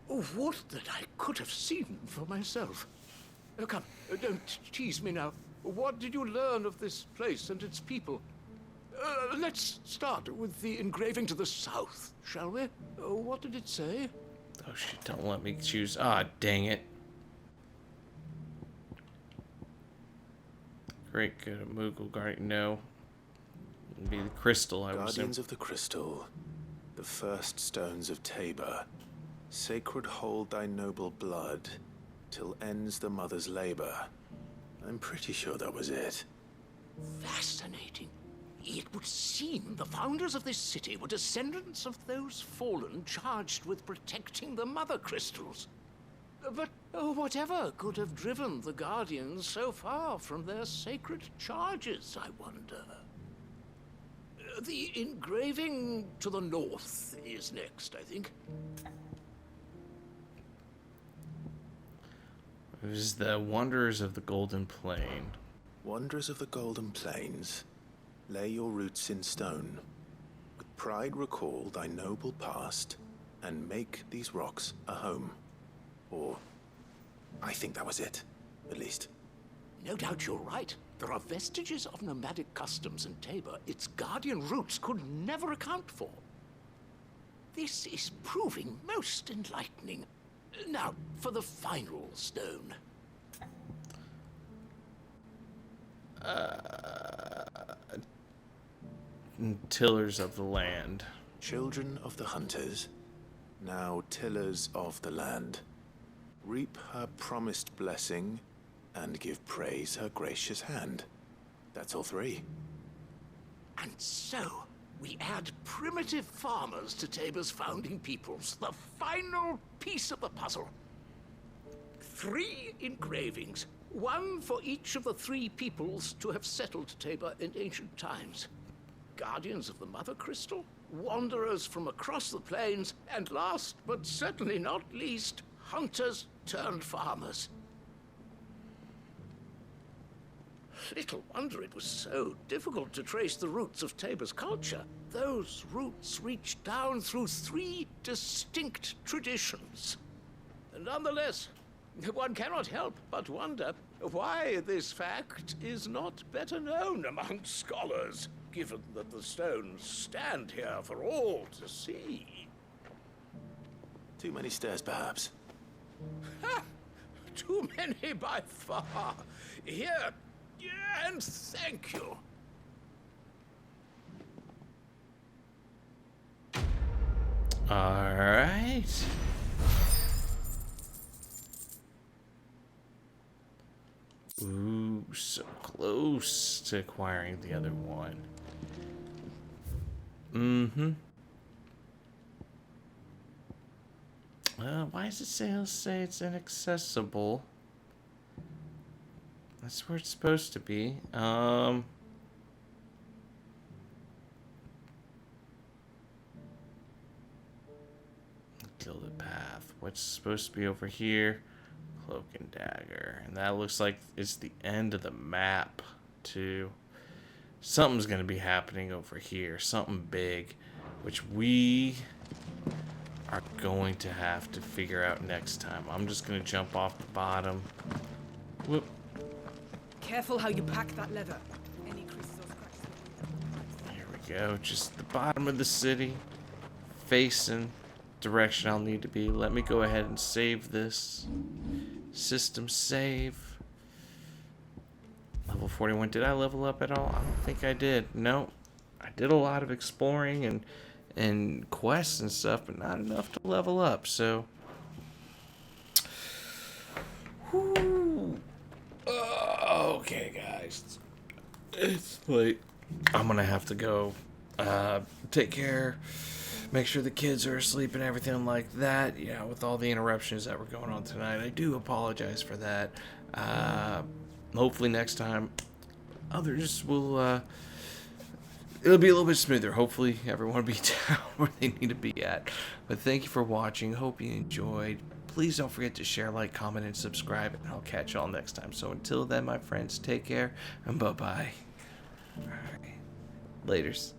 Speaker 12: Oh, would that I could have seen for myself. Oh, come, don't tease me now. What did you learn of this place and its people? Let's start with the engraving to the south, shall we? What did it say?
Speaker 17: Oh shit, don't let me choose. Ah, dang it. Great, good. Moogle Guardian. No. It'd be the crystal, I would assume.
Speaker 3: Guardians of the Crystal, the first stones of Tabor. Sacred hold thy noble blood, till ends the mother's labor. I'm pretty sure that was it.
Speaker 12: Fascinating. It would seem the founders of this city were descendants of those fallen charged with protecting the mother crystals. But whatever could have driven the Guardians so far from their sacred charges, I wonder? The engraving to the north is next, I think.
Speaker 17: It was the Wonders of the Golden Plain.
Speaker 3: Wonders of the Golden Plains, lay your roots in stone. With pride recall thy noble past, and make these rocks a home. Or, I think that was it, at least.
Speaker 12: No doubt you're right. There are vestiges of nomadic customs in Tabor its guardian roots could never account for. This is proving most enlightening. Now, for the final stone.
Speaker 17: Tillers of the land.
Speaker 3: Children of the hunters, now tillers of the land. Reap her promised blessing, and give praise her gracious hand. That's all three.
Speaker 12: And so, we add primitive farmers to Tabor's founding peoples, the final piece of the puzzle. 3 engravings, one for each of the 3 peoples to have settled Tabor in ancient times. Guardians of the Mother Crystal, wanderers from across the plains, and last but certainly not least, hunters turned farmers. Little wonder it was so difficult to trace the roots of Tabor's culture. Those roots reach down through 3 distinct traditions. Nonetheless, one cannot help but wonder why this fact is not better known among scholars, given that the stones stand here for all to see.
Speaker 3: Too many stairs, perhaps.
Speaker 12: Ha! Too many by far. Here, and thank you.
Speaker 17: All right. Ooh, so close to acquiring the other one. Mm-hmm. Why does it say it's inaccessible? That's where it's supposed to be. Gilded Path. What's supposed to be over here? Cloak and Dagger. And that looks like it's the end of the map, too. Something's going to be happening over here. Something big, which we are going to have to figure out next time. I'm just going to jump off the bottom. Whoop.
Speaker 8: Careful how you pack that leather. Any crystals
Speaker 17: Here we go. Just the bottom of the city. Facing direction I'll need to be. Let me go ahead and save this. System save. Level 41. Did I level up at all? I don't think I did. Nope. I did a lot of exploring and quests and stuff, but not enough to level up. So, okay, guys, it's late. I'm gonna have to go take care, make sure the kids are asleep and everything like that. Yeah, with all the interruptions that were going on tonight, I do apologize for that. Hopefully next time others will it'll be a little bit smoother. Hopefully everyone will be down where they need to be at. But thank you for watching. Hope you enjoyed. Please don't forget to share, like, comment, and subscribe, and I'll catch y'all next time. So until then, my friends, take care and bye-bye. All right. Laters.